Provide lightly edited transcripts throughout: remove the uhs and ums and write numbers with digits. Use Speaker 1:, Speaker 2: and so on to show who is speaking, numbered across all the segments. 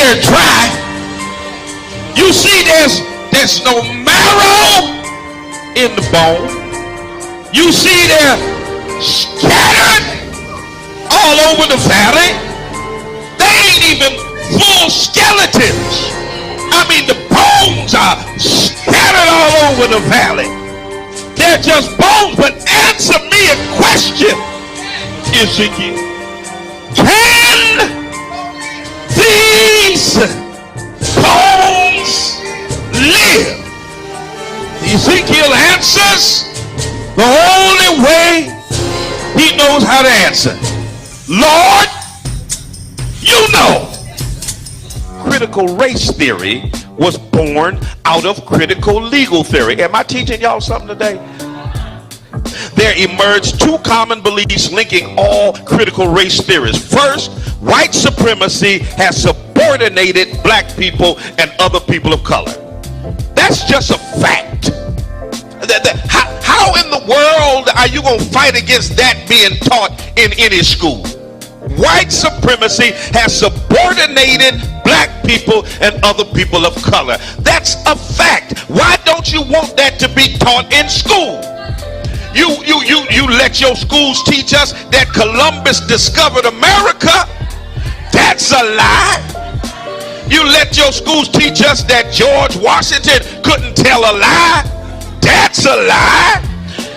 Speaker 1: they're dry. You see there's no marrow in the bone. You see they're scattered all over the valley. They ain't even full skeletons. I mean, the bones are scattered all over the valley. They're just bones. But answer me a question, Ezekiel. Can these bones live? Ezekiel answers the only way he knows how to answer. Lord, you know. Critical race theory was born out of critical legal theory. Am I teaching y'all something today? There emerged two common beliefs linking all critical race theories. First, white supremacy has subordinated black people and other people of color. That's just a fact. How in the world are you going to fight against that being taught in any school? White supremacy has subordinated black people and other people of color. That's a fact. Why don't you want that to be taught in school? You let your schools teach us that Columbus discovered America. That's a lie. You let your schools teach us that George Washington couldn't tell a lie. That's a lie.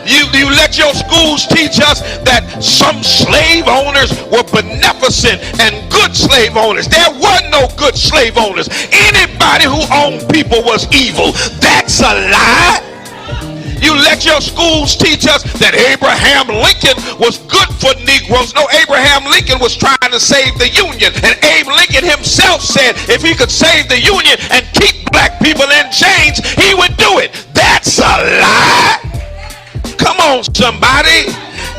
Speaker 1: You let your schools teach us that some slave owners were beneficent and good slave owners. There were no good slave owners. Anybody who owned people was evil. That's a lie. You let your schools teach us that Abraham Lincoln was good for Negroes. No, Abraham Lincoln was trying to save the Union. And Abe Lincoln himself said if he could save the Union and keep black people in chains, he would do it. That's a lie. Come on, somebody.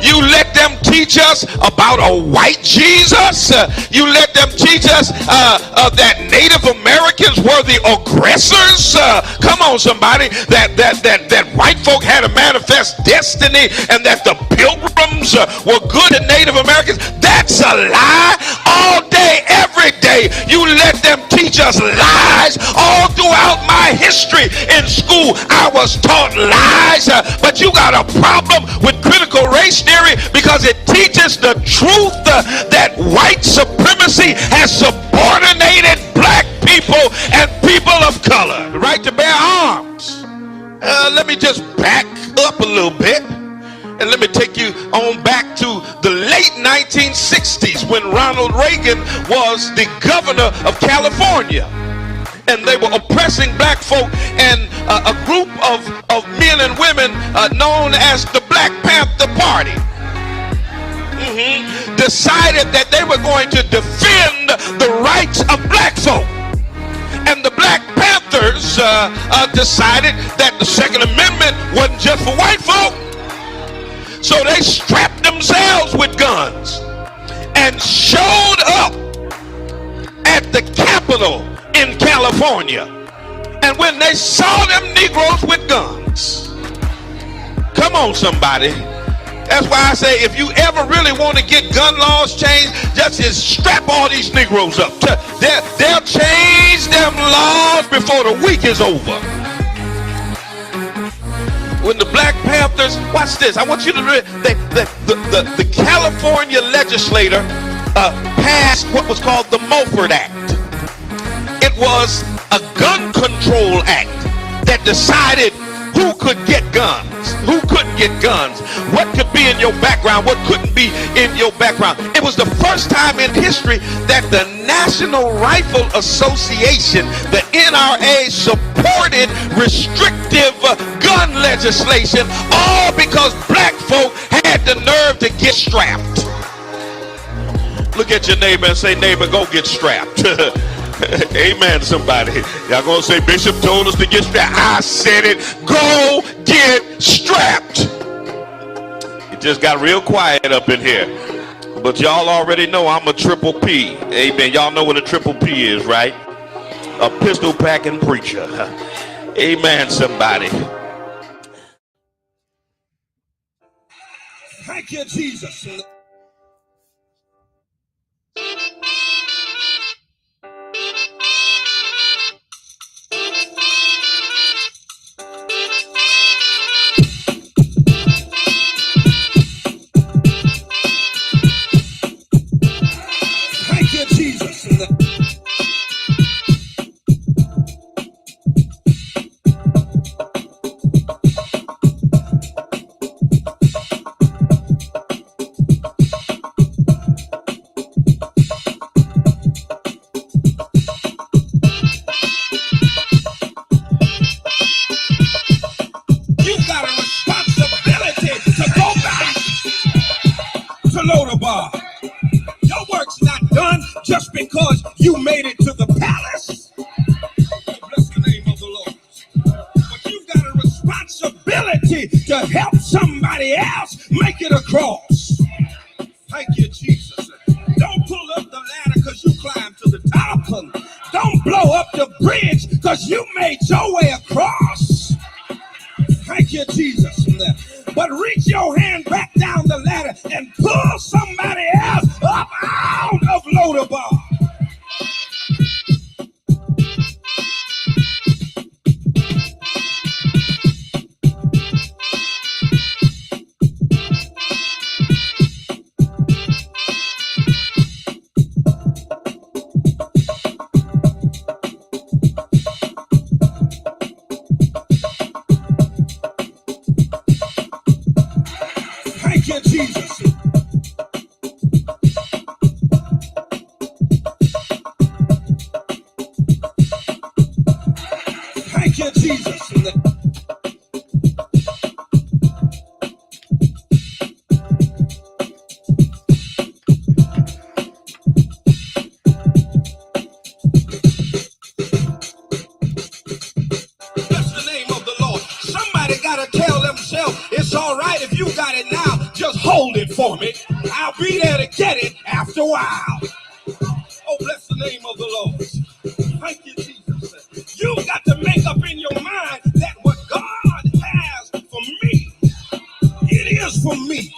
Speaker 1: You let them teach us about a white Jesus. You let them teach us that Native Americans were the aggressors. Come on, somebody. That white folk had a manifest destiny and that the pilgrims were good and Native Americans. That's a lie. All day, every day, you let them teach us lies. All throughout my history in school, I was taught lies. But you got a problem with critical race theory because it teaches the truth that white supremacy has subordinated black people and people of color. The right to bear arms. Let me just back up a little bit and let me take you on back to the late 1960s when Ronald Reagan was the governor of California. And they were oppressing black folk, and a group of men and women known as the Black Panther Party decided that they were going to defend the rights of black folk. And the Black Panthers decided that the Second Amendment wasn't just for white folk. So they strapped themselves with guns and showed up at the Capitol in California. And when they saw them Negroes with guns, come on, somebody. That's why I say if you ever really want to get gun laws changed, just strap all these Negroes up. They'll change them laws before the week is over. When the Black Panthers, watch this, I want you to read, the California legislator passed what was called the Mulford Act. It was a gun control act that decided who could get guns, who couldn't get guns, what could be in your background, what couldn't be in your background. It was the first time in history that the National Rifle Association, the NRA, supported restrictive gun legislation, all because black folk had the nerve to get strapped. Look at your neighbor and say, neighbor, go get strapped. Amen, somebody. Y'all gonna say Bishop told us to get strapped. I said it. Go get strapped. It just got real quiet up in here. But y'all already know I'm a triple P. Amen. Y'all know what a triple P is, right? A pistol packing preacher. Amen, somebody.
Speaker 2: Thank you, Jesus. ability to help somebody else make it across. Thank you, Jesus. Don't pull up the ladder because you climbed to the top. Don't blow up the bridge because you made your way across. Thank you, Jesus. But reach your hand back down the ladder and pull somebody else up out of Lodabar. Thank you, Jesus. Thank you, Jesus. Bless the name of the Lord. Somebody got to tell themselves, it's all right if you got it now, just hold it for me. I'll be there to get it after a while. Oh, bless the name of the Lord. Thank you, Jesus. You got to make up in your mind that what God has for me, it is for me.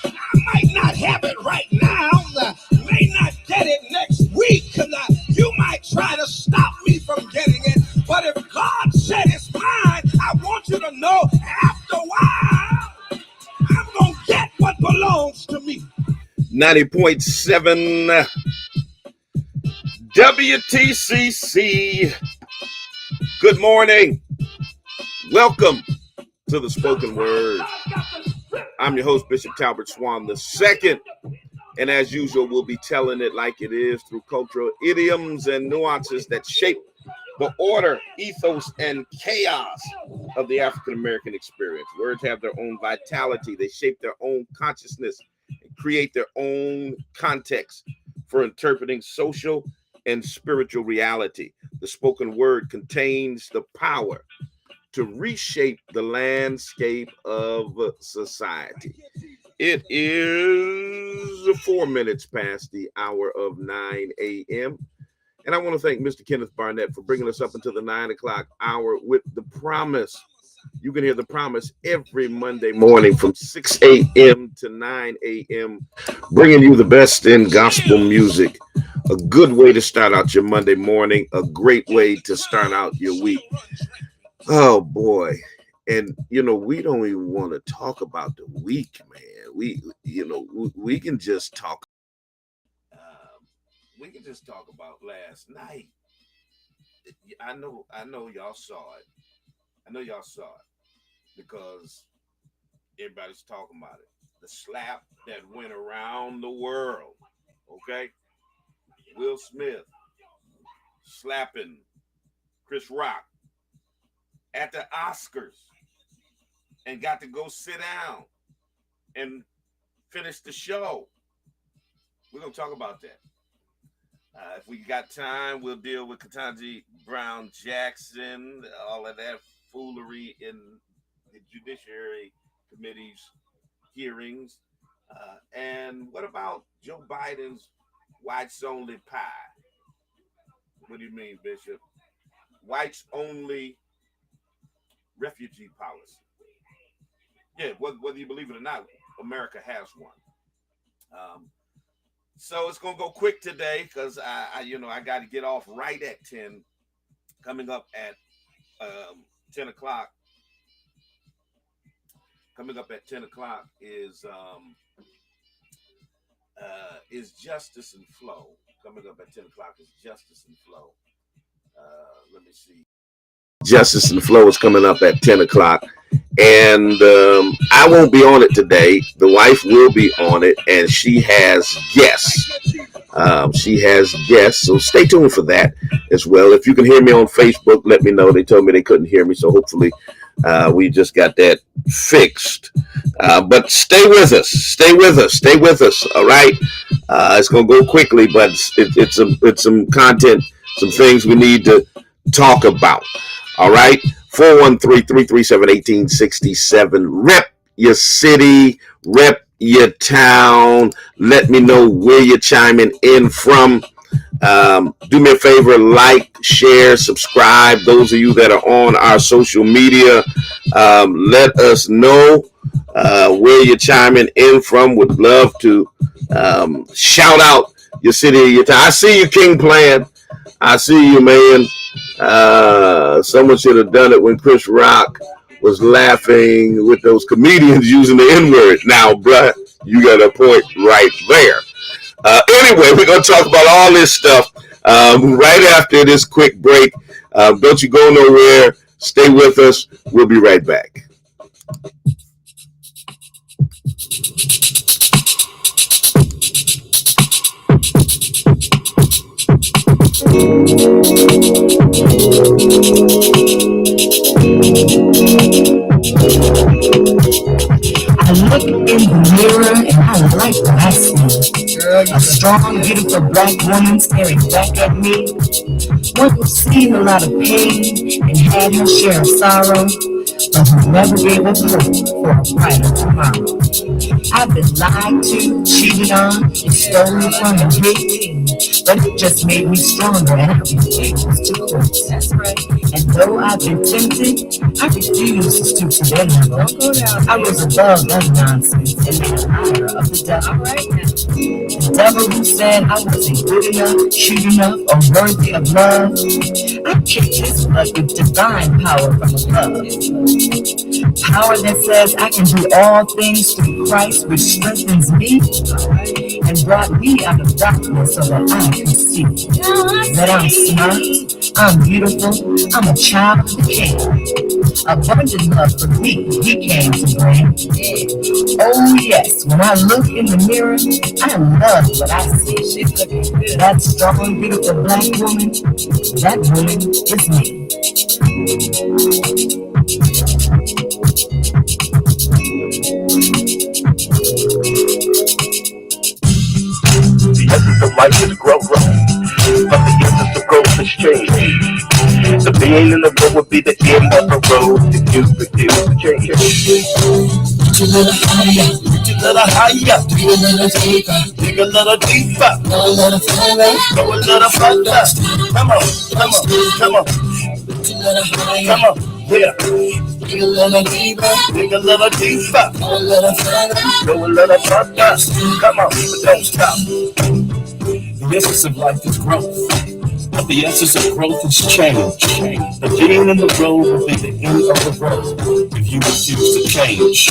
Speaker 2: I might not have it right now. I may not get it next week. You might try to stop me from getting it. But if God said it's mine, I want you to know after a while, I'm going to get what belongs to me.
Speaker 1: 90.7 WTCC. Good morning. Welcome to the Spoken Word. I'm your host, Bishop Talbert Swan II. And as usual, we'll be telling it like it is through cultural idioms and nuances that shape the order, ethos, and chaos of the African American experience. Words have their own vitality. They shape their own consciousness and create their own context for interpreting social and spiritual reality. The spoken word contains the power to reshape the landscape of society. It is 4 minutes past the hour of 9 a.m. And I want to thank Mr. Kenneth Barnett for bringing us up until the 9 o'clock hour with The Promise. You can hear The Promise every Monday morning from 6 a.m. to 9 a.m., bringing you the best in gospel music. A good way to start out your Monday morning, a great way to start out your week. Oh, boy. And, we don't even want to talk about the week, man. We can just talk. We can just talk about last night. I know y'all saw it. I know y'all saw it because everybody's talking about it. The slap that went around the world. Okay? Will Smith slapping Chris Rock at the Oscars and got to go sit down and finish the show. We're going to talk about that. If we got time, we'll deal with Ketanji Brown Jackson, all of that foolery in the Judiciary Committee's hearings. And what about Joe Biden's whites only pie? What do you mean, Bishop? Whites only refugee policy. Yeah, whether you believe it or not, America has one. So it's gonna go quick today because I got to get off right at 10. Coming up at 10 o'clock. Coming up at 10 o'clock is Justice and Flow. Coming up at 10 o'clock is Justice and Flow. Let me see. Justice and Flow is coming up at 10 o'clock. And I won't be on it today. The wife will be on it, and she has guests. So stay tuned for that as well. If you can hear me on Facebook, let me know. They told me they couldn't hear me, so hopefully we just got that fixed. But stay with us. Stay with us. All right. It's gonna go quickly, but it's some content, some things we need to talk about. All right.
Speaker 3: 413-337-1867. Rep your city, rep your town. Let me know where you're chiming in from. Do me a favor, like, share, subscribe. Those of you that are on our social media, let us know where you're chiming in from. Would love to shout out your city, your town. I see you, King Plan. I see you, man. Someone should have done it when Chris Rock was laughing with those comedians using the N-word. Now, bruh, you got a point right there. Anyway, we're going to talk about all this stuff right after this quick break. Don't you go nowhere. Stay with us. We'll be right back.
Speaker 4: I look in the mirror and I like what I see. A strong, beautiful black woman staring back at me. One who's seen a lot of pain and had her share of sorrow, but who never gave up hope for a brighter tomorrow. I've been lied to, cheated on, and stolen from and hated, but it just made me stronger and I refuse to quit. That's right. And though I've been tempted, I refuse to stoop to their level. Don't go down. I was above that nonsense and made a liar of the devil. All right now. The devil who said I wasn't good enough, cute enough, or worthy of love, I kicked his blood with divine power from above. Power that says I can do all things through Christ, which strengthens me and brought me out of darkness so that I can see that I'm smart, I'm beautiful, I'm a child of the King. Abundant love for me, he came to bring. Oh yes, when I look in the mirror, I love what I see. She's looking good. That strong, beautiful black woman, that woman is me.
Speaker 5: The essence of life is growth, but the essence of growth is change. The being in the road would be the end of the road if you refuse to change. Reach a little higher, reach a little higher, dig a little deeper, dig a little deeper, go a little further, go a little further. Come on, come on, come on. Reach a little higher, come on, yeah. Dig a little deeper, dig a little deeper, go a little further, go a little further. Come on, but don't stop. The essence of life is growth, but the essence of growth is change. The being in the road will be the end of the road if you refuse to change.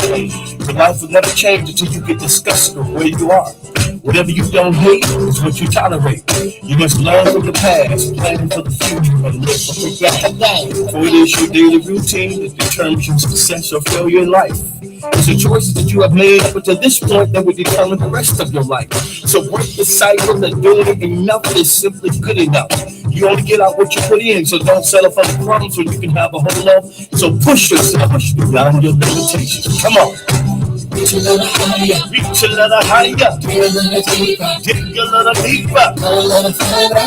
Speaker 5: Your life will never change until you get disgusted with where you are. Whatever you don't hate is what you tolerate. You must learn from the past, plan for the future, and live for today. For it is your daily routine that determines your success or failure in life. It's the choices that you have made up until this point that will determine the rest of your life. So break the cycle that doing it enough is simply good enough. You only get out what you put in, so don't settle for the crumbs when you can have a whole lot. So push yourself beyond your limitations. Come on. Reach a little higher, reach a little higher, dig a little deeper, dig a little deeper, go a little further.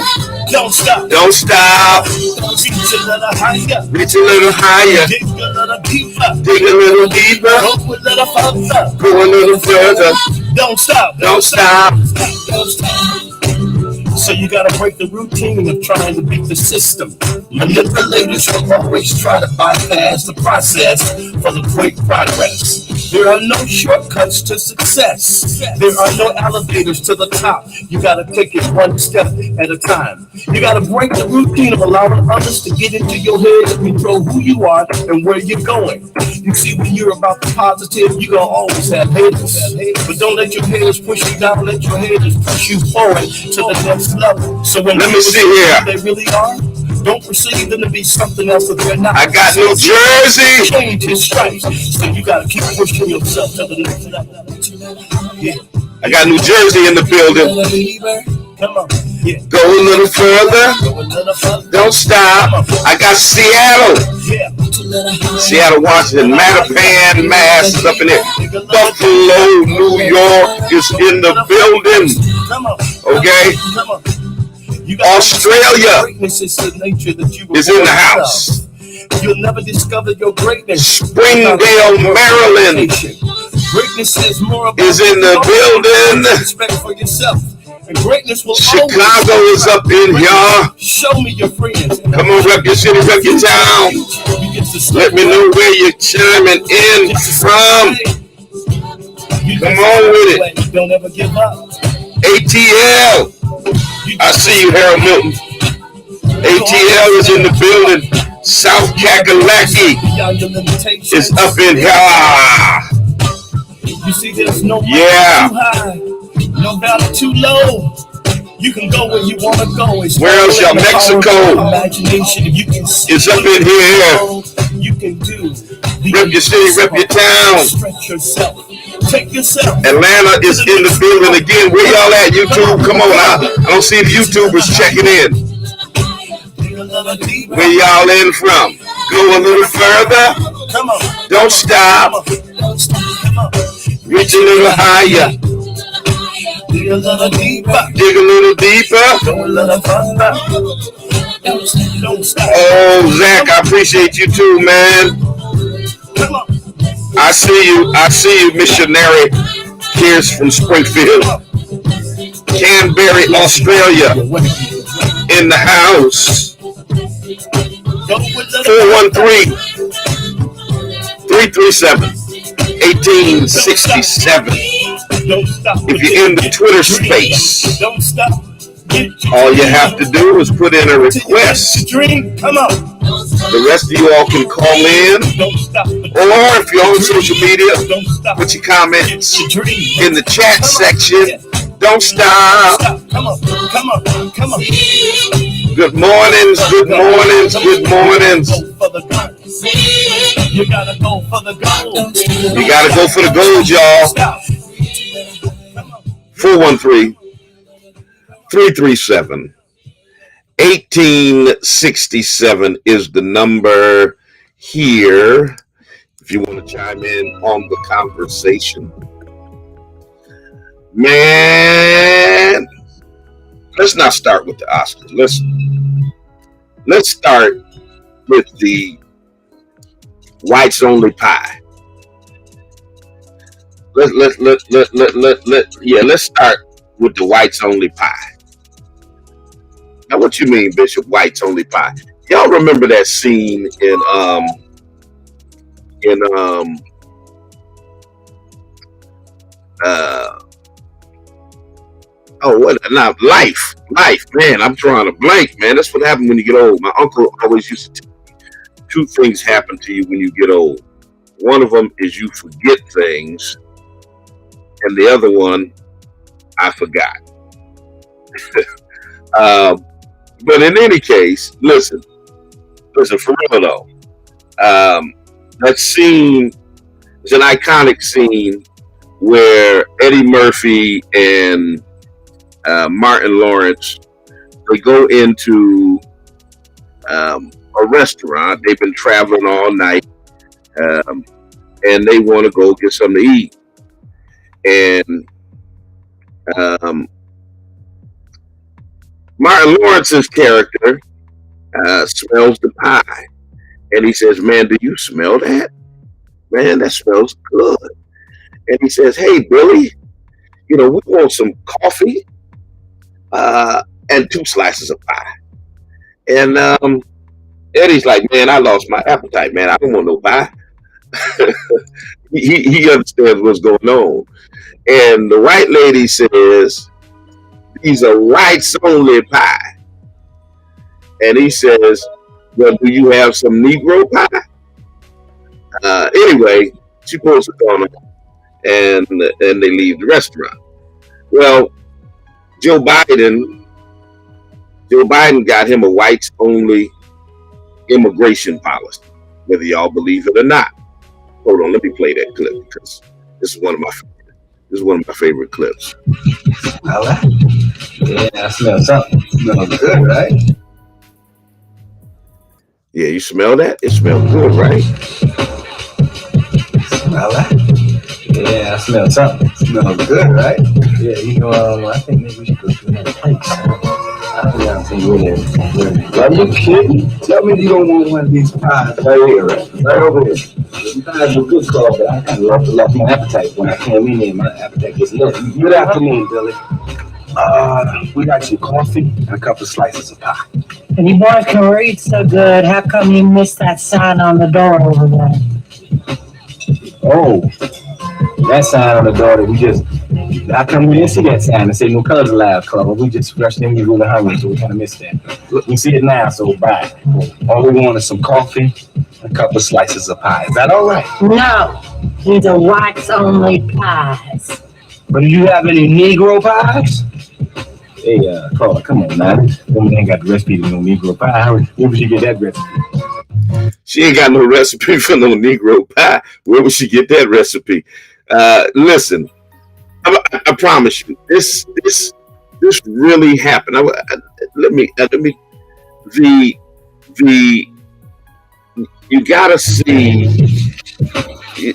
Speaker 5: Don't stop,
Speaker 3: don't stop.
Speaker 5: Reach a little higher,
Speaker 3: reach a little higher,
Speaker 5: dig a little deeper,
Speaker 3: dig a little deeper,
Speaker 5: go a little further,
Speaker 3: go a little further.
Speaker 5: Don't stop,
Speaker 3: don't stop.
Speaker 5: Don't stop. So you gotta break the routine of trying to beat the system. Manipulators will always try to bypass the process for the quick progress. There are no shortcuts to success. There are no elevators to the top. You gotta take it one step at a time. You gotta break the routine of allowing others to get into your head and control who you are and where you're going. You see, when you're about the positive, you're gonna always have haters. But don't let your haters push you down, let your haters push you forward to the next level. So when
Speaker 3: let me see here,
Speaker 5: they really are, don't perceive them to be something else that they're not.
Speaker 3: I got New Jersey.
Speaker 5: Change his stripes. So you gotta keep pushing yourself to the next level. Yeah.
Speaker 3: I got New Jersey in the building.
Speaker 5: Come on. Yeah.
Speaker 3: Go a little further.
Speaker 5: Go a little further.
Speaker 3: Don't stop. I got Seattle.
Speaker 5: Yeah.
Speaker 3: Seattle, Washington, Mattapan, Mass is up in there. Buffalo, New York is in the building. Okay. Australia is in the house.
Speaker 2: You'll never discover your greatness.
Speaker 3: Springdale, Maryland
Speaker 2: Greatness is more about
Speaker 3: is in the building.
Speaker 2: Respect for yourself. And greatness will
Speaker 3: Chicago is up in here.
Speaker 2: Show me your friends.
Speaker 3: Come on, rep your city, rep your town. Let me know where you're chiming in from. Come on with it.
Speaker 2: Don't ever give up.
Speaker 3: ATL. I see you, Harold Milton. ATL is in the building. South Kakalaki is up in here.
Speaker 2: You see, there's no
Speaker 3: yeah.
Speaker 2: too high, no valley too low. You can go where you want to go.
Speaker 3: Where else, y'all? Mexico
Speaker 2: imagination. You can
Speaker 3: is up in here.
Speaker 2: You can do.
Speaker 3: Rep your city, rep your town.
Speaker 2: Stretch yourself. Take yourself.
Speaker 3: Atlanta is in the building again. Where y'all at, YouTube? Come on, I don't see the YouTubers checking in. Where y'all in from? Go a little further.
Speaker 2: Come on.
Speaker 3: Don't stop. Reach a little higher.
Speaker 2: Dig a little deeper.
Speaker 3: Dig a little deeper.
Speaker 2: Go a little further. Don't stop.
Speaker 3: Oh, Zach, I appreciate you too, man.
Speaker 2: Come on.
Speaker 3: I see you, missionary. Here's from Springfield. Canberra, Australia. In the house. 413-337-1867. If you're in the Twitter space, all you have to do is put in a request. The rest of you all can call in, or if you're on social media, put your comments in the chat section. Don't stop.
Speaker 2: Come on.
Speaker 3: Good mornings, good mornings, good mornings.
Speaker 2: You gotta go for the gold.
Speaker 3: You gotta go for the gold, y'all. 413-337-1867 is the number here if you want to chime in on the conversation. Man, let's not start with the Oscars. Let's start with the whites only pie. Let's start with the whites only pie. Now, what you mean, Bishop? Whites only pie? Y'all remember that scene in Life, man. I'm drawing a blank, man. That's what happened when you get old. My uncle always used to tell me 2 things happen to you when you get old. One of them is you forget things, and the other one, I forgot. But in any case, listen, for real though, that scene is an iconic scene where Eddie Murphy and Martin Lawrence, they go into a restaurant. They've been traveling all night, and they want to go get something to eat. And Martin Lawrence's character smells the pie, and he says, "Man, do you smell that? Man, that smells good." And he says, "Hey, Billy, we want some coffee and 2 slices of pie." And Eddie's like, "Man, I lost my appetite, man. I don't want no pie." he understands what's going on. And the white lady says, "These are whites only pie." And he says, "Well, do you have some Negro pie?" Anyway, she pulls the gun and they leave the restaurant. Well, Joe Biden got him a whites only immigration policy, whether y'all believe it or not. Hold on, let me play that clip because this is one of my favorite clips.
Speaker 6: I like it. Yeah, I smell something. Smells good, right?
Speaker 3: Yeah, you smell that? It smells good, right?
Speaker 6: I like it. Yeah, I smell something. Smells good, right? Yeah, I think maybe we should go to another place. Yeah, are you kidding? Tell me you don't want one of these pies right here, right over here. The pies were good call, but I kind of lost my appetite when I came in here. My appetite gets low. Good afternoon, Billy. We got some coffee and a couple of slices of pie.
Speaker 4: And you boys can read so good. How come you missed that sign on the door over there?
Speaker 6: Oh, that sign on the door that we just, how come we didn't see that sign? It said no colors allowed, Club. We just rushed in, we were really hungry, so we kind of missed that. Look, we see it now, so bye. All we want is some coffee and a couple of slices of pie. Is that all right?
Speaker 4: No, these are whites only pies.
Speaker 6: But do you have any Negro pies? Hey, Carla, come on now. Woman ain't got the recipe to no Negro pie. Where would she get that recipe?
Speaker 3: She ain't got no recipe for no Negro pie. Where would she get that recipe? Listen, I promise you, this really happened. Let me you gotta see.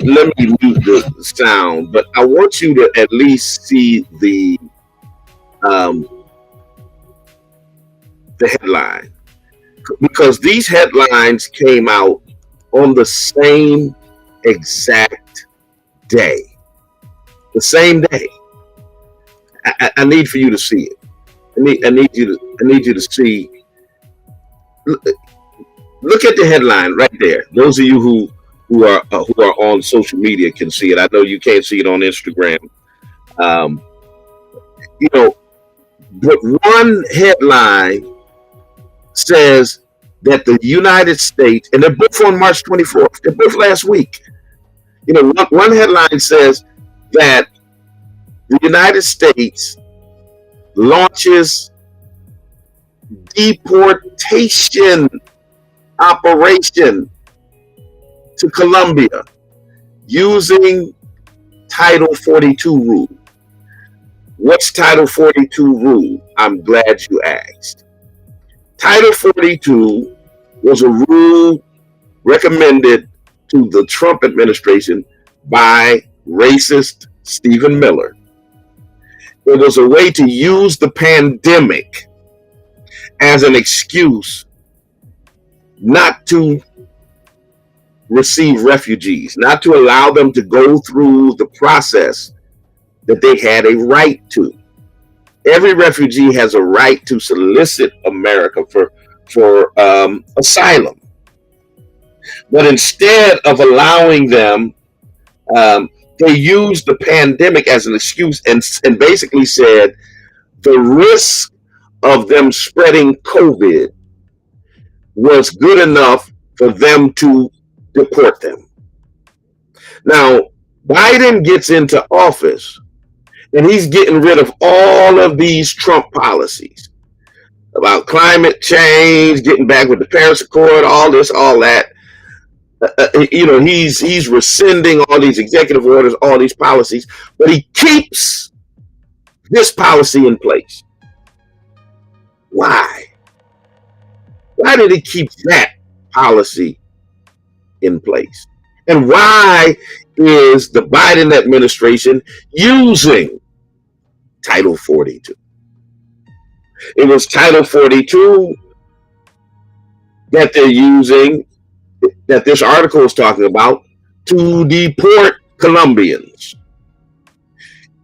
Speaker 3: Let me mute the sound, but I want you to at least see the headline, because these headlines came out on the same exact day. The same day. I need for you to see it. I need you to see. Look at the headline right there. Those of you who are on social media can see it. I know you can't see it on Instagram. But one headline says that the United States, and they're both on March 24th. They're both last week. One headline says that the United States launches deportation operation to Colombia using Title 42 rule. What's Title 42 rule? I'm glad you asked. Title 42 was a rule recommended to the Trump administration by racist Stephen Miller. It was a way to use the pandemic as an excuse not to receive refugees, not to allow them to go through the process that they had a right to. Every refugee has a right to solicit America for asylum. But instead of allowing them, they used the pandemic as an excuse and basically said the risk of them spreading COVID was good enough for them to deport them. Now, Biden gets into office and he's getting rid of all of these Trump policies about climate change, getting back with the Paris Accord, all this, all that. He's rescinding all these executive orders, all these policies, but he keeps this policy in place. Why? Why did he keep that policy in place? And why is the Biden administration using Title 42? It was Title 42 that they're using, that this article is talking about, to deport Colombians.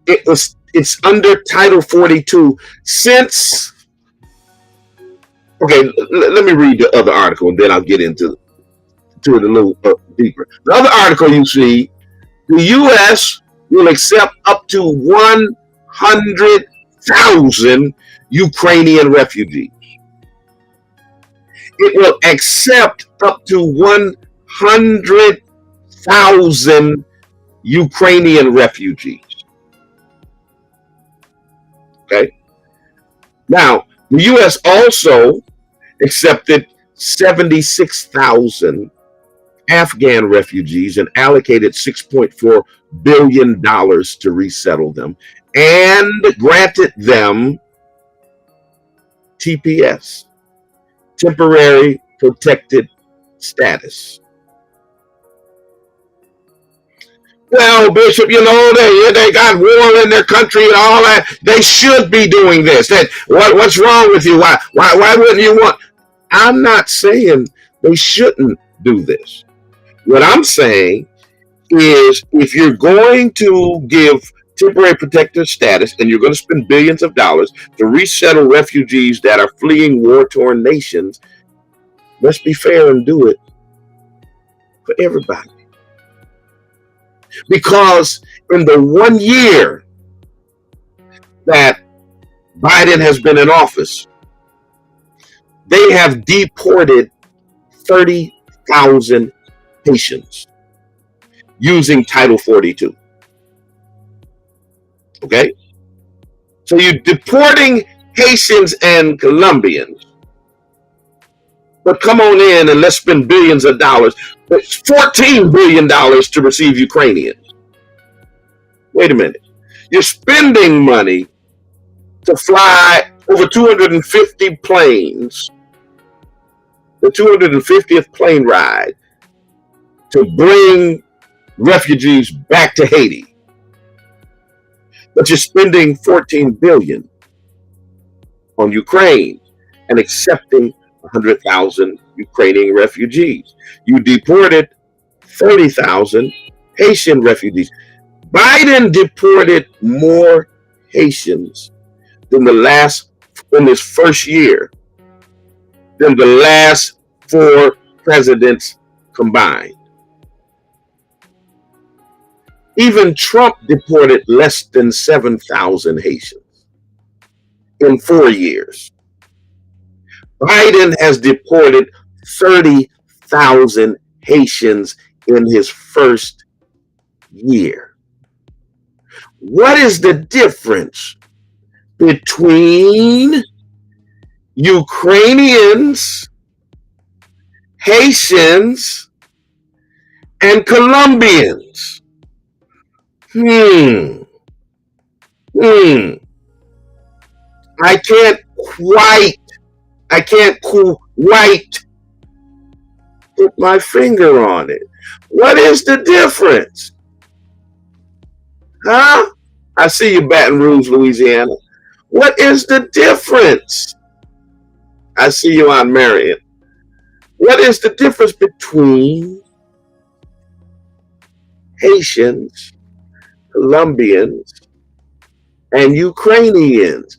Speaker 3: It's under Title 42 since. Okay, let me read the other article and then I'll get into it a little deeper. The other article you see, the U.S. will accept up to 100,000 Ukrainian refugees. It will accept up to 100,000 Ukrainian refugees. Okay. Now, the U.S. also accepted 76,000 Afghan refugees and allocated $6.4 billion to resettle them and granted them TPS, temporary protected status. Well, Bishop, they got war in their country and all that. They should be doing this. What's wrong with you? Why wouldn't you want? I'm not saying they shouldn't do this. What I'm saying is, if you're going to give temporary protective status and you're going to spend billions of dollars to resettle refugees that are fleeing war-torn nations, let's be fair and do it for everybody. Because in the 1 year that Biden has been in office, they have deported 30,000 Haitians using Title 42. Okay? So you're deporting Haitians and Colombians, but come on in and let's spend billions of dollars. It's $14 billion to receive Ukrainians. Wait a minute. You're spending money to fly over 250 planes, the 250th plane ride, to bring refugees back to Haiti. But you're spending $14 billion on Ukraine and accepting 100,000 Ukrainian refugees. You deported 30,000 Haitian refugees. Biden deported more Haitians in his first year than the last 4 presidents combined. Even Trump deported less than 7,000 Haitians in 4 years. Biden has deported 30,000 Haitians in his first year. What is the difference between Ukrainians, Haitians, and Colombians? I can't quite put my finger on it. What is the difference? Huh? I see you, Baton Rouge, Louisiana. What is the difference? I see you on Marion. What is the difference between Haitians, Colombians, and Ukrainians?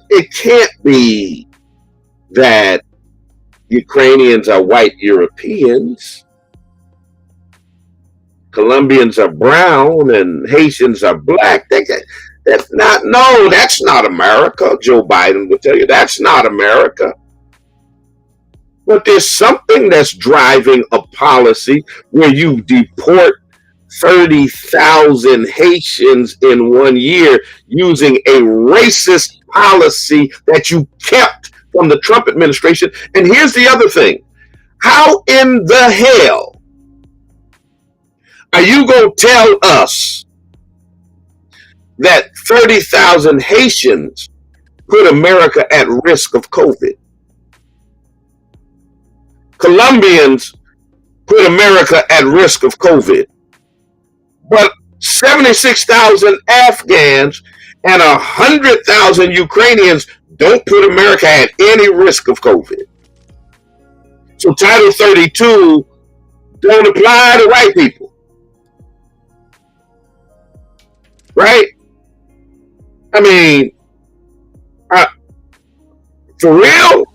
Speaker 3: It can't be that Ukrainians are white Europeans, Colombians are brown, and Haitians are black. That's not America. Joe Biden would tell you that's not America. But there's something that's driving a policy where you deport 30,000 Haitians in 1 year using a racist policy that you kept from the Trump administration. And here's the other thing. How in the hell are you going to tell us that 30,000 Haitians put America at risk of COVID? Colombians put America at risk of COVID. But 76,000 Afghans and 100,000 Ukrainians don't put America at any risk of COVID. So Title 32 don't apply to white people. Right? I mean, for real?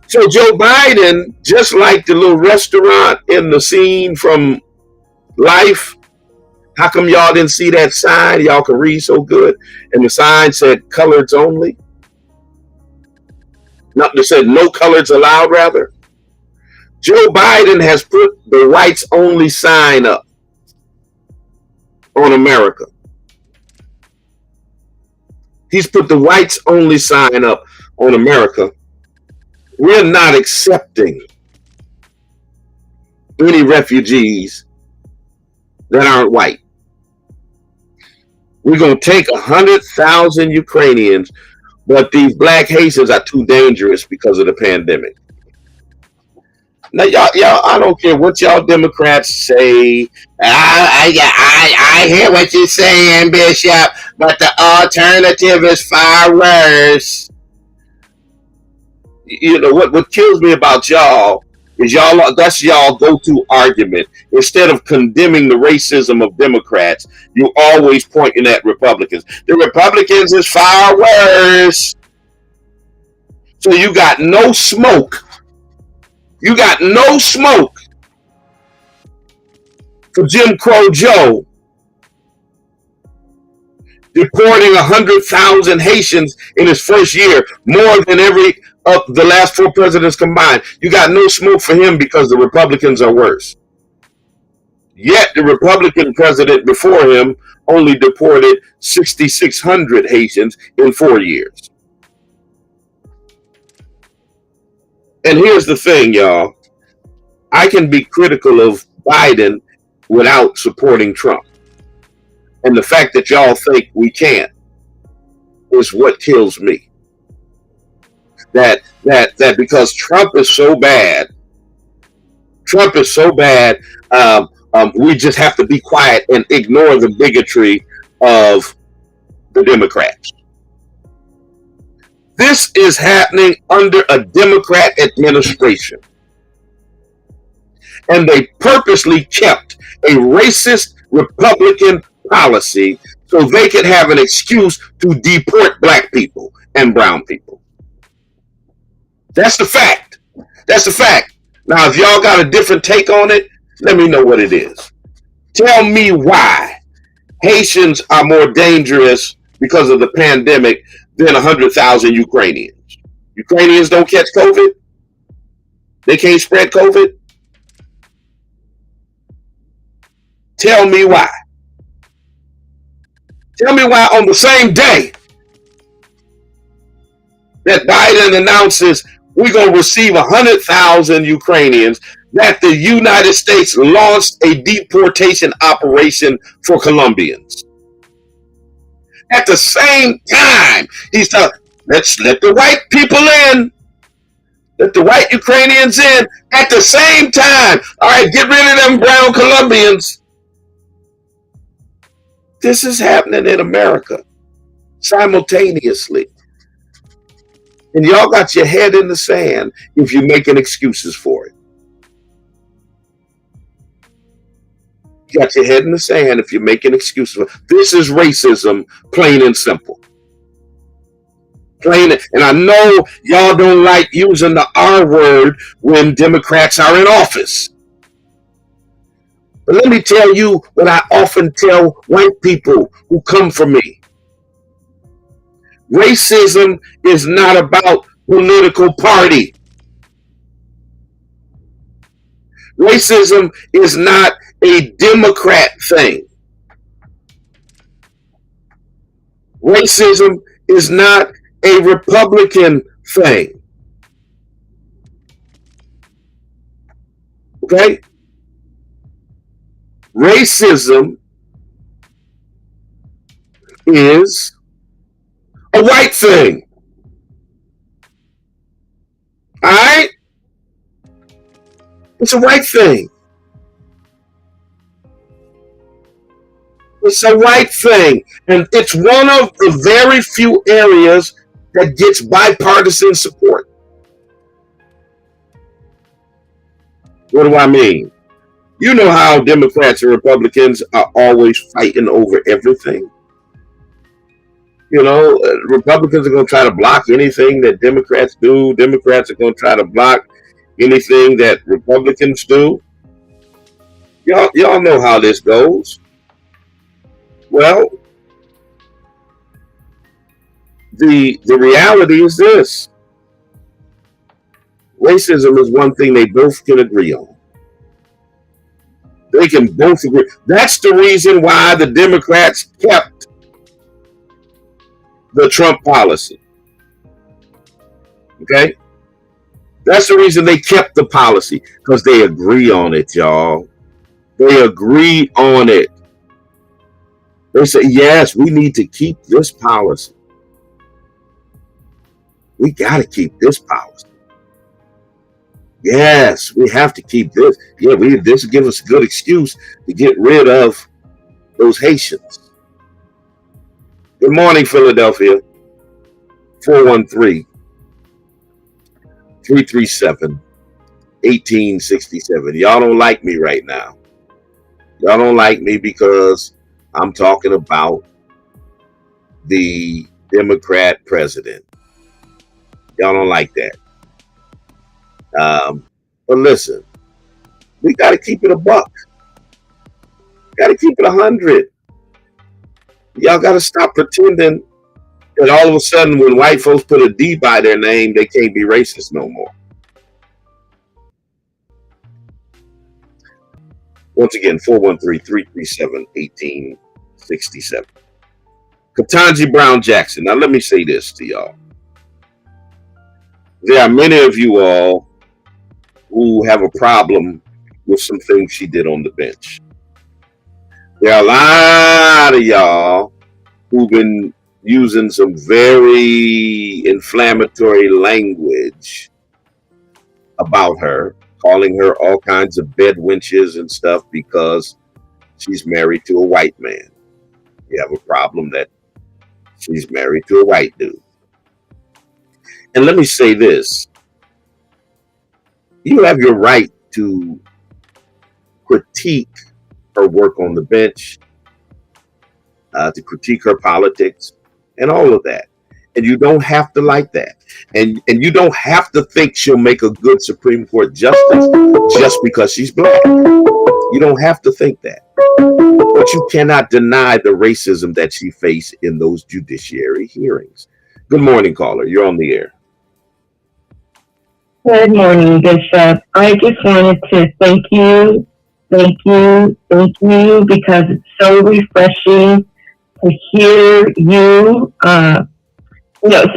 Speaker 3: So Joe Biden, just like the little restaurant in the scene from Life, how come y'all didn't see that sign? Y'all can read so good. And the sign said coloreds only. No, they said no coloreds allowed, rather. Joe Biden has put the whites only sign up on America. He's put the whites only sign up on America. We're not accepting any refugees that aren't white. We're going to take 100,000 Ukrainians, but these black Haitians are too dangerous because of the pandemic. Now, y'all, I don't care what y'all Democrats say. I hear what you're saying, Bishop, but the alternative is far worse. You know what kills me about y'all is that's y'all go-to argument. Instead of condemning the racism of Democrats, you always pointing at Republicans. The Republicans is far worse. So you got no smoke. You got no smoke for Jim Crow Joe deporting 100,000 Haitians in his first year, more than every of the last 4 presidents combined. You got no smoke for him because the Republicans are worse. Yet the Republican president before him only deported 6,600 Haitians in 4 years. And here's the thing, y'all. I can be critical of Biden without supporting Trump. And the fact that y'all think we can't is what kills me. That because Trump is so bad, we just have to be quiet and ignore the bigotry of the Democrats. This is happening under a Democrat administration. And they purposely kept a racist Republican policy so they could have an excuse to deport black people and brown people. That's the fact. That's the fact. Now, if y'all got a different take on it, let me know what it is. Tell me why Haitians are more dangerous because of the pandemic than 100,000 Ukrainians. Ukrainians don't catch COVID? They can't spread COVID? Tell me why. Tell me why on the same day that Biden announces we're going to receive 100,000 Ukrainians, that the United States launched a deportation operation for Colombians. At the same time, he's telling, let's let the white people in. Let the white Ukrainians in. At the same time, all right, get rid of them brown Colombians. This is happening in America simultaneously. And y'all got your head in the sand if you're making excuses for it. You got your head in the sand if you're making excuses for it. This is racism, plain and simple. Plain, and I know y'all don't like using the R word when Democrats are in office. But let me tell you what I often tell white people who come for me. Racism is not about political party. Racism is not a Democrat thing. Racism is not a Republican thing. Okay? Racism is a white thing. All right? It's a white thing. It's a white thing. And it's one of the very few areas that gets bipartisan support. What do I mean? You know how Democrats and Republicans are always fighting over everything. You know, Republicans are going to try to block anything that Democrats do. Democrats are going to try to block anything that Republicans do. Y'all know how this goes. Well, the reality is this. Racism is one thing they both can agree on. They can both agree. That's the reason why the Democrats kept the Trump policy. Okay? That's the reason they kept the policy, because they agree on it, y'all. They agree on it. They say, yes, we need to keep this policy. We got to keep this policy. Yes, we have to keep this. Yeah, this will give us a good excuse to get rid of those Haitians. Good morning, Philadelphia. 413-337-1867. Y'all don't like me right now. Y'all don't like me because I'm talking about the Democrat president. Y'all don't like that. But listen, we got to keep it a buck. Got to keep it 100. Y'all got to stop pretending that all of a sudden when white folks put a D by their name, they can't be racist no more. Once again, 413-337-1867. Ketanji Brown Jackson. Now, let me say this to y'all. There are many of you all who have a problem with some things she did on the bench. There are a lot of y'all who've been using some very inflammatory language about her, calling her all kinds of bed wenches and stuff because she's married to a white man. You have a problem that she's married to a white dude. And let me say this. You have your right to critique her work on the bench, to critique her politics, and all of that. And you don't have to like that. And you don't have to think she'll make a good Supreme Court justice just because she's black. You don't have to think that. But you cannot deny the racism that she faced in those judiciary hearings. Good morning, caller. You're on the air.
Speaker 7: Good morning, Bishop. I just wanted to thank you, because it's so refreshing to hear you,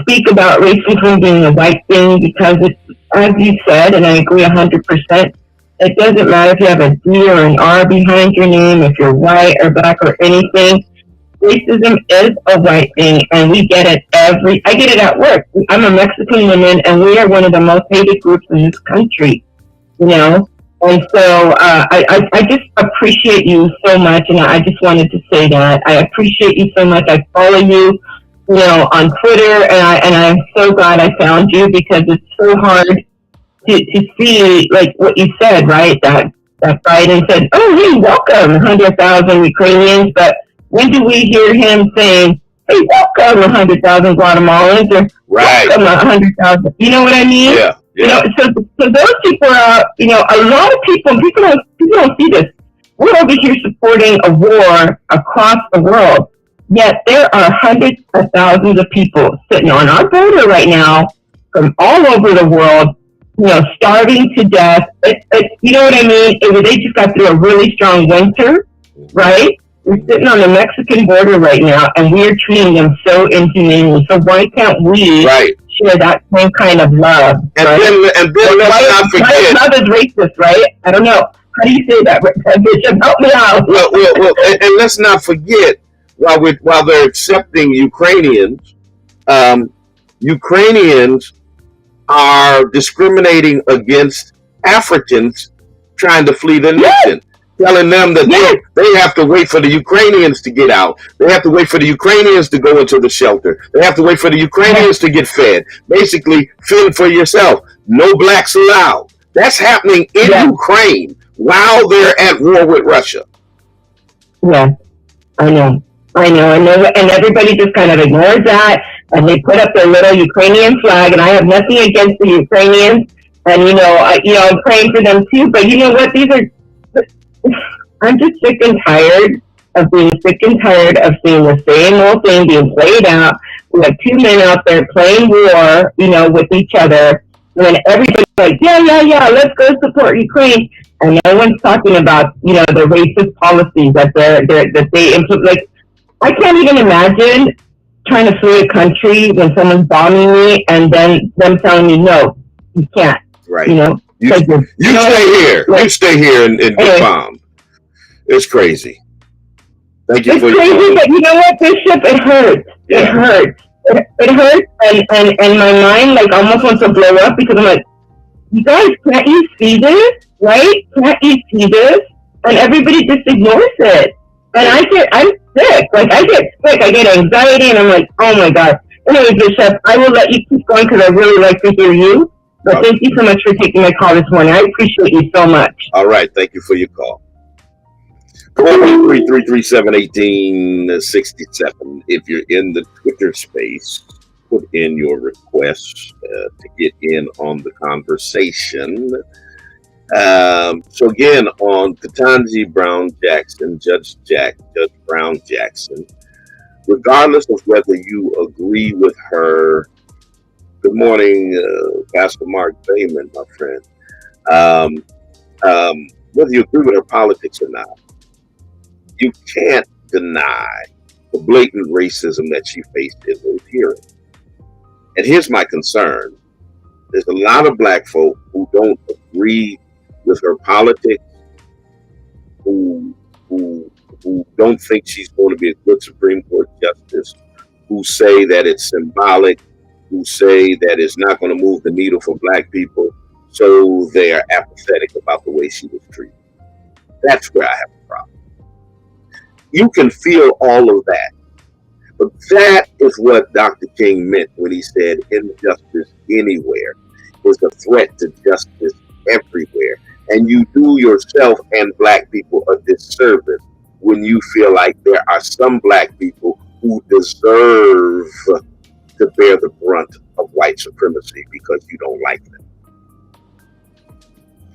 Speaker 7: speak about racism being a white thing, because it's, as you said, and I agree 100%, it doesn't matter if you have a D or an R behind your name, if you're white or black or anything. Racism is a white thing, and we get it I get it at work. I'm a Mexican woman, and we are one of the most hated groups in this country, And so I just appreciate you so much, and I just wanted to say that. I appreciate you so much. I follow you, on Twitter, and I'm so glad I found you, because it's so hard to see, like what you said, right? That Biden said, "Oh, hey, welcome, 100,000 Ukrainians," but when do we hear him saying, "Hey, welcome 100,000 Guatemalans," or welcome 100,000? You know what I mean?
Speaker 3: Yeah.
Speaker 7: So those people are, a lot of people don't see this. We're over here supporting a war across the world, yet there are hundreds of thousands of people sitting on our border right now from all over the world, starving to death. You know what I mean? They just got through a really strong winter, right? We're sitting on the Mexican border right now, and we're treating them so inhumanely. So why can't we share that same kind of love?
Speaker 3: And
Speaker 7: right?
Speaker 3: then let's not forget.
Speaker 7: Love is racist, right? I don't know. How do you say that, Bishop? Help me out.
Speaker 3: Well, and let's not forget, while they're accepting Ukrainians, Ukrainians are discriminating against Africans trying to flee the nation. Telling them that they have to wait for the Ukrainians to get out. They have to wait for the Ukrainians to go into the shelter. They have to wait for the Ukrainians to get fed. Basically, fend for yourself. No blacks allowed. That's happening in Ukraine while they're at war with Russia.
Speaker 7: Yeah, I know. And everybody just kind of ignores that, and they put up their little Ukrainian flag, and I have nothing against the Ukrainians, and I'm praying for them too, but you know what, I'm just sick and tired of seeing the same old thing being played out. We have two men out there playing war, with each other, and everybody's like, yeah, let's go support Ukraine, and no one's talking about, the racist policies that they implement. Like, I can't even imagine trying to flee a country when someone's bombing me, and then them telling me, no, you can't.
Speaker 3: Right.
Speaker 7: You
Speaker 3: stay here.
Speaker 7: Like,
Speaker 3: you stay here and get bombed. It's crazy. Thank you for your
Speaker 7: crazy,
Speaker 3: comment.
Speaker 7: but you know what, Bishop? It hurts. Yeah. It hurts. It hurts, and my mind almost wants to blow up, because I'm like, you guys, can't you see this? Right? Can't you see this? And everybody just ignores it. And I'm sick. Like, I get sick. I get anxiety, and I'm like, oh my God. Anyway, Bishop, I will let you keep going because I really like to hear you. But thank you so much for taking my call this morning. I appreciate you so much.
Speaker 3: All right. Thank you for your call. 413-337-1867. If you're in the Twitter space, put in your request to get in on the conversation. So again, on Ketanji Brown Jackson, Judge Brown Jackson, regardless of whether you agree with her, good morning, Pastor Mark Bayman, my friend, whether you agree with her politics or not, you can't deny the blatant racism that she faced in those hearings. And here's my concern. There's a lot of black folk who don't agree with her politics, who don't think she's going to be a good Supreme Court justice, who say that it's symbolic, who say that it's not going to move the needle for black people, so they are apathetic about the way she was treated. That's where I have a problem. You can feel all of that, but that is what Dr. King meant when he said injustice anywhere is a threat to justice everywhere. And you do yourself and black people a disservice when you feel like there are some black people who deserve to bear the brunt of white supremacy because you don't like them.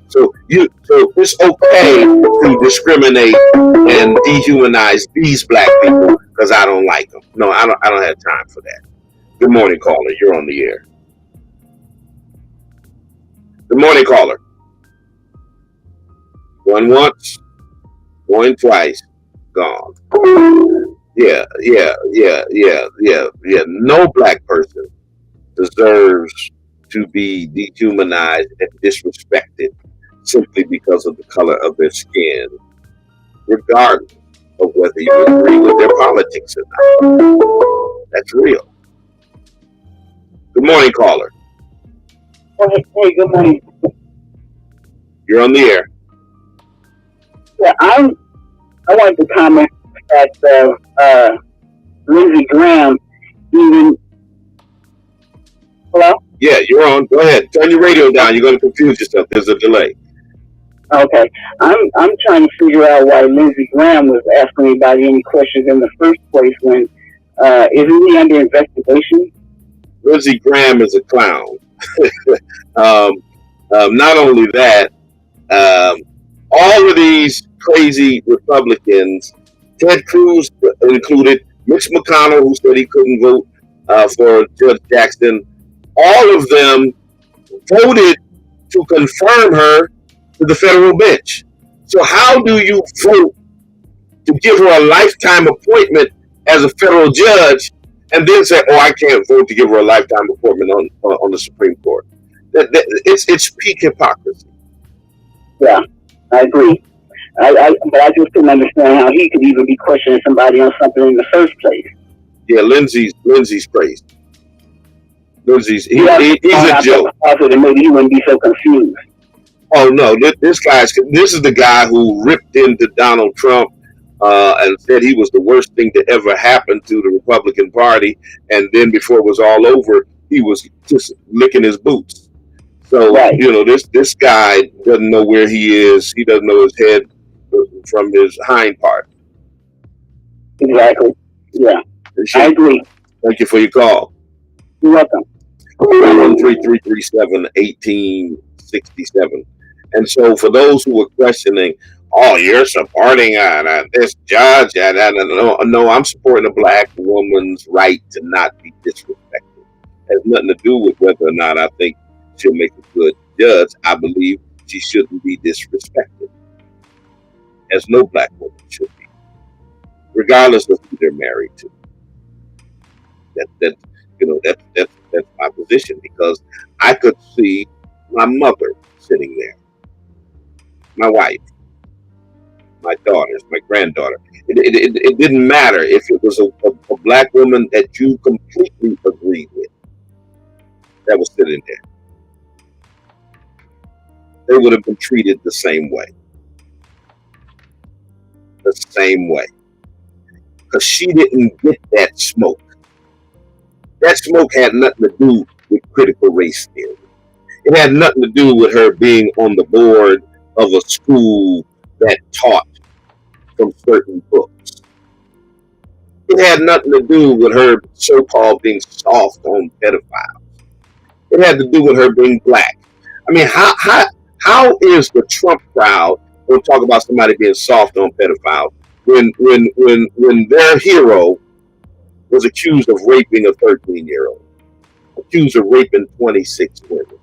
Speaker 3: So it's okay to discriminate and dehumanize these black people because I don't like them. No, I don't have time for that. Good morning, caller. You're on the air. Good morning, caller. Going once, going twice, gone. Yeah. No black person deserves to be dehumanized and disrespected simply because of the color of their skin, regardless of whether you agree with their politics or not. That's real. Good morning, caller.
Speaker 8: Hey, good morning.
Speaker 3: You're on the air.
Speaker 8: Yeah, I wanted to comment that Lindsey Graham even. Hello?
Speaker 3: Yeah, you're on. Go ahead. Turn your radio down. You're going to confuse yourself. There's a delay.
Speaker 8: Okay. I'm trying to figure out why Lindsey Graham was asking anybody any questions in the first place when isn't he under investigation?
Speaker 3: Lindsey Graham is a clown. Not only that, all of these crazy Republicans, Ted Cruz included, Mitch McConnell, who said he couldn't vote for Judge Jackson, all of them voted to confirm her to the federal bench. So how do you vote to give her a lifetime appointment as a federal judge and then say, oh, I can't vote to give her a lifetime appointment on the Supreme Court? It's peak hypocrisy.
Speaker 8: Yeah, I agree. But I just couldn't understand how he could even be questioning somebody on something in the first place.
Speaker 3: Yeah, Lindsey's crazy. He's a joke.
Speaker 8: Maybe he wouldn't be so confused.
Speaker 3: Oh no, this is the guy who ripped into Donald Trump and said he was the worst thing to ever happen to the Republican Party, and then before it was all over, he was just licking his boots. So right. This guy doesn't know where he is. He doesn't know his head from his hind part.
Speaker 8: Exactly. Yeah, I agree.
Speaker 3: Thank you for your call.
Speaker 8: You're welcome.
Speaker 3: 413-337-1867. And so for those who were questioning, oh, you're supporting this judge. No, I'm supporting a black woman's right to not be disrespected. It has nothing to do with whether or not I think she'll make a good judge. I believe she shouldn't be disrespected, as no black woman should be, regardless of who they're married to. That's my position, because I could see my mother sitting there, my wife, my daughters, my granddaughter. It didn't matter if it was a black woman that you completely agreed with that was sitting there. they would have been treated the same way. The same way. Because she didn't get that smoke. That smoke had nothing to do with critical race theory. It had nothing to do with her being on the board of a school that taught from certain books. It had nothing to do with her so-called being soft on pedophiles. It had to do with her being black. I mean, how is the Trump crowd going to talk about somebody being soft on pedophiles when their hero was accused of raping a 13-year-old, accused of raping 26 women,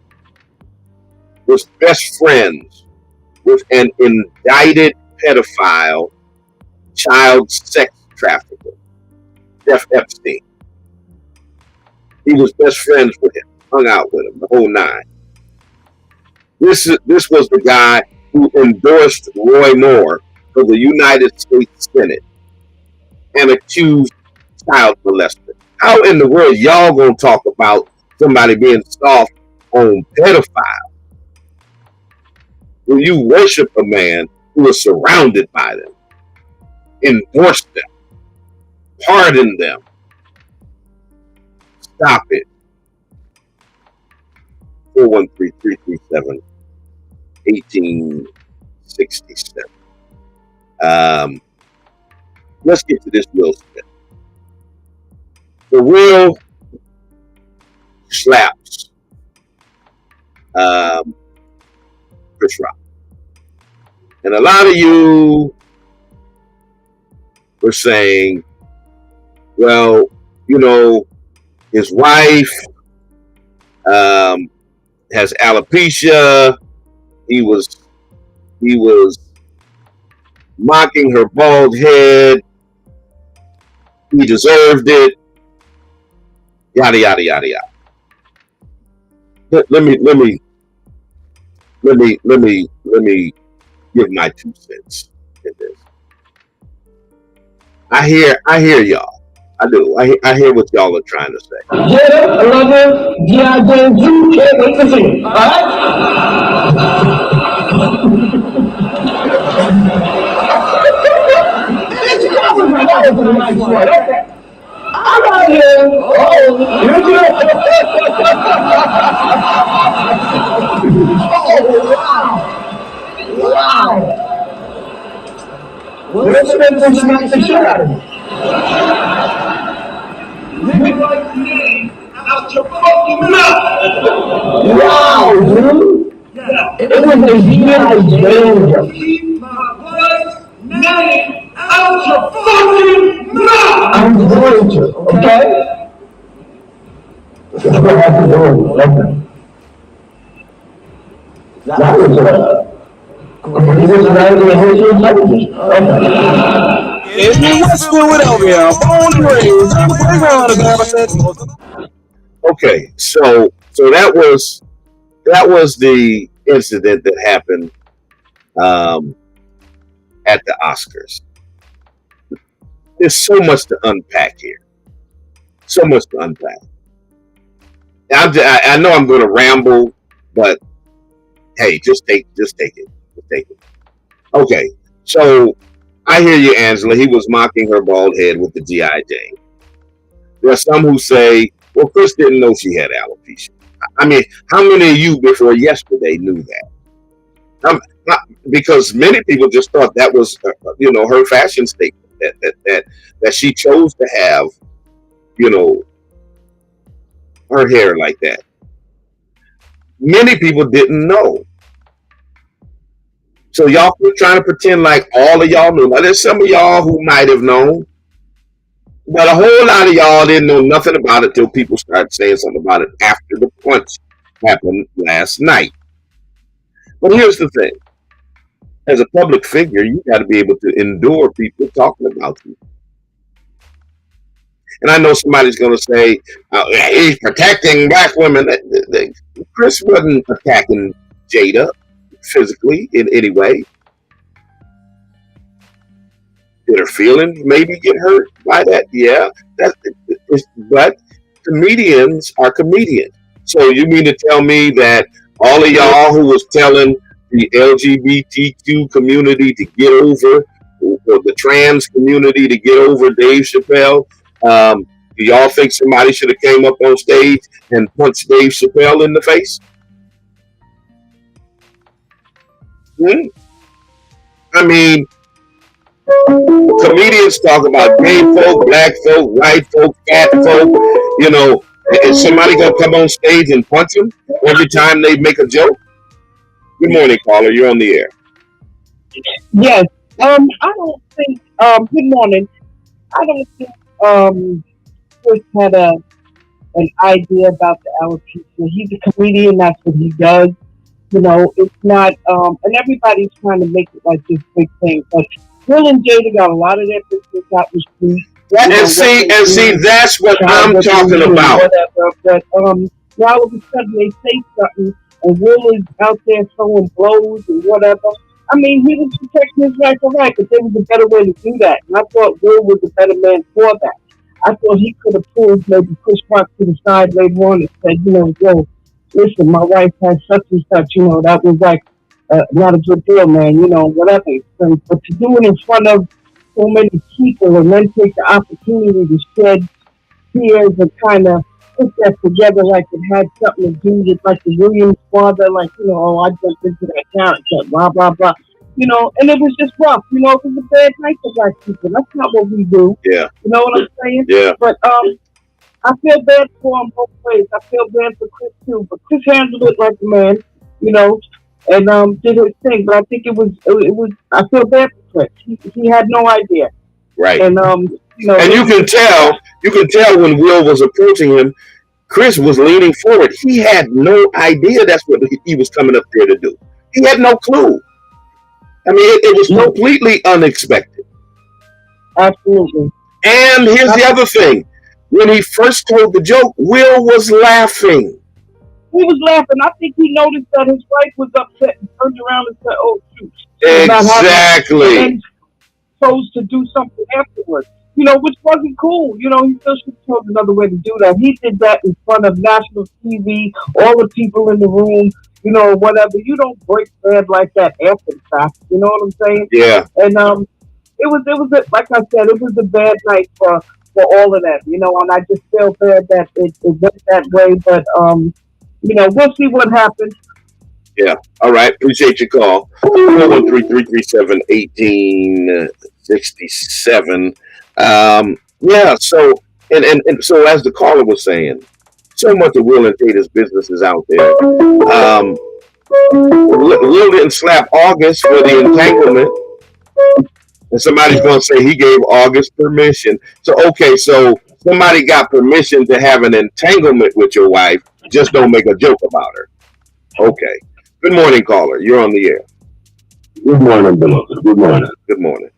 Speaker 3: was best friends with an indicted pedophile, child sex trafficker, Jeff Epstein. He was best friends with him, hung out with him, the whole nine. This was the guy who endorsed Roy Moore for the United States Senate and accused child molester. How in the world y'all gonna talk about somebody being soft on pedophile when you worship a man who is surrounded by them, endorse them, pardon them? Stop it. 413-337-1867. Let's get to this Will Smith. The Will slaps Chris Rock. And a lot of you were saying, well, you know, his wife has alopecia. He was mocking her bald head. He deserved it. Yada yada yada yada. Let me give my 2 cents in this. I hear y'all. I do. I hear what y'all are trying to say.
Speaker 6: Jada, I love her. G.I. Jane 2, can't wait to see it. All right? I'm out here. Wow. Will Smith will smack the shit out of me. Nigga like me out your fucking mouth. Wow, dude. Yeah. It was the G.I. Jane. Keep my wife's name out your fucking mouth. I'm going to, okay? That's what I have to do. Okay. That was he was right in the history of television. Okay.
Speaker 3: Okay, so that was the incident that happened at the Oscars. There's so much to unpack here. So much to unpack. I know I'm going to ramble, but hey, just take it. Just take it. Okay, so I hear you, Angela. He was mocking her bald head with the G.I. Jane. There are some who say, well, Chris didn't know she had alopecia. I mean, how many of you before yesterday knew that? Because many people just thought that was, her fashion statement, that she chose to have, her hair like that. Many people didn't know. So y'all keep trying to pretend like all of y'all knew. Now, there's some of y'all who might have known, but a whole lot of y'all didn't know nothing about it till people started saying something about it after the punch happened last night. But here's the thing. As a public figure, you got to be able to endure people talking about you. And I know somebody's going to say, he's protecting black women. Chris wasn't attacking Jada physically in any way. Did her feelings maybe get hurt by that? Yeah. But comedians are comedians. So you mean to tell me that all of y'all who was telling the LGBTQ community to get over, or the trans community to get over Dave Chappelle? Do y'all think somebody should have came up on stage and punched Dave Chappelle in the face? I mean, comedians talk about gay folk, black folk, white folk, fat folk. You know, is somebody gonna come on stage and punch them every time they make a joke? Good morning, caller. You're on the air.
Speaker 9: Yes. I don't think. Good morning. I don't think Chris had an idea about the alopecia. He's a comedian. That's what he does. You know, it's not. And everybody's trying to make it like this big thing. But Will and Jada got a lot of their business out the street.
Speaker 3: And see, that's what I'm talking about.
Speaker 9: Whatever. But now all of a sudden they say something, and Will is out there throwing blows and whatever. I mean, he was protecting his right to right, but there was a better way to do that. And I thought Will was a better man for that. I thought he could have pulled maybe Chris Rock to the side later on and said, you know, yo, listen, my wife has such and such, you know, that was like not a good deal, man, you know, whatever. But to do it in front of so many people and then take the opportunity to shed tears and kind of put that together like it had something to do with like the Williams father, like, you know, oh, I jumped into that character, blah, blah, blah. You know, and it was just rough. You know, it was a bad night for black people. That's not what we do.
Speaker 3: Yeah.
Speaker 9: You know what I'm saying?
Speaker 3: Yeah.
Speaker 9: But I feel bad for him both ways. I feel bad for Chris too. But Chris handled it like a man, you know, and did his thing. But I think it was I feel bad for Chris. He had no idea.
Speaker 3: Right.
Speaker 9: And you know,
Speaker 3: and you can tell when Will was approaching him, Chris was leaning forward. He had no idea that's what he was coming up there to do. He had no clue. I mean, it was completely unexpected.
Speaker 9: Absolutely.
Speaker 3: And here's the other thing. When he first told the joke, Will was laughing.
Speaker 9: He was laughing. I think he noticed that his wife was upset and turned around and said, oh, shoot.
Speaker 3: Exactly.
Speaker 9: And chose to do something afterwards. You know, which wasn't cool. You know, he still should have told another way to do that. He did that in front of national TV, all the people in the room, you know, whatever. You don't break bread like that after the fact. You know what I'm saying?
Speaker 3: Yeah.
Speaker 9: And it was like I said, it was a bad night for all of that. You know, and I just feel bad that it went that way. But you know, we'll see what happens.
Speaker 3: Yeah. All right. Appreciate your call. 413-337-1867. Yeah. So and so as the caller was saying, so much of Will and Jada's business is out there. Will didn't slap August for the entanglement, and somebody's going to say he gave August permission. So okay, so somebody got permission to have an entanglement with your wife. Just don't make a joke about her. Okay. Good morning, caller. You're on the air.
Speaker 10: Good morning, beloved. Good morning.
Speaker 3: Good morning.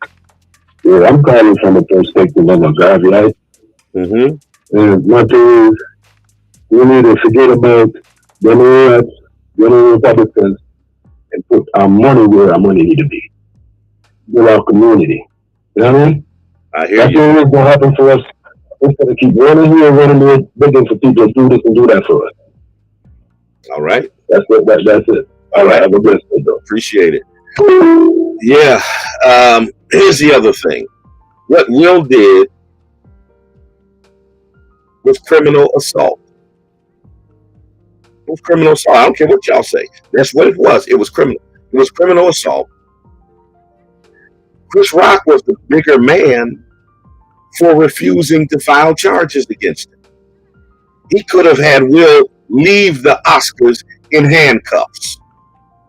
Speaker 10: Yeah, I'm calling from the perspective of a graduate.
Speaker 3: Mm-hmm.
Speaker 10: And my thing is, we need to forget about Democrats, Republicans, and put our money where our money need to be. With our community. You know what I mean?
Speaker 3: I hear
Speaker 10: That's
Speaker 3: you.
Speaker 10: what's going to happen for us. Instead of keep running here, running there, begging for people to do this and do that for us.
Speaker 3: All right.
Speaker 10: That's it. All right. Have a blessed day, though.
Speaker 3: Appreciate it. Yeah. Here's the other thing. What Will did was criminal assault. It was criminal assault. I don't care what y'all say. That's what it was. It was criminal. It was criminal assault. Chris Rock was the bigger man for refusing to file charges against him. He could have had Will leave the Oscars in handcuffs.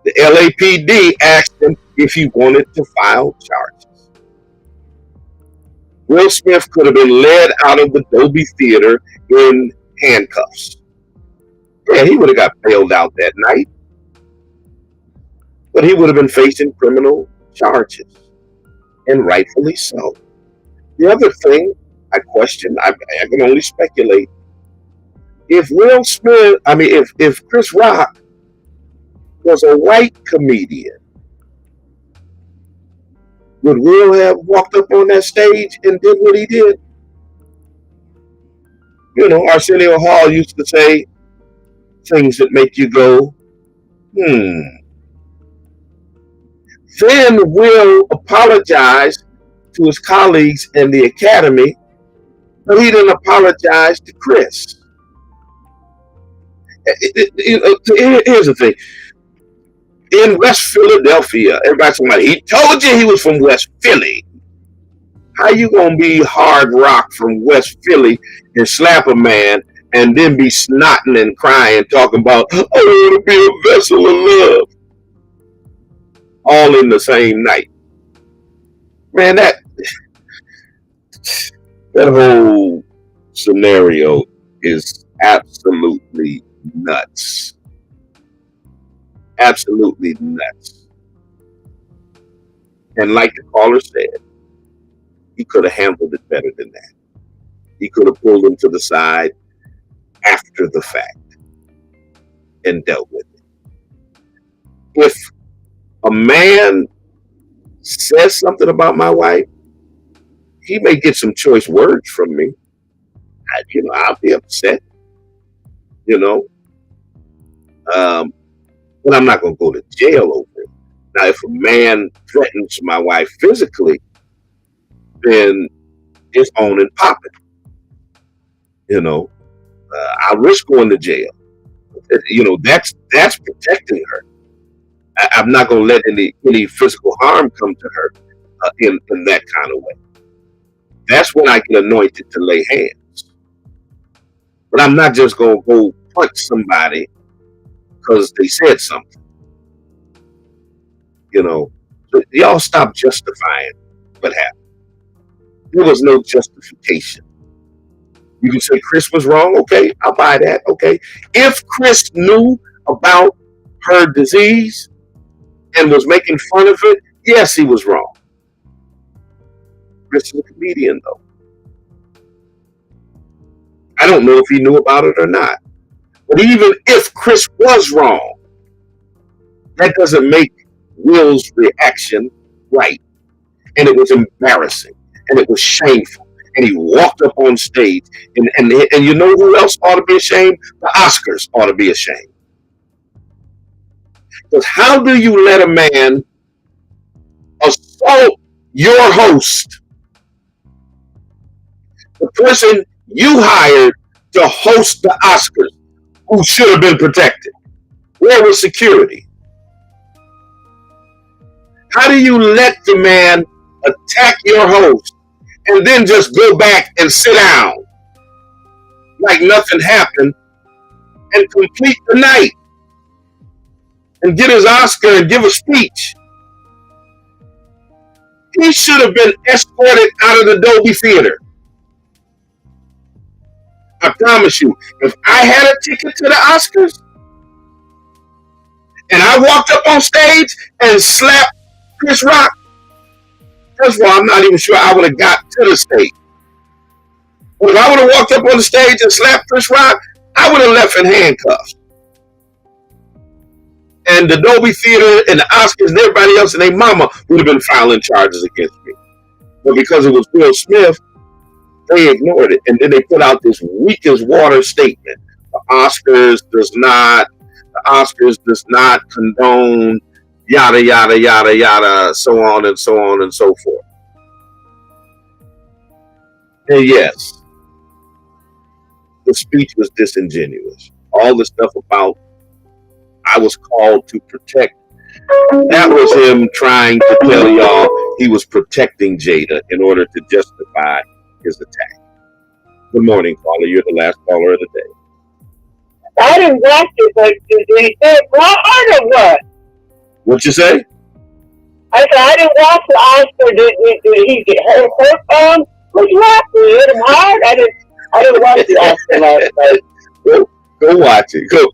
Speaker 3: The LAPD asked him if he wanted to file charges. Will Smith could have been led out of the Dolby Theater in handcuffs. Yeah, he would have got bailed out that night. But he would have been facing criminal charges. And rightfully so. The other thing I question, I can only speculate. If if Chris Rock was a white comedian, would Will have walked up on that stage and did what he did? You know, Arsenio Hall used to say things that make you go, then will apologize to his colleagues in the academy, but he didn't apologize to Chris. Here's the thing. In West Philadelphia, everybody's talking about, he told you he was from West Philly. How you gonna be hard rock from West Philly and slap a man and then be snotting and crying, talking about, I want to be a vessel of love, all in the same night? Man, that whole scenario is absolutely nuts. Absolutely nuts. And like the caller said, he could have handled it better than that. He could have pulled him to the side after the fact and dealt with it. If a man says something about my wife, he may get some choice words from me. I'll be upset, but I'm not going to go to jail over it. Now, if a man threatens my wife physically, then it's on and popping. I risk going to jail. That's protecting her. I'm not going to let any physical harm come to her in that kind of way. That's when I get anointed to lay hands. But I'm not just going to go punch somebody because they said something. So y'all stop justifying what happened. There was no justification. You can say Chris was wrong. Okay, I'll buy that. Okay. If Chris knew about her disease and was making fun of it, yes, he was wrong. Chris is a comedian, though. I don't know if he knew about it or not. But even if Chris was wrong, that doesn't make Will's reaction right. And it was embarrassing. And it was shameful. And he walked up on stage. And you know who else ought to be ashamed? The Oscars ought to be ashamed. Because how do you let a man assault your host, the person you hired to host the Oscars, who should have been protected? Where was security? How do you let the man attack your host and then just go back and sit down like nothing happened and complete the night and get his Oscar and give a speech? He should have been escorted out of the Dolby Theater. I promise you, if I had a ticket to the Oscars and I walked up on stage and slapped Chris Rock, first of all, I'm not even sure I would have got to the stage. But if I would have walked up on the stage and slapped Chris Rock, I would have left in handcuffs. And the Dolby Theater and the Oscars and everybody else and their mama would have been filing charges against me. But because it was Will Smith, they ignored it. And then they put out this weak as water statement. The Oscars does not condone yada, yada, yada, yada, so on and so on and so forth. And yes, the speech was disingenuous. All the stuff about I was called to protect, that was him trying to tell y'all he was protecting Jada in order to justify his attack. Good morning, caller. You're the last caller of the day.
Speaker 9: I didn't watch it, but did he say wrong or what?
Speaker 3: What you say?
Speaker 9: I said I didn't watch the Oscar. Did he get hurt on? What you watch? You hit him hard? I didn't watch the Oscar last night.
Speaker 3: Go watch it. Go.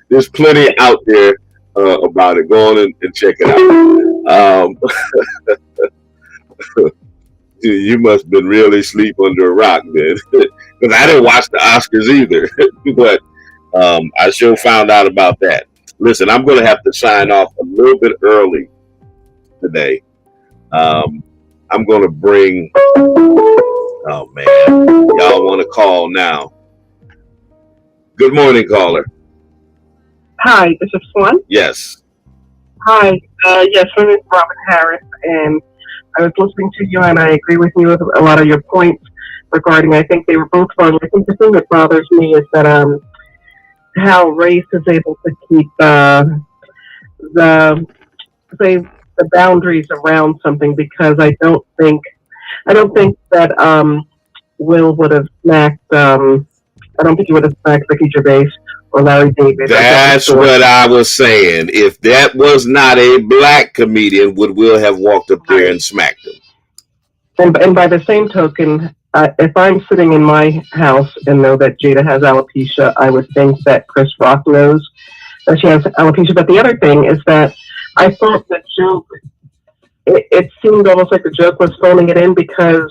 Speaker 3: There's plenty out there about it. Go on and check it out. You must have been really asleep under a rock then, because I didn't watch the Oscars either. But I sure found out about that. Listen, I'm going to have to sign off a little bit early today. I'm going to bring. Oh man, y'all want to call now? Good morning, caller.
Speaker 7: Hi, this is Swan.
Speaker 3: Yes.
Speaker 9: Hi. Yes, my name is Robin Harris, and I was listening to you, and I agree with you with a lot of your points regarding. I think they were both wrong. I think the thing that bothers me is that how race is able to keep the say the boundaries around something because I don't think that Will would have smacked. I don't think he would have smacked Ricky Gervais or Larry David or Jon
Speaker 3: That's
Speaker 9: Stewart.
Speaker 3: what I was saying. If that was not a black comedian, would Will have walked up there and smacked him?
Speaker 9: And by the same token, if I'm sitting in my house and know that Jada has alopecia, I would think that Chris Rock knows that she has alopecia. But the other thing is that I thought the joke, it seemed almost like the joke was phoning it in because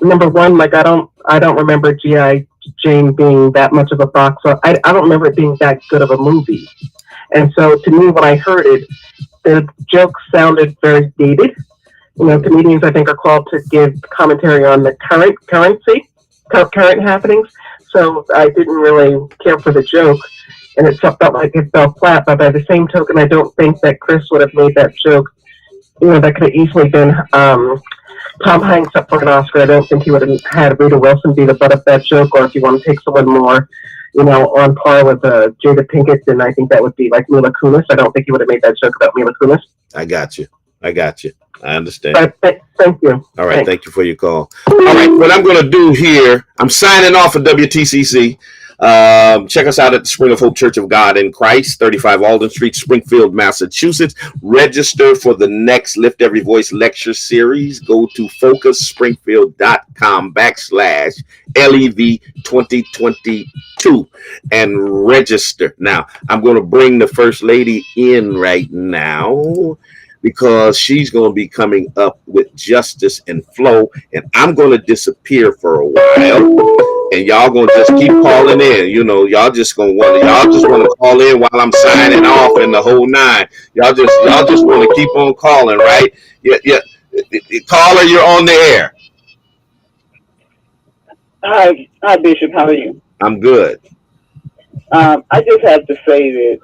Speaker 9: number one, like I don't remember G.I. Jane being that much of a box. So I don't remember it being that good of a movie. And so to me, when I heard it, the joke sounded very dated. Comedians I think are called to give commentary on the current happenings. So I didn't really care for the joke, and it felt like it fell flat. But by the same token, I don't think that Chris would have made that joke. That could have easily been Tom Hanks up for an Oscar. I don't think he would have had Rita Wilson be the butt of that joke. Or if you want to take someone more, on par with Jada Pinkett, then I think that would be like Mila Kunis. I don't think he would have made that joke about Mila Kunis.
Speaker 3: I got you. I understand.
Speaker 9: Thank you.
Speaker 3: All right. Thank you for your call. All right. What I'm going to do here, I'm signing off of WTCC. Check us out at the Spring of Hope Church of God in Christ, 35 Alden Street, Springfield, Massachusetts. Register for the next Lift Every Voice lecture series. Go to focusspringfield.com/LEV 2022 and register. Now, I'm going to bring the First Lady in right now, because she's going to be coming up with Justice and Flow, and I'm going to disappear for a while, and y'all going to just keep calling in. Y'all just want to call in while I'm signing off and the whole nine. Y'all just want to keep on calling, right? Yeah. Caller, you're on the air.
Speaker 8: Hi, Bishop. How are you?
Speaker 3: I'm good.
Speaker 8: I just have to say that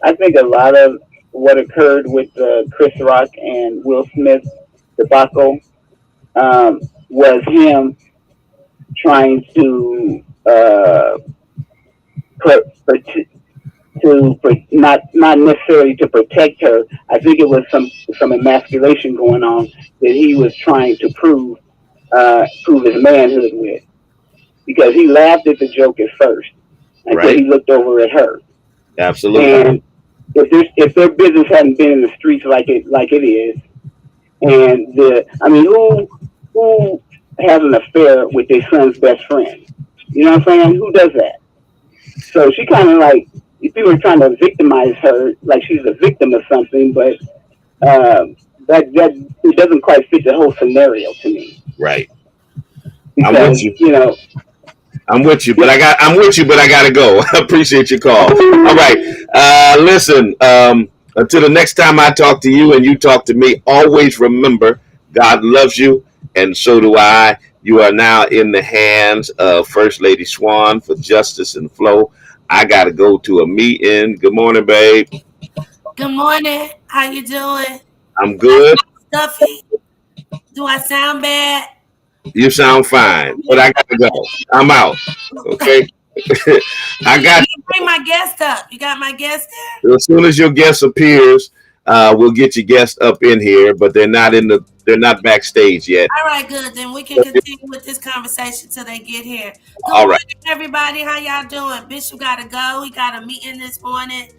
Speaker 8: I think a lot of what occurred with Chris Rock and Will Smith debacle was him trying to not necessarily to protect her. I think it was some emasculation going on that he was trying to prove his manhood with, because he laughed at the joke at first until he looked over at her.
Speaker 3: Absolutely.
Speaker 8: And if their business hadn't been in the streets like it is, and who has an affair with their son's best friend? You know what I'm saying? Who does that? So she kind of like, if you were trying to victimize her, like she's a victim of something, but that it doesn't quite fit the whole scenario to me.
Speaker 3: Right.
Speaker 8: Because,
Speaker 3: I'm with you. I'm with you, but I gotta go. I appreciate your call. All right. Listen, until the next time I talk to you and you talk to me, always remember God loves you, and so do I. You are now in the hands of First Lady Swan for Justice and Flow. I gotta go to a meeting. Good morning, babe.
Speaker 11: Good morning. How you doing?
Speaker 3: I'm good.
Speaker 11: Stuffy. Do I sound bad?
Speaker 3: You sound fine, but I gotta go. I'm out. Okay. I got
Speaker 11: you. Bring my guest up. You got my guest there?
Speaker 3: As soon as your guest appears, we'll get your guest up in here, but they're not backstage yet.
Speaker 11: All right, good. Then we can continue with this conversation till they get here. Good
Speaker 3: All
Speaker 11: morning,
Speaker 3: right,
Speaker 11: everybody. How y'all doing? Bishop gotta go. He got a meeting this morning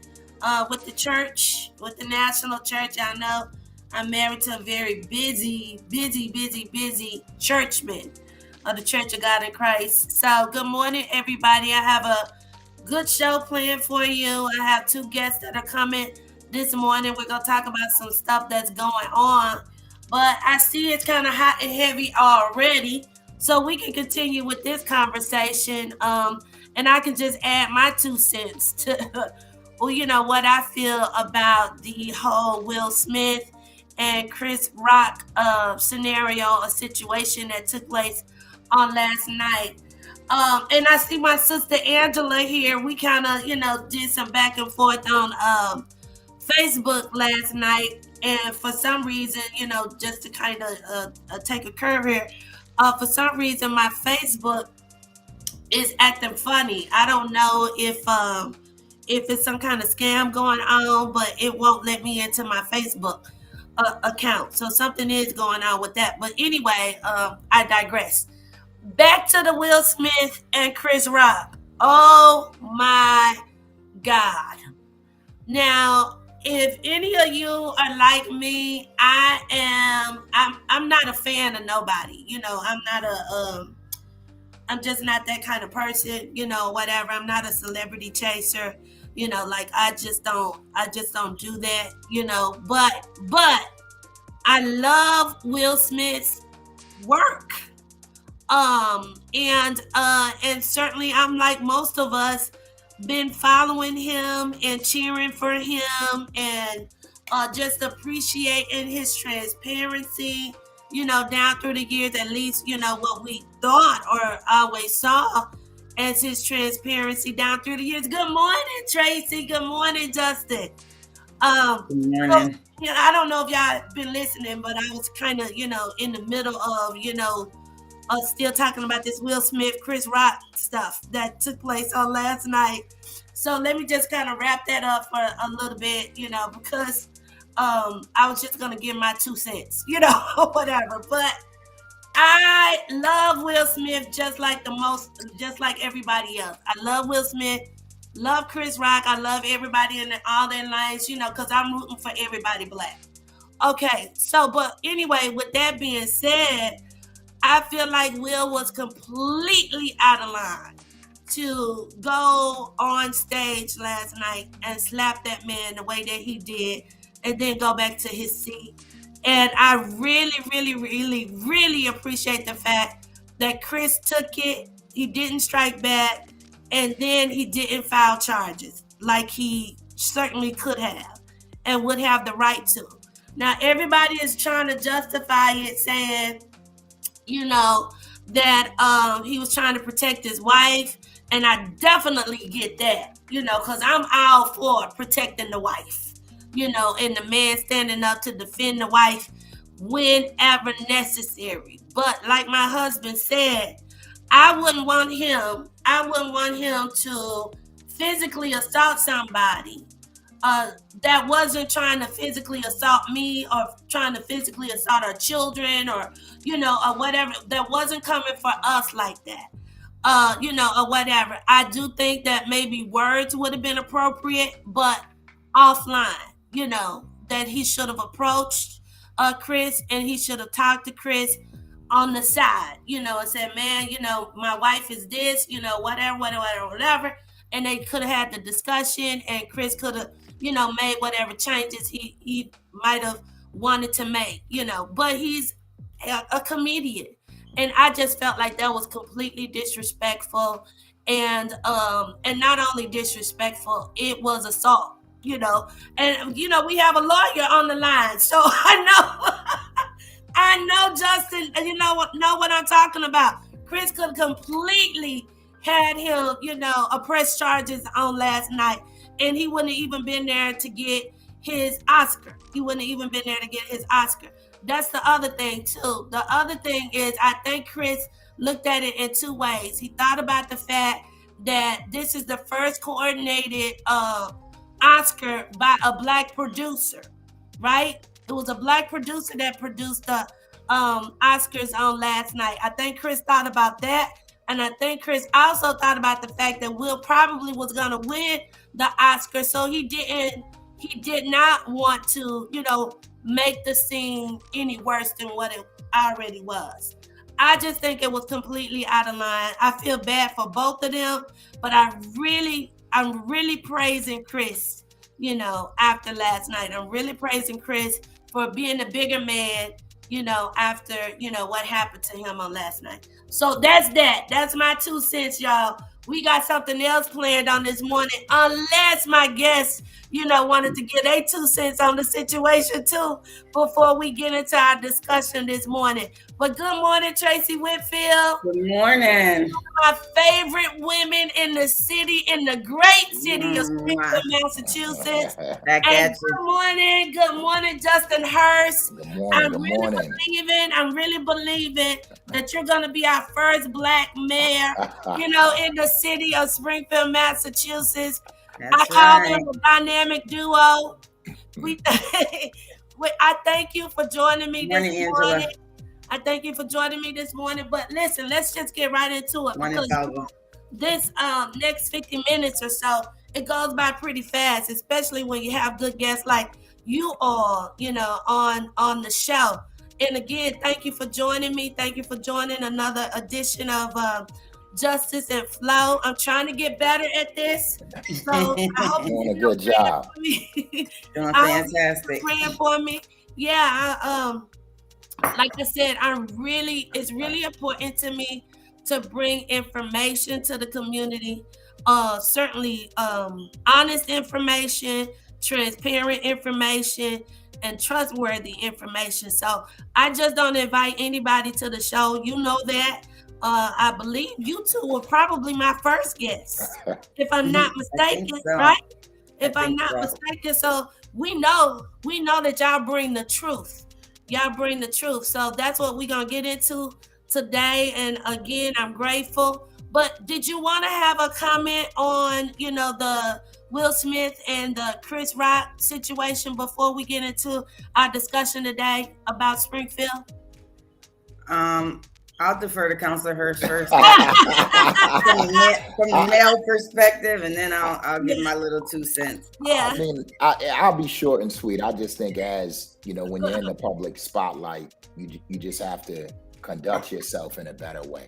Speaker 11: with the church, with the National Church. I know I'm married to a very busy churchman of the Church of God in Christ. So good morning, everybody. I have a good show planned for you. I have two guests that are coming this morning. We're going to talk about some stuff that's going on. But I see it's kind of hot and heavy already. So we can continue with this conversation. And I can just add my 2 cents to what I feel about the whole Will Smith and Chris Rock scenario, a situation that took place on last night. And I see my sister Angela here. We kind of, did some back and forth on Facebook last night, and for some reason, just to kind of take a curve here, for some reason my Facebook is acting funny. I don't know if it's some kind of scam going on, but it won't let me into my Facebook account. So something is going on with that. But anyway, I digress. Back to the Will Smith and Chris Rock. Oh my God. Now, if any of you are like me, I'm not a fan of nobody. I'm just not that kind of person, whatever. I'm not a celebrity chaser, like I just don't do that, but I love Will Smith's work. And certainly I'm like most of us, been following him and cheering for him, and just appreciating his transparency, down through the years, at least, what we thought or always saw as his transparency down through the years. Good morning, Tracy. Good morning, Justin.
Speaker 12: Good morning.
Speaker 11: So, I don't know if y'all been listening, but I was kind of, in the middle of, still talking about this Will Smith, Chris Rock stuff that took place on last night. So let me just kind of wrap that up for a little bit, because I was just gonna give my 2 cents, whatever. But I love Will Smith just like everybody else. I love Will Smith, love Chris Rock. I love everybody in all their lines, because I'm rooting for everybody black. Okay, so but anyway, with that being said, I feel like Will was completely out of line to go on stage last night and slap that man the way that he did, and then go back to his seat. And I really, really, really, really appreciate the fact that Chris took it. He didn't strike back, and then he didn't file charges like he certainly could have and would have the right to. Now, everybody is trying to justify it, saying, that he was trying to protect his wife. And I definitely get that, because I'm all for protecting the wife, and the man standing up to defend the wife whenever necessary. But like my husband said, I wouldn't want him to physically assault somebody that wasn't trying to physically assault me, or trying to physically assault our children, or or whatever, that wasn't coming for us like that, or whatever. I do think that maybe words would have been appropriate, but offline, that he should have approached Chris, and he should have talked to Chris on the side, and said, man, my wife is this, whatever. And they could have had the discussion, and Chris could have, made whatever changes he might have wanted to make, but he's a comedian. And I just felt like that was completely disrespectful. And not only disrespectful, it was assault, and we have a lawyer on the line. So I know Justin, know what I'm talking about. Chris could completely had him, press charges on last night, and he wouldn't have even been there to get his Oscar. That's the other thing too. The other thing is, I think Chris looked at it in 2 ways. He thought about the fact that this is the first coordinated Oscar by a black producer, right? It was a black producer that produced the Oscars on last night. I think Chris thought about that. And I think Chris also thought about the fact that Will probably was going to win the Oscar. So he did not want to, make the scene any worse than what it already was. I just think it was completely out of line. I feel bad for both of them, but I'm really praising Chris, after last night. I'm really praising Chris for being a bigger man, after, what happened to him on last night. So that's that. That's my 2 cents, y'all. We got something else planned on this morning, unless my guest, wanted to get their 2 cents on the situation too before we get into our discussion this morning. But good morning, Tracy Whitfield.
Speaker 12: Good morning.
Speaker 11: My favorite women in the city, in the great city of Springfield, Massachusetts. And good morning, Justin Hurst.
Speaker 13: Good morning.
Speaker 11: I'm really believing that you're going to be our first Black mayor, in the city of Springfield, Massachusetts. I call them a dynamic duo. I thank you for joining me this morning. I thank you for joining me this morning. But listen, let's just get right into it, because this next 50 minutes or so, it goes by pretty fast, especially when you have good guests like you all, on the show. And again, thank you for joining me. Thank you for joining another edition of Justice and Flow. I'm trying to get better at this. So I hope
Speaker 13: you're doing a good job.
Speaker 12: Doing fantastic.
Speaker 11: Praying for me. Yeah, like I said, it's really important to me to bring information to the community. Certainly honest information, transparent information, and trustworthy information. So I just don't invite anybody to the show. You know that. I believe you two were probably my first guests, if I'm not mistaken, right? If I'm not mistaken. So we know that y'all bring the truth. Y'all bring the truth. So that's what we're going to get into today. And again, I'm grateful. But did you want to have a comment on, the Will Smith and the Chris Rock situation before we get into our discussion today about Springfield?
Speaker 12: I'll defer to Counselor Hurst first from the male perspective, and then I'll give my little 2 cents.
Speaker 11: Yeah.
Speaker 13: I mean, I'll be short and sweet. I just think, as when you're in the public spotlight, you just have to conduct yourself in a better way.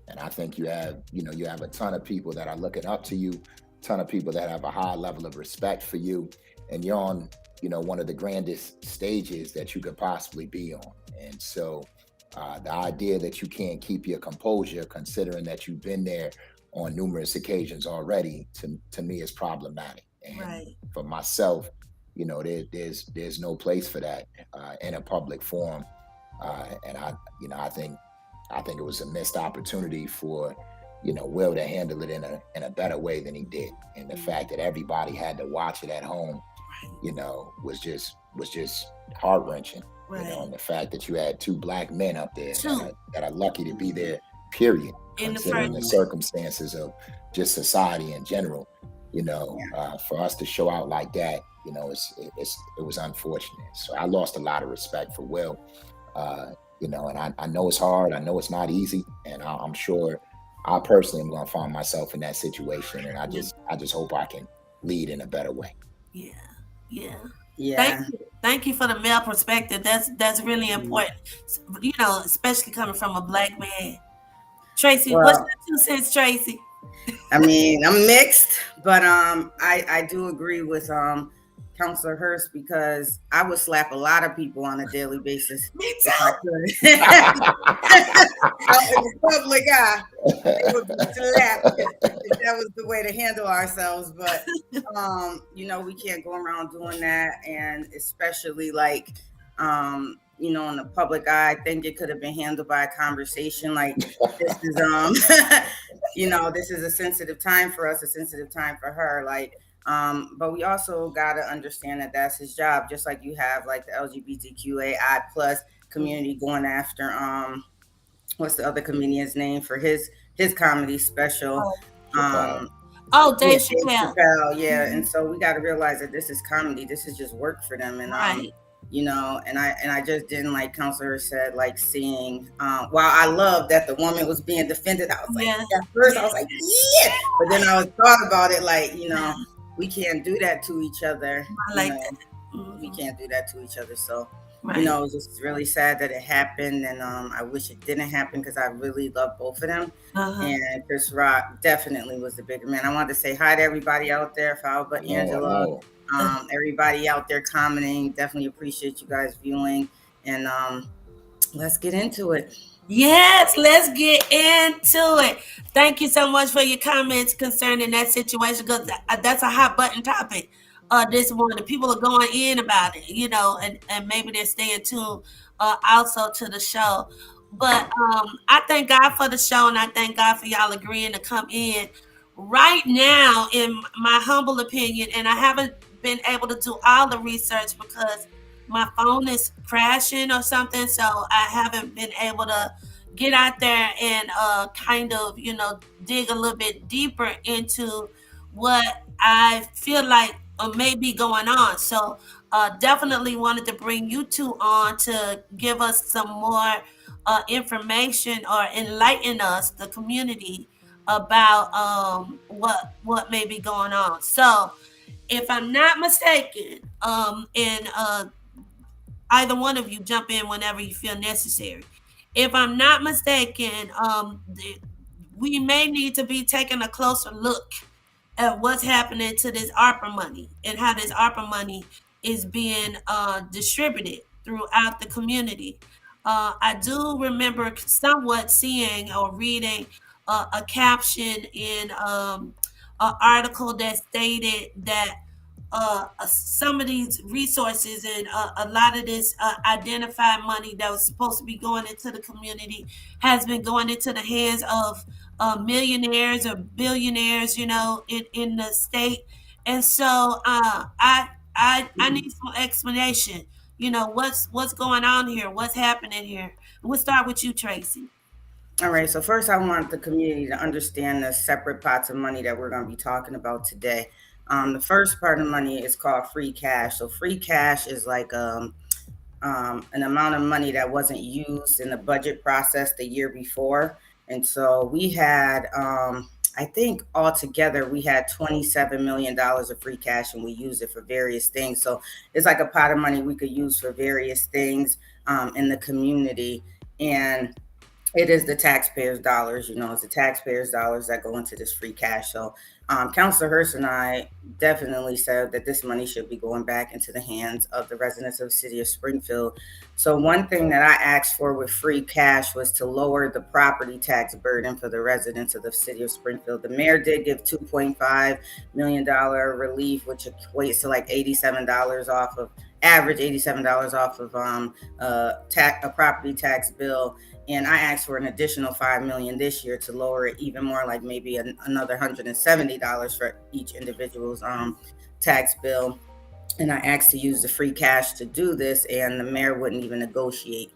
Speaker 13: And I think you have a ton of people that are looking up to you, a ton of people that have a high level of respect for you, and you're on, one of the grandest stages that you could possibly be on. And so the idea that you can't keep your composure, considering that you've been there on numerous occasions already, to me is problematic. And for myself, there's no place for that in a public forum. And I think it was a missed opportunity for Will to handle it in a better way than he did. And the fact that everybody had to watch it at home, was just heart-wrenching. And the fact that you had 2 Black men up there that are lucky to be there, period, considering the circumstances of just society in general. For us to show out like that, it was unfortunate. So I lost a lot of respect for Will, and I know it's hard. I know it's not easy, and I'm sure I personally am going to find myself in that situation. And I just hope I can lead in a better way.
Speaker 11: Yeah. Thank you for the male perspective. That's really important. Especially coming from a Black man. Tracy, what's your 2 cents, Tracy?
Speaker 12: I mean, I'm mixed, but I do agree with Counselor Hurst, because I would slap a lot of people on a daily basis.
Speaker 11: Me too.
Speaker 12: Out in the public eye, it would be slapped if that was the way to handle ourselves. But we can't go around doing that, and especially in the public eye. I think it could have been handled by a conversation. Like, this is this is a sensitive time for us, a sensitive time for her. But we also got to understand that that's his job, just like you have the LGBTQAI plus community going after what's the other comedian's name for his comedy special?
Speaker 11: Dave Chappelle.
Speaker 12: Yeah. And so we got to realize that this is comedy. This is just work for them. And and I just didn't, like Counselor said, seeing while I love that the woman was being defended, I was at first I was but then I was thought about it we can't do that to each other. We can't do that to each other. So, it's just really sad that it happened. And I wish it didn't happen, because I really love both of them. And Chris Rock definitely was the bigger man. I wanted to say hi to everybody out there, but Angela, everybody out there commenting. Definitely appreciate you guys viewing. And let's get into it.
Speaker 11: Yes, let's get into it. Thank you so much for your comments concerning that situation, because that's a hot button topic. this morning. People are going in about it, and maybe they're staying tuned also to the show. But I thank God for the show, and I thank God for y'all agreeing to come in right now, in my humble opinion. And I haven't been able to do all the research because my phone is crashing or something, so I haven't been able to get out there and kind of dig a little bit deeper into what I feel like may be going on. So definitely wanted to bring you two on to give us some more information or enlighten us, the community, about what may be going on. So if I'm not mistaken, and either one of you jump in whenever you feel necessary. If I'm not mistaken, we may need to be taking a closer look at what's happening to this ARPA money and how this ARPA money is being distributed throughout the community. I do remember somewhat seeing or reading a caption in an article that stated that some of these resources and a lot of this identified money that was supposed to be going into the community has been going into the hands of millionaires or billionaires, in the state. And so I need some explanation. What's going on here? What's happening here? We'll start with you, Tracy.
Speaker 12: All right. So first, I want the community to understand the separate pots of money that we're going to be talking about today. The first part of money is called free cash. So free cash is like an amount of money that wasn't used in the budget process the year before. And so we had, I think altogether we had $27 million of free cash, and we used it for various things. So it's like a pot of money we could use for various things in the community. And it is the taxpayers' dollars, it's the taxpayers' dollars that go into this free cash. So Councilor Hurst and I definitely said that this money should be going back into the hands of the residents of the city of Springfield. So one thing that I asked for with free cash was to lower the property tax burden for the residents of the city of Springfield. The mayor did give $2.5 million relief, which equates to like $87 off of average $87 off of a property tax bill. And I asked for an additional $5 million this year to lower it even more, like maybe another $170 for each individual's tax bill. And I asked to use the free cash to do this, and the mayor wouldn't even negotiate.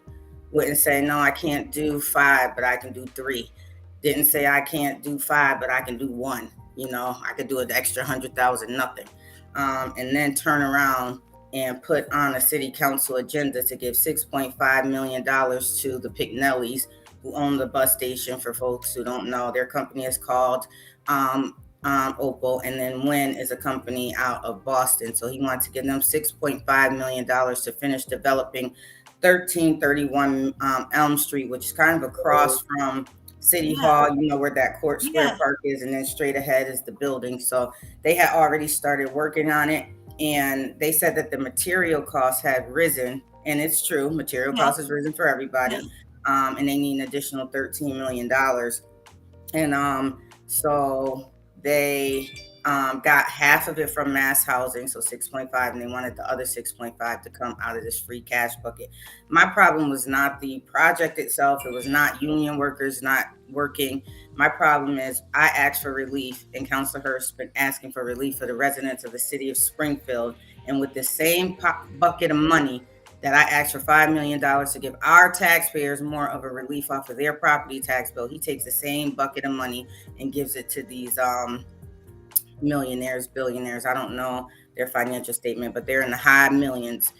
Speaker 12: Wouldn't say, no, I can't do 5, but I can do 3. Didn't say I can't do 5, but I can do 1. I could do an extra 100,000, nothing. And then turn around and put on a city council agenda to give $6.5 million to the Pignellis, who own the bus station. For folks who don't know, their company is called Opal, and then Wynn is a company out of Boston. So he wanted to give them $6.5 million to finish developing 1331 Elm Street, which is kind of across from City Hall, where that Court Square Park is, and then straight ahead is the building. So they had already started working on it. And they said that the material costs had risen, and it's true. Material costs has risen for everybody, and they need an additional $13 million. And so they got half of it from mass housing, so 6.5, and they wanted the other 6.5 to come out of this free cash bucket. My problem was not the project itself. It was not union workers not working. My problem is I asked for relief, and Councilor Hurst been asking for relief for the residents of the city of Springfield. And with the same bucket of money that I asked for $5 million to give our taxpayers more of a relief off of their property tax bill, he takes the same bucket of money and gives it to these millionaires, billionaires. I don't know their financial statement, but they're in the high millions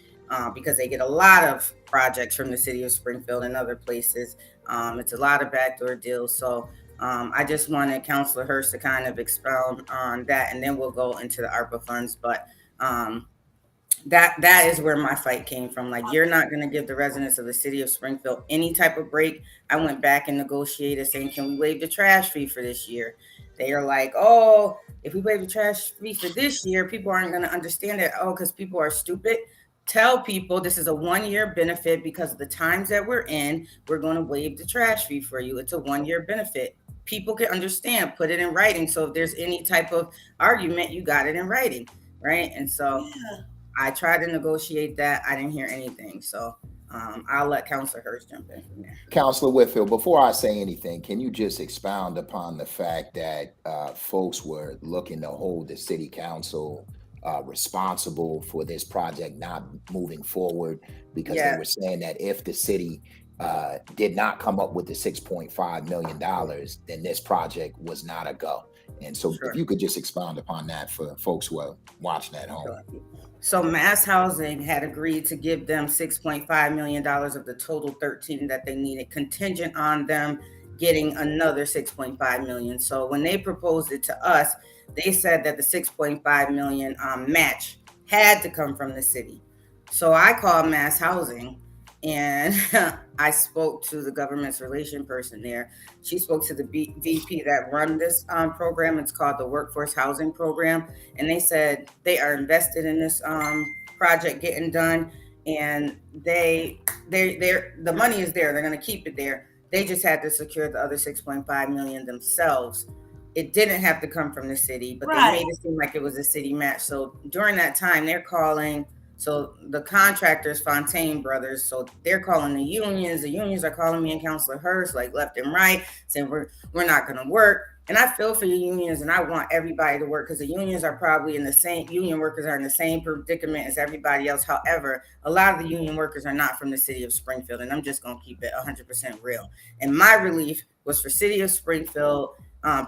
Speaker 12: because they get a lot of projects from the city of Springfield and other places. It's a lot of backdoor deals. So I just wanted Councilor Hurst to kind of expound on that, and then we'll go into the ARPA funds. But that is where my fight came from. Like, you're not going to give the residents of the city of Springfield any type of break. I went back and negotiated saying, can we waive the trash fee for this year? They are like, oh, if we waive the trash fee for this year, people aren't going to understand it. Oh, because people are stupid. Tell people this is a 1-year benefit because of the times that we're in. We're going to waive the trash fee for you. It's a 1-year benefit. People can understand. Put it in writing. So if there's any type of argument, you got it in writing. right? And so I tried to negotiate that. I didn't hear anything. So I'll let Councilor Hurst jump in from there.
Speaker 13: Councilor Whitfield, before I say anything, can you just expound upon the fact that folks were looking to hold the city council responsible for this project not moving forward, because they were saying that if the city did not come up with the $6.5 million, then this project was not a go. And so if you could just expound upon that for folks who are watching at home.
Speaker 12: Sure. So Mass Housing had agreed to give them $6.5 million of the total 13 that they needed, contingent on them getting another 6.5 million. So when they proposed it to us, they said that the 6.5 million match had to come from the city. So I called Mass Housing and I spoke to the government's relation person there. She spoke to the VP that run this program. It's called the Workforce Housing Program. And they said they are invested in this project getting done. And the money is there. They're going to keep it there. They just had to secure the other 6.5 million themselves. It didn't have to come from the city, but they made it seem like it was a city match. So during that time, they're calling. So the contractors, Fontaine Brothers, so they're calling the unions. The unions are calling me and Councilor Hurst, like left and right, saying we're not going to work. And I feel for your unions, and I want everybody to work, because the unions are probably in the same, union workers are in the same predicament as everybody else. However, a lot of the union workers are not from the city of Springfield, and I'm just going to keep it 100% real. And my relief was for city of Springfield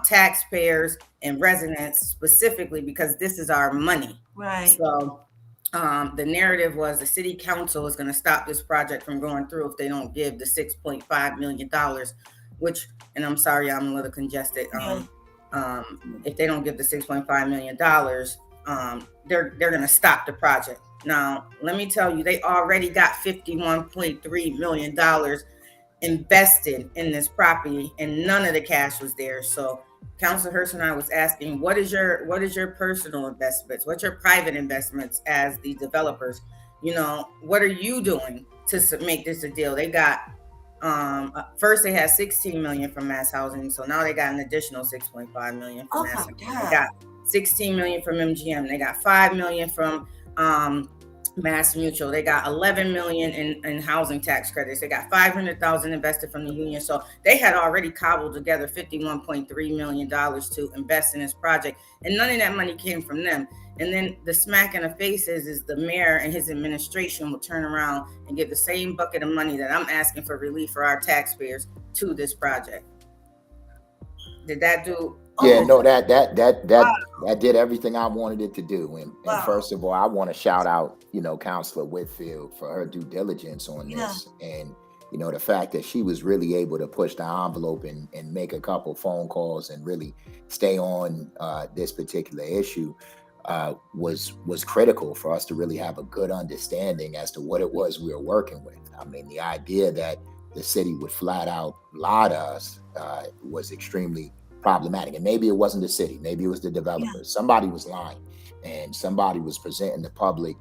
Speaker 12: taxpayers and residents specifically, because this is our money.
Speaker 11: Right.
Speaker 12: So the narrative was the city council is going to stop this project from going through if they don't give the $6.5 million, which, and I'm sorry, I'm a little congested. If they don't give the $6.5 million, they're going to stop the project. Now, let me tell you, they already got $51.3 million invested in this property, and none of the cash was there. So Councilor Hurst and I was asking, what is your personal investments? What's your private investments as the developers? You know, what are you doing to make this a deal? They got, first they had 16 million from Mass Housing. So now they got an additional 6.5 million from Mass Housing. They got 16 million from MGM. They got 5 million from, Mass Mutual. They got 11 million in housing tax credits. They got 500,000 invested from the union. So they had already cobbled together $51.3 million to invest in this project, and none of that money came from them. And then the smack in the face is the mayor and his administration will turn around and give the same bucket of money that I'm asking for relief for our taxpayers to this project. Did that do?
Speaker 13: Yeah, no, that did everything I wanted it to do. And first of all, I want to shout out, Councilor Whitfield for her due diligence on this. And, the fact that she was really able to push the envelope and make a couple phone calls and really stay on this particular issue was critical for us to really have a good understanding as to what it was we were working with. I mean, the idea that the city would flat out lie to us was extremely problematic. And maybe it wasn't the city, maybe it was the developers. Somebody was lying, and somebody was presenting the public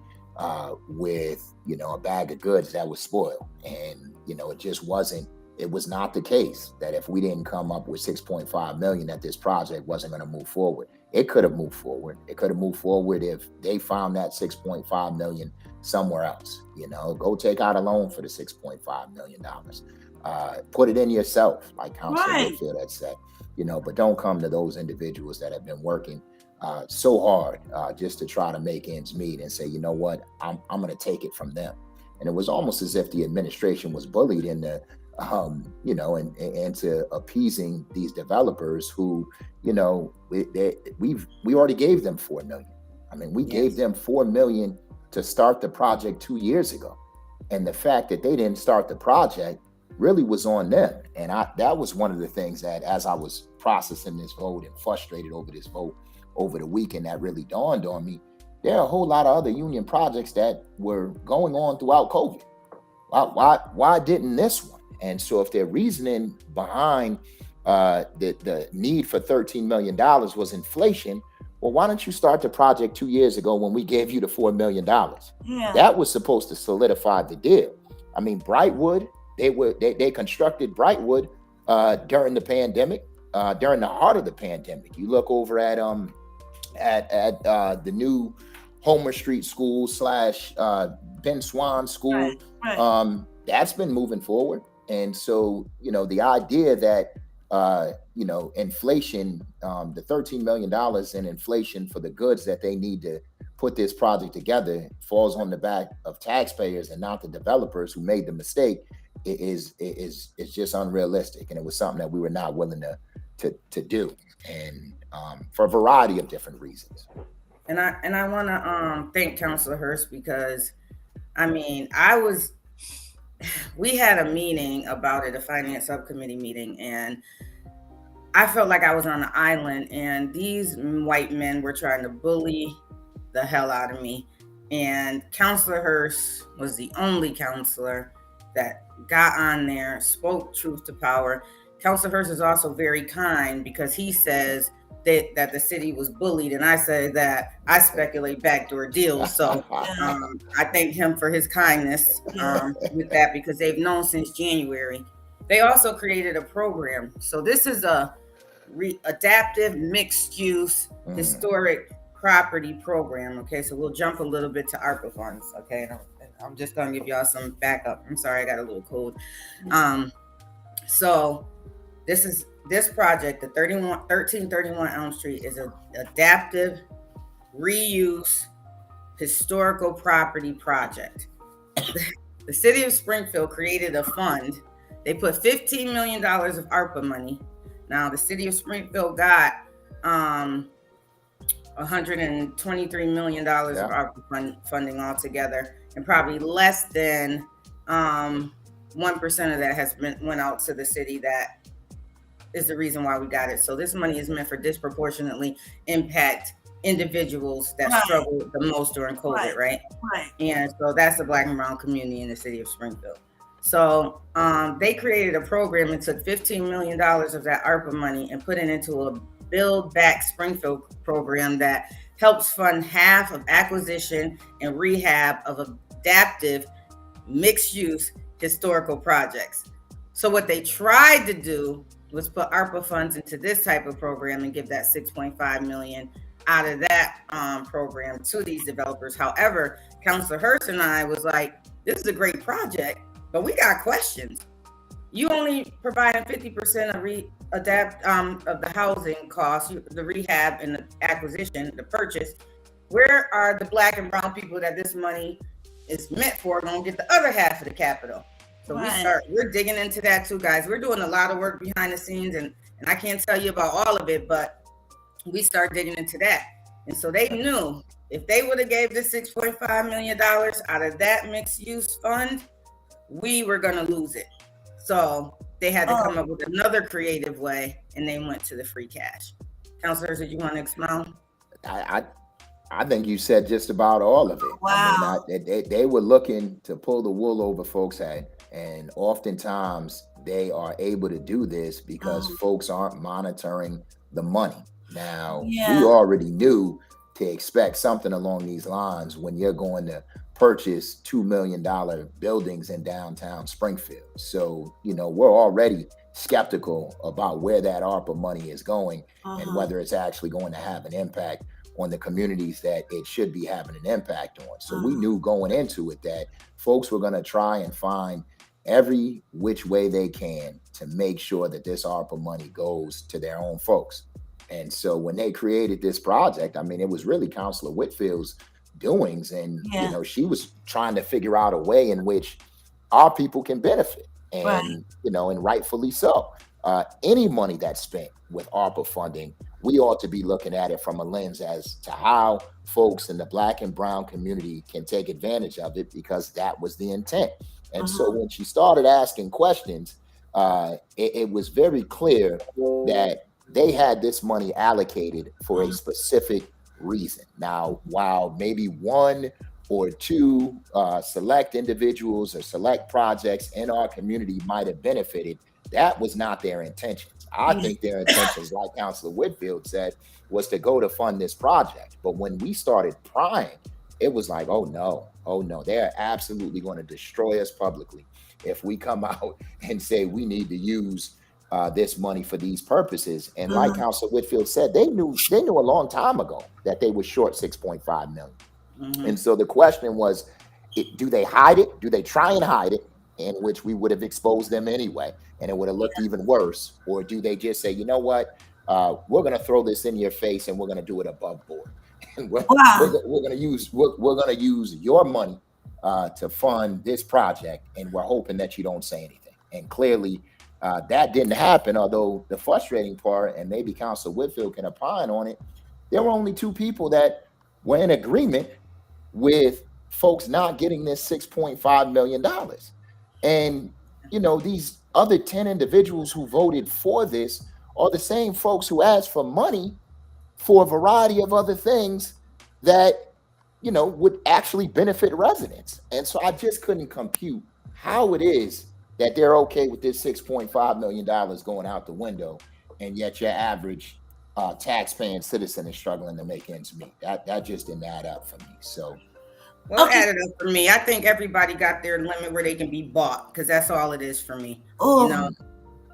Speaker 13: with a bag of goods that was spoiled. And it was not the case that if we didn't come up with 6.5 million that this project wasn't going to move forward. It could have moved forward. It could have moved forward if they found that 6.5 million somewhere else. Go take out a loan for the $6.5 million. Put it in yourself, like Councilor Whitfield had said. But don't come to those individuals that have been working so hard just to try to make ends meet and say, you know what, I'm going to take it from them. And it was almost as if the administration was bullied into, into appeasing these developers who, we already gave them $4 million. I mean, we gave them $4 million to start the project 2 years ago. And the fact that they didn't start the project really was on them. And that was one of the things that, as I was processing this vote and frustrated over this vote over the weekend, that really dawned on me. There are a whole lot of other union projects that were going on throughout COVID. Why didn't this one? And so if their reasoning behind the need for $13 million was inflation, well, why don't you start the project 2 years ago when we gave you the $4 million?
Speaker 11: Yeah.
Speaker 13: That was supposed to solidify the deal. I mean, Brightwood, they constructed Brightwood during the pandemic, during the heart of the pandemic. You look over at the new Homer Street School / Ben Swan School.
Speaker 11: Right.
Speaker 13: That's been moving forward. And so, the idea that, inflation, the $13 million in inflation for the goods that they need to put this project together falls on the back of taxpayers and not the developers who made the mistake is just unrealistic. And it was something that we were not willing to do. And for a variety of different reasons.
Speaker 12: And I want to thank Councilor Hurst because, we had a meeting about it, a finance subcommittee meeting, and I felt like I was on an island, and these white men were trying to bully the hell out of me. And Councilor Hurst was the only counselor that got on there, spoke truth to power. Councilor Hurst is also very kind because he says that the city was bullied, and I say that I speculate backdoor deals. So I thank him for his kindness with that, because they've known since January. They also created a program. So this is a adaptive mixed use historic property program. Okay, so we'll jump a little bit to ARPA funds. Okay, I'm just gonna give y'all some backup. I'm sorry, I got a little cold. So this project, the 1331 Elm Street, is an adaptive reuse historical property project. The city of Springfield created a fund. They put $15 million of ARPA money. Now the city of Springfield got $123 million of ARPA funding altogether, and probably less than 1% of that went out to the city. That is the reason why we got it. So this money is meant for disproportionately impact individuals that struggle the most during COVID, right? And so that's the Black and brown community in the city of Springfield. So they created a program and took $15 million of that ARPA money and put it into a Build Back Springfield program that helps fund half of acquisition and rehab of adaptive mixed-use historical projects. So what they tried to do was put ARPA funds into this type of program and give that $6.5 million out of that program to these developers. However, Councilor Hurst and I was like, this is a great project, but we got questions. You only providing 50% of the housing costs, the rehab and the acquisition, the purchase. Where are the Black and brown people that this money is meant for going to get the other half of the capital? So we're digging into that too, guys. We're doing a lot of work behind the scenes, and I can't tell you about all of it, but we start digging into that. And so they knew if they would have gave this $6.5 million out of that mixed use fund, we were going to lose it. So they had to come up with another creative way, and they went to the free cash. Councilors, did you want to expound?
Speaker 13: I think you said just about all of it.
Speaker 11: Wow.
Speaker 13: They were looking to pull the wool over folks' head, and oftentimes they are able to do this because folks aren't monitoring the money. Now, we already knew to expect something along these lines when you're going to purchase $2 million buildings in downtown Springfield. So, we're already skeptical about where that ARPA money is going and whether it's actually going to have an impact on the communities that it should be having an impact on. So we knew going into it that folks were going to try and find every which way they can to make sure that this ARPA money goes to their own folks. And so when they created this project, it was really Councilor Whitfield's doings, and she was trying to figure out a way in which our people can benefit, and and rightfully so. Any money that's spent with ARPA funding, we ought to be looking at it from a lens as to how folks in the Black and brown community can take advantage of it, because that was the intent. And so when she started asking questions, it was very clear that they had this money allocated for a specific reason. Now, while maybe one or two select individuals or select projects in our community might have benefited, that was not their intentions. I think their intentions, like Councilor Whitfield said, was to go to fund this project. But when we started prying, it was like, oh no, they're absolutely going to destroy us publicly if we come out and say we need to use this money for these purposes. And like Councilor Whitfield said, they knew a long time ago that they were short $6.5 million. And so the question was, do they hide it? Do they try and hide it, in which we would have exposed them anyway, and it would have looked even worse? Or do they just say, you know what, we're going to throw this in your face and we're going to do it above board, and we're going to use your money to fund this project, and we're hoping that you don't say anything. And clearly that didn't happen. Although the frustrating part, and maybe Council Whitfield can opine on it, there were only two people that were in agreement with folks not getting this $6.5 million. And, these other 10 individuals who voted for this are the same folks who asked for money for a variety of other things that, would actually benefit residents. And so I just couldn't compute how it is that they're okay with this $6.5 million going out the window, and yet your average taxpaying citizen is struggling to make ends meet. That just didn't add up for me. So,
Speaker 12: well, it added up for me. I think everybody got their limit where they can be bought, because that's all it is for me. You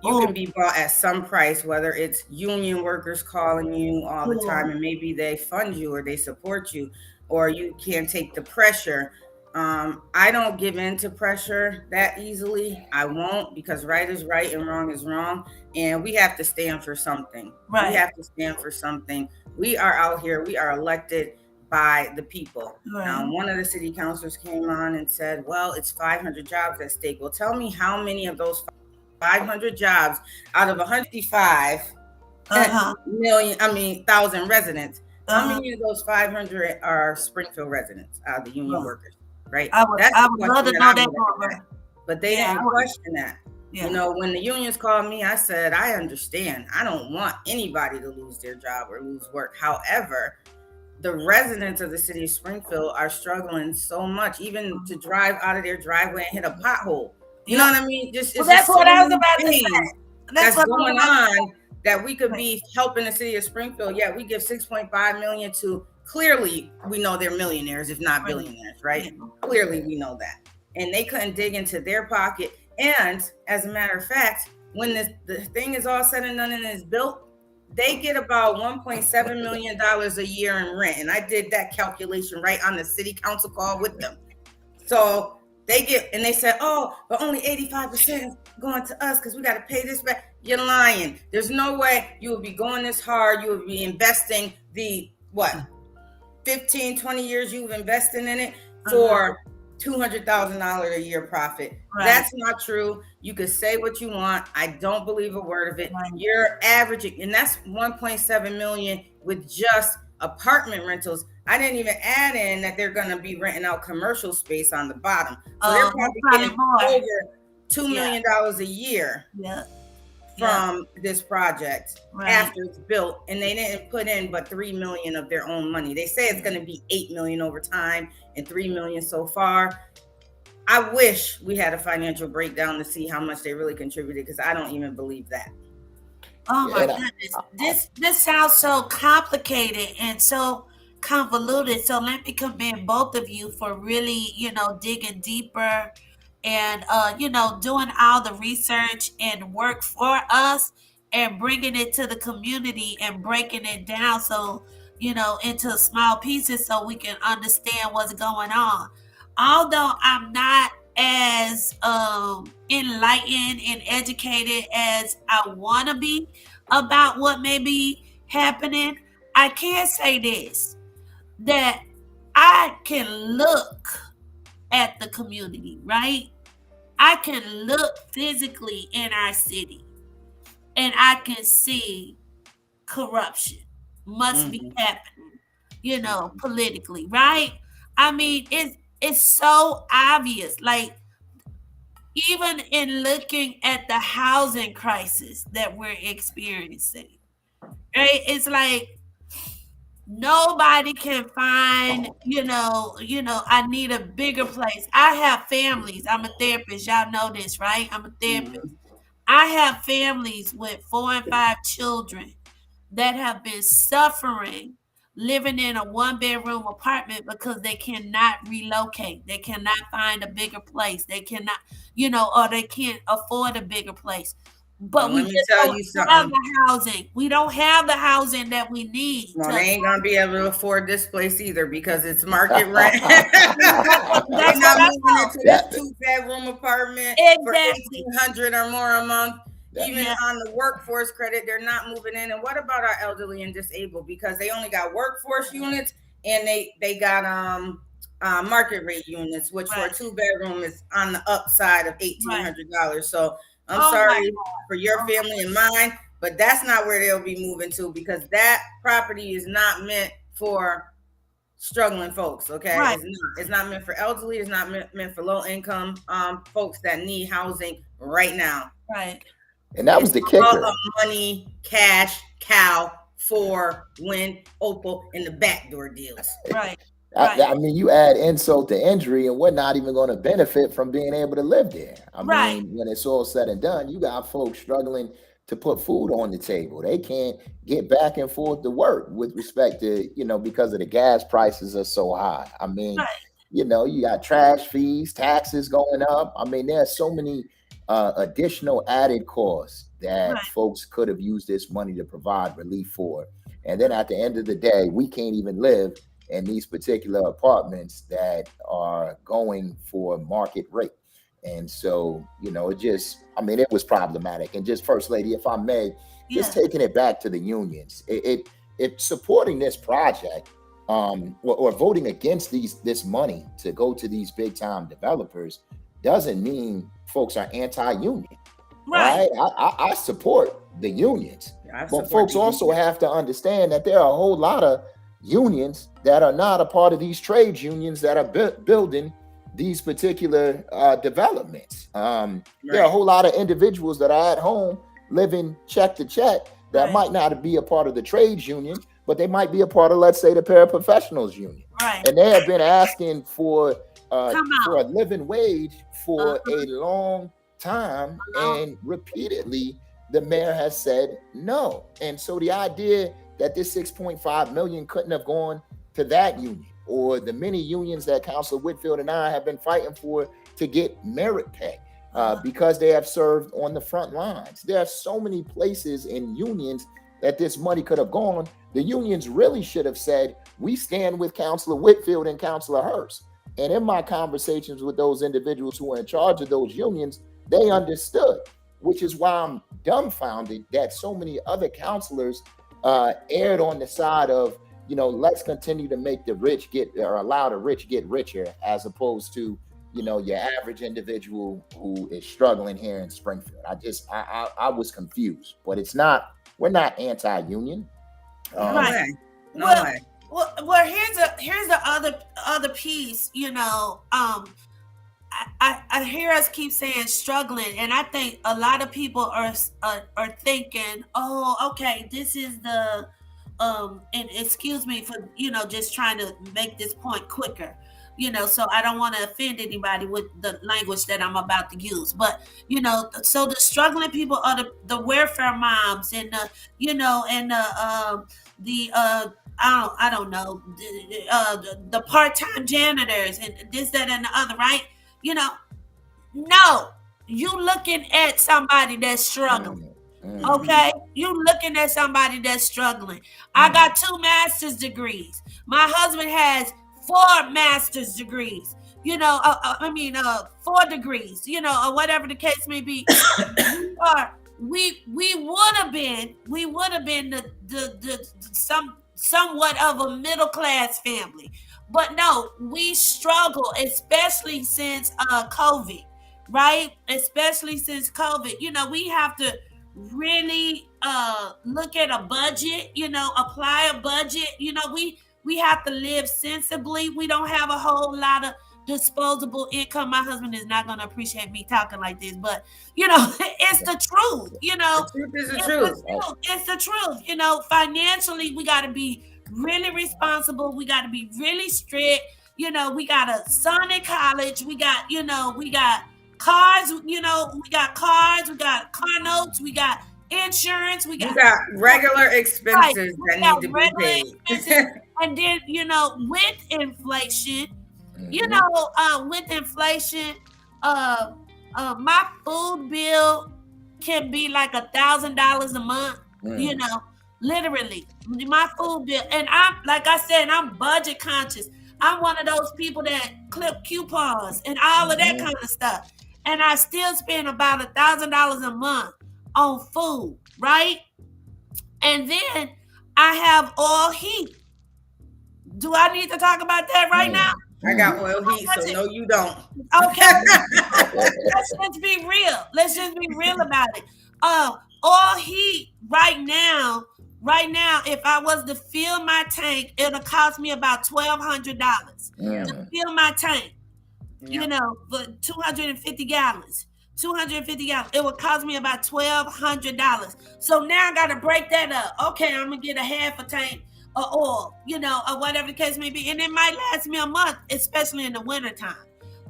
Speaker 12: can be bought at some price, whether it's union workers calling you all the time and maybe they fund you or they support you, or you can't take the pressure. I don't give in to pressure that easily. I won't, because right is right and wrong is wrong. And we have to stand for something. Right. We have to stand for something. We are out here. We are elected by the people. Right. One of the city councilors came on and said, well, it's 500 jobs at stake. Well, tell me how many of those 500 jobs out of 155 thousand residents, how many of those 500 are Springfield residents out of the union workers? Right.
Speaker 11: I would love to know that number.
Speaker 12: But they didn't question that. Yeah. When the unions called me, I said, I understand. I don't want anybody to lose their job or lose work. However, the residents of the city of Springfield are struggling so much, even to drive out of their driveway and hit a pothole. You know what I mean? That's what I was about to say. That's going on, that we could be helping the city of Springfield. Yeah, we give $6.5 million to, clearly we know they're millionaires, if not billionaires, right? Clearly we know that. And they couldn't dig into their pocket. And as a matter of fact, when the thing is all said and done and is built, they get about $1.7 million a year in rent. And I did that calculation right on the city council call with them. So they get, and they said, oh, but only 85% is going to us because we got to pay this back. You're lying. There's no way you would be going this hard. You would be investing the, 15, 20 years you've invested in it for $200,000 a year profit. Right. That's not true. You could say what you want. I don't believe a word of it. Right. You're averaging, and that's 1.7 million with just apartment rentals. I didn't even add in that they're going to be renting out commercial space on the bottom. So they're probably getting over $2 million a year from this project after it's built. And they didn't put in but $3 million of their own money. They say it's going to be $8 million over time and $3 million so far. I wish we had a financial breakdown to see how much they really contributed, because I don't even believe that.
Speaker 11: Oh my goodness. This sounds so complicated and so convoluted. So let me commend both of you for really, digging deeper and, doing all the research and work for us and bringing it to the community and breaking it down so, into small pieces so we can understand what's going on. Although I'm not as enlightened and educated as I want to be about what may be happening, I can say this, that I can look at the community, right? I can look physically in our city and I can see corruption must be happening, politically, right? I mean, it's so obvious. Like, even in looking at the housing crisis that we're experiencing, right? It's like nobody can find, I need a bigger place. I have families. I'm a therapist. Y'all know this, right? I'm a therapist. I have families with 4 and 5 children that have been suffering living in a 1-bedroom apartment because they cannot relocate. They cannot find a bigger place. They cannot, or they can't afford a bigger place. But we just don't have the housing. We don't have the housing that we need.
Speaker 12: Well, they ain't gonna be able to afford this place either because it's market rent. They're not moving into this 2-bedroom apartment for $1,800 or more a month. Even on the workforce credit, they're not moving in. And what about our elderly and disabled? Because they only got workforce units and they got market rate units, which for a 2-bedroom is on the upside of $1,800. So I'm sorry for your family and mine, but that's not where they'll be moving to because that property is not meant for struggling folks. Okay, it's not meant for elderly. It's not meant for low income folks that need housing right now.
Speaker 11: Right.
Speaker 13: And that was the kicker.
Speaker 12: A money cash cow for when Opal and the backdoor deals.
Speaker 11: Right.
Speaker 13: I mean, you add insult to injury, and we're not even going to benefit from being able to live there. I mean, when it's all said and done, you got folks struggling to put food on the table. They can't get back and forth to work with respect to, because of the gas prices are so high. I mean, you got trash fees, taxes going up. I mean, there's so many additional added costs that folks could have used this money to provide relief for. And then at the end of the day, we can't even live in these particular apartments that are going for market rate. And so, it was problematic. And just First Lady, if I may, just taking it back to the unions, it supporting this project or voting against this money to go to these big time developers doesn't mean folks are anti-union. Right. I support the unions, but folks also have to understand that there are a whole lot of unions that are not a part of these trades unions that are building these particular developments. There are a whole lot of individuals that are at home living check to check that might not be a part of the trades union, but they might be a part of, let's say, the paraprofessionals union. And they have been asking for a living wage for a long time, and repeatedly the mayor has said no. And so the idea that this 6.5 million couldn't have gone to that union or the many unions that Councilor Whitfield and I have been fighting for to get merit pay because they have served on the front lines. There are so many places in unions that this money could have gone. The unions really should have said, we stand with Councilor Whitfield and Councilor Hurst. And in my conversations with those individuals who are in charge of those unions, they understood, which is why I'm dumbfounded that so many other councilors erred on the side of, let's continue to make the rich allow the rich get richer, as opposed to, your average individual who is struggling here in Springfield. I was confused, but we're not anti-union.
Speaker 12: No way.
Speaker 11: Well, here's the other piece. I hear us keep saying struggling, and I think a lot of people are thinking, oh, okay, this is the and excuse me for just trying to make this point quicker, so I don't want to offend anybody with the language that I'm about to use, but so the struggling people are the welfare moms and I don't know, the part-time janitors and this, that, and the other, right? No, you looking at somebody that's struggling. Okay, you looking at somebody that's struggling. I got 2 master's degrees. My husband has 4 master's degrees. 4 degrees. Or whatever the case may be. We would have been the somewhat of a middle class family, but no, we struggle, especially since COVID, right? Especially since COVID, we have to really look at a budget, apply a budget. We have to live sensibly. We don't have a whole lot of disposable income. My husband is not going to appreciate me talking like this, but it's the truth.
Speaker 12: The truth is the truth.
Speaker 11: It's the truth. Financially, we got to be really responsible. We got to be really strict. We got a son in college. We got cars. We got cars. We got car notes. We got insurance. We got
Speaker 12: regular expenses that need to be paid.
Speaker 11: And then with inflation. With inflation, my food bill can be like $1,000 a month. You know, literally my food bill. And I'm like I said, I'm budget conscious. I'm one of those people that clip coupons and all of that kind of stuff. And I still spend about $1,000 a month on food, right? And then I have all heat. Do I need to talk about that right now?
Speaker 12: I got oil heat, so no, you don't.
Speaker 11: Okay. Let's be real. Let's just be real about it. All heat right now, if I was to fill my tank, it'll cost me about $1,200 to fill my tank. You know, for 250 gallons. 250 gallons. It would cost me about $1,200. So now I got to break that up. Okay, I'm gonna get a half a tank of oil, you know, or whatever the case may be, and it might last me a month, especially in the wintertime.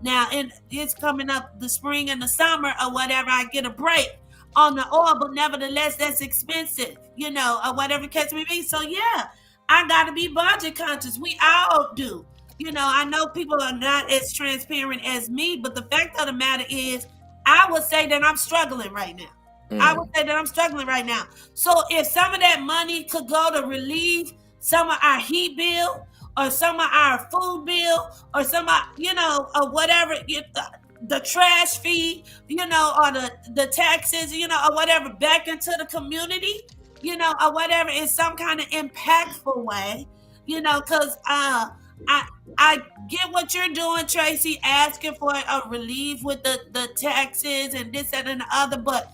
Speaker 11: Now, it's coming up the spring and the summer or whatever, I get a break on the oil, but nevertheless, that's expensive, you know, or whatever the case may be. So yeah, I got to be budget conscious. We all do. You know, I know people are not as transparent as me, but the fact of the matter is, I would say that I'm struggling right now. I would say that I'm struggling right now. So if some of that money could go to relieve some of our heat bill, or some of our food bill, or some of, you know, or whatever, the trash fee, you know, or the taxes, you know, or whatever, back into the community, you know, or whatever, in some kind of impactful way, you know, because I get what you're doing, Tracy, asking for a relief with the taxes and this, that, and the other. But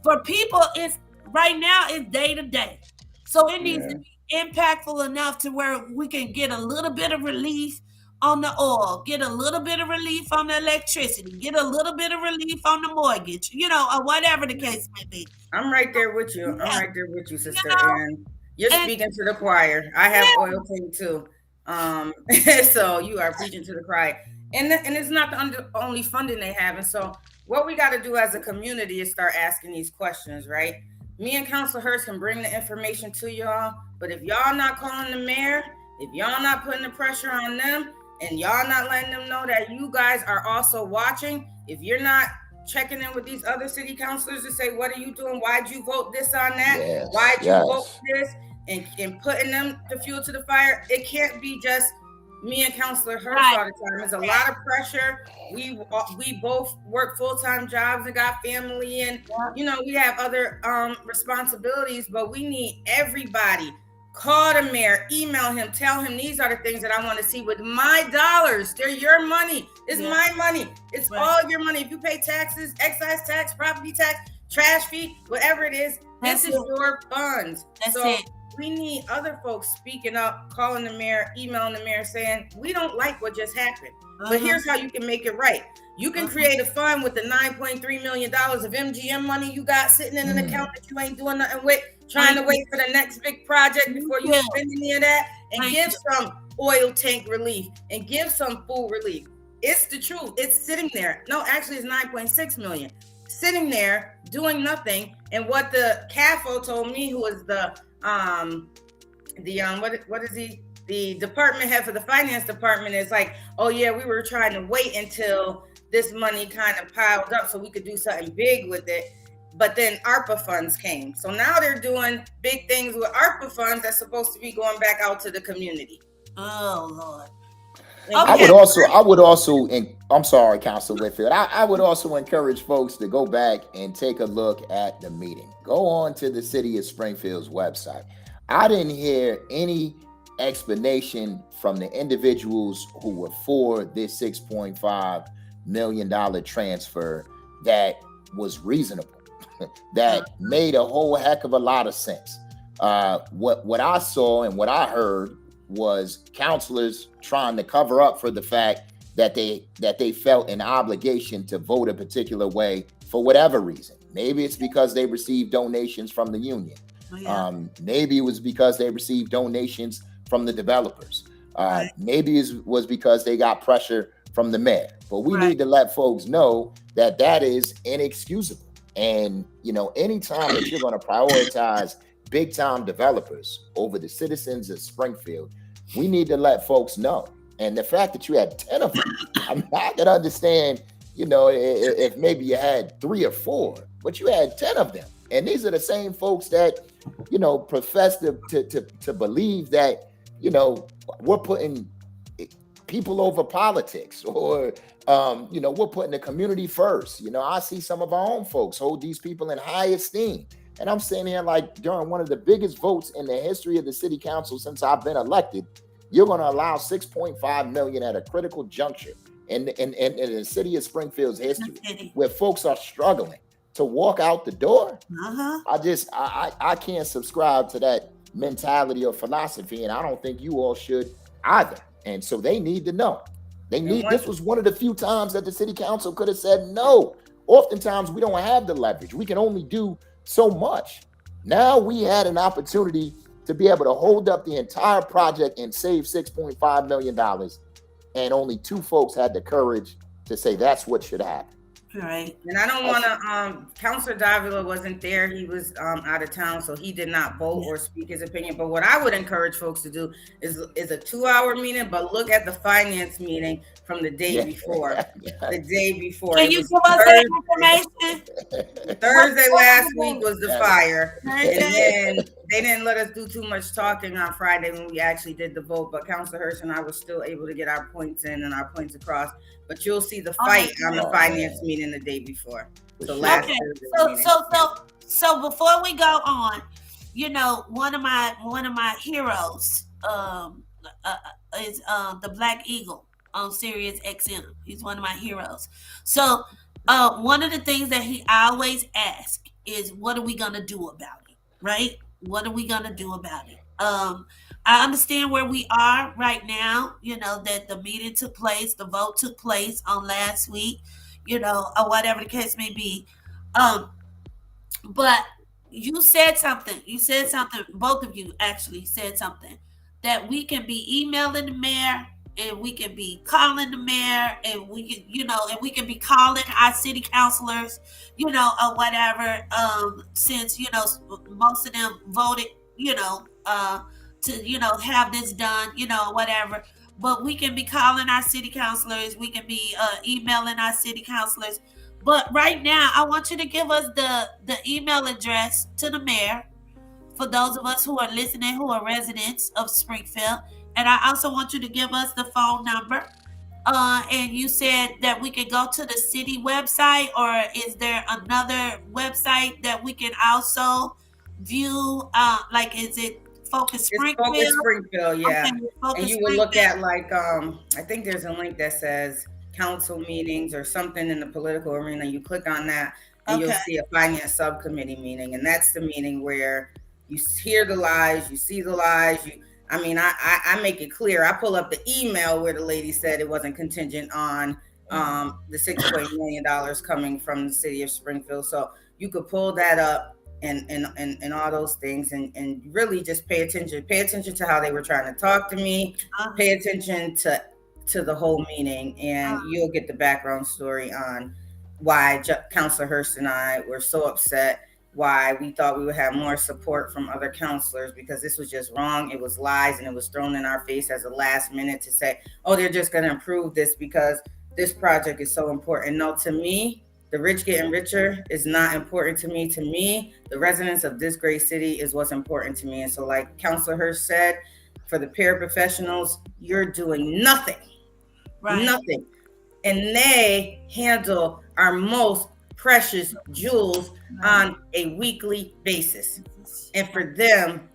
Speaker 11: for people, it's right now, it's day to day. So it needs to be impactful enough to where we can get a little bit of relief on the oil, get a little bit of relief on the electricity, get a little bit of relief on the mortgage, you know, or whatever the case may be.
Speaker 12: I'm right there with you. I'm right there with you, sister. You know, and you're speaking to the choir. I have oil tank too. So you are preaching to the choir. And it's not the only funding they have. And so what we got to do as a community is start asking these questions, right? Me and Councilor Hurst can bring the information to y'all, but if y'all not calling the mayor, if y'all not putting the pressure on them, and y'all not letting them know that you guys are also watching, if you're not checking in with these other city councilors to say, what are you doing? Why'd you vote this on that? Why'd you vote this? And putting them the fuel to the fire, it can't be just me and Councilor Hurst all the time. There's a lot of pressure. We both work full-time jobs and got family, and you know, we have other responsibilities, but we need everybody. Call the mayor, email him, tell him these are the things that I want to see with my dollars. They're your money. It's my money. It's all your money. If you pay taxes, excise tax, property tax, trash fee, whatever it is, this is your funds. So we need other folks speaking up, calling the mayor, emailing the mayor, saying, we don't like what just happened, but here's how you can make it right. You can create a fund with the $9.3 million of MGM money you got sitting in an account that you ain't doing nothing with, trying to wait for the next big project before you spend any of that, and give some oil tank relief and give some food relief. It's the truth. It's sitting there. No, actually it's 9.6 million sitting there doing nothing. And what the CAFO told me, who is the department head for the finance department, is like, oh yeah, we were trying to wait until this money kind of piled up so we could do something big with it. But then ARPA funds came. So now they're doing big things with ARPA funds that's supposed to be going back out to the community.
Speaker 11: Oh Lord.
Speaker 13: Okay. I would also, I'm sorry, Councilor Whitfield. I would also encourage folks to go back and take a look at the meeting. Go on to the City of Springfield's website. I didn't hear any explanation from the individuals who were for this $6.5 million transfer that was reasonable, that made a whole heck of a lot of sense. What I saw and what I heard was counselors trying to cover up for the fact that they felt an obligation to vote a particular way for whatever reason. Maybe it's because they received donations from the union. Maybe it was because they received donations from the developers. Maybe it was because they got pressure from the mayor. But we need to let folks know that that is inexcusable. And, you know, anytime that you're going to prioritize big time developers over the citizens of Springfield, we need to let folks know. And the fact that you had 10 of them, I can understand, you know, if maybe you had 3 or 4, but you had 10 of them. And these are the same folks that, profess to believe that, we're putting people over politics, or, we're putting the community first. I see some of our own folks hold these people in high esteem. And I'm saying here, like, during one of the biggest votes in the history of the city council since I've been elected, you're going to allow $6.5 million at a critical juncture in the city of Springfield's history, where folks are struggling to walk out the door. I can't subscribe to that mentality or philosophy, and I don't think you all should either. And so they need to know. This was one of the few times that the city council could have said no. Oftentimes we don't have the leverage. We can only do so much. Now we had an opportunity to be able to hold up the entire project and save $6.5 million. And only 2 folks had the courage to say that's what should happen.
Speaker 12: Right. And I don't want to, Councilor Davila wasn't there. He was out of town, so he did not vote or speak his opinion. But what I would encourage folks to do is a 2-hour meeting, but look at the finance meeting from the day before. The day before.
Speaker 11: Can you give us that information?
Speaker 12: Thursday last week was the fire. And then they didn't let us do too much talking on Friday when we actually did the vote. But Councilor Hirsch and I were still able to get our points in and our points across. But you'll see the fight on the finance meeting the day before. So
Speaker 11: so before we go on, one of my heroes is the Black Eagle on Sirius XM. He's one of my heroes. So one of the things that he always asks is, what are we gonna do about it? Right? What are we gonna do about it? I understand where we are right now, that the meeting took place, the vote took place on last week, or whatever the case may be. But you said something, both of you actually said something, that we can be emailing the mayor, and we can be calling the mayor, and we can, and we can be calling our city councilors, or whatever, since, most of them voted, to have this done, whatever. But we can be calling our city councilors, we can be emailing our city councilors. But right now, I want you to give us the email address to the mayor for those of us who are listening, who are residents of Springfield. And I also want you to give us the phone number. And you said that we can go to the city website, or is there another website that we can also view? Is it Focus Springfield?
Speaker 12: Focus Springfield, yeah.
Speaker 11: Okay,
Speaker 12: and you will look at I think there's a link that says council meetings or something in the political arena. You click on that and you'll see a finance subcommittee meeting. And that's the meeting where you hear the lies, you see the lies. I make it clear. I pull up the email where the lady said it wasn't contingent on the $6 million coming from the city of Springfield. So you could pull that up and all those things, and really just pay attention to how they were trying to talk to me, pay attention to the whole meeting, and you'll get the background story on why Councilor Hurst and I were so upset, why we thought we would have more support from other councilors, because this was just wrong. It was lies, and it was thrown in our face as a last minute to say, oh, they're just going to approve this because this project is so important. No, to me, the rich getting richer is not important to me. To me, the residents of this great city is what's important to me. And so, like Councilor Hurst said, for the paraprofessionals, you're doing nothing. Right. Nothing. And they handle our most precious jewels on a weekly basis. And for them,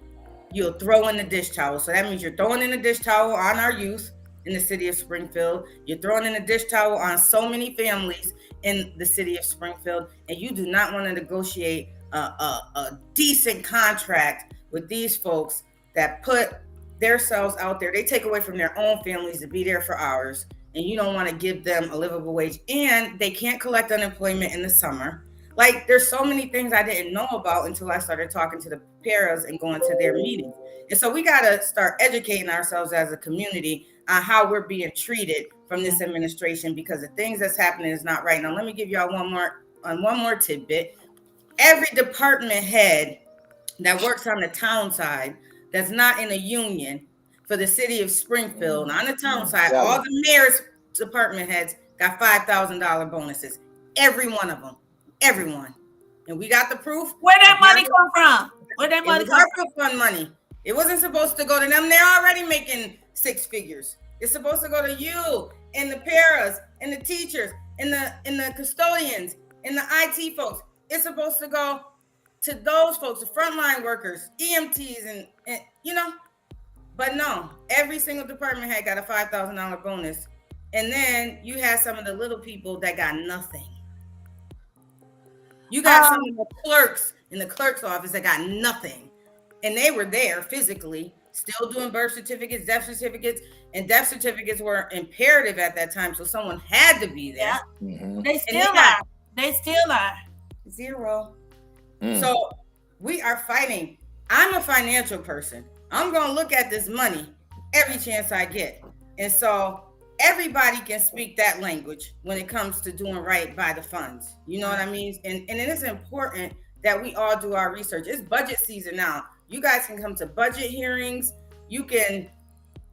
Speaker 12: you'll throw in the dish towel. So that means you're throwing in the dish towel on our youth in the city of Springfield. You're throwing in the dish towel on so many families in the city of Springfield, and you do not want to negotiate a decent contract with these folks that put themselves out there. They take away from their own families to be there for ours, and you don't want to give them a livable wage, and they can't collect unemployment in the summer. Like, there's so many things I didn't know about until I started talking to the paras and going to their meetings. And so we got to start educating ourselves as a community on how we're being treated from this administration, because the things that's happening is not right. Now, let me give y'all one more tidbit. Every department head that works on the town side that's not in a union for the city of Springfield, on the town side, all the mayor's department heads got $5,000 bonuses. Every one of them. Everyone. and we got the proof.
Speaker 11: Where that money come from? Where that money come
Speaker 12: from? Fund money. It wasn't supposed to go to them. They're already making 6 figures. It's supposed to go to you and the paras and the teachers and the custodians and the IT folks. It's supposed to go to those folks, the frontline workers, EMTs, and you know. But no, every single department head got a $5,000 bonus. And then you had some of the little people that got nothing. You got some of the clerks in the clerk's office that got nothing. And they were there physically, still doing birth certificates, death certificates, and death certificates were imperative at that time. So someone had to be there.
Speaker 11: Yeah. Mm-hmm. They still are.
Speaker 12: 0. So we are fighting. I'm a financial person. I'm going to look at this money every chance I get. And so everybody can speak that language when it comes to doing right by the funds. You know what I mean? And it is important that we all do our research. It's budget season now. You guys can come to budget hearings. You can,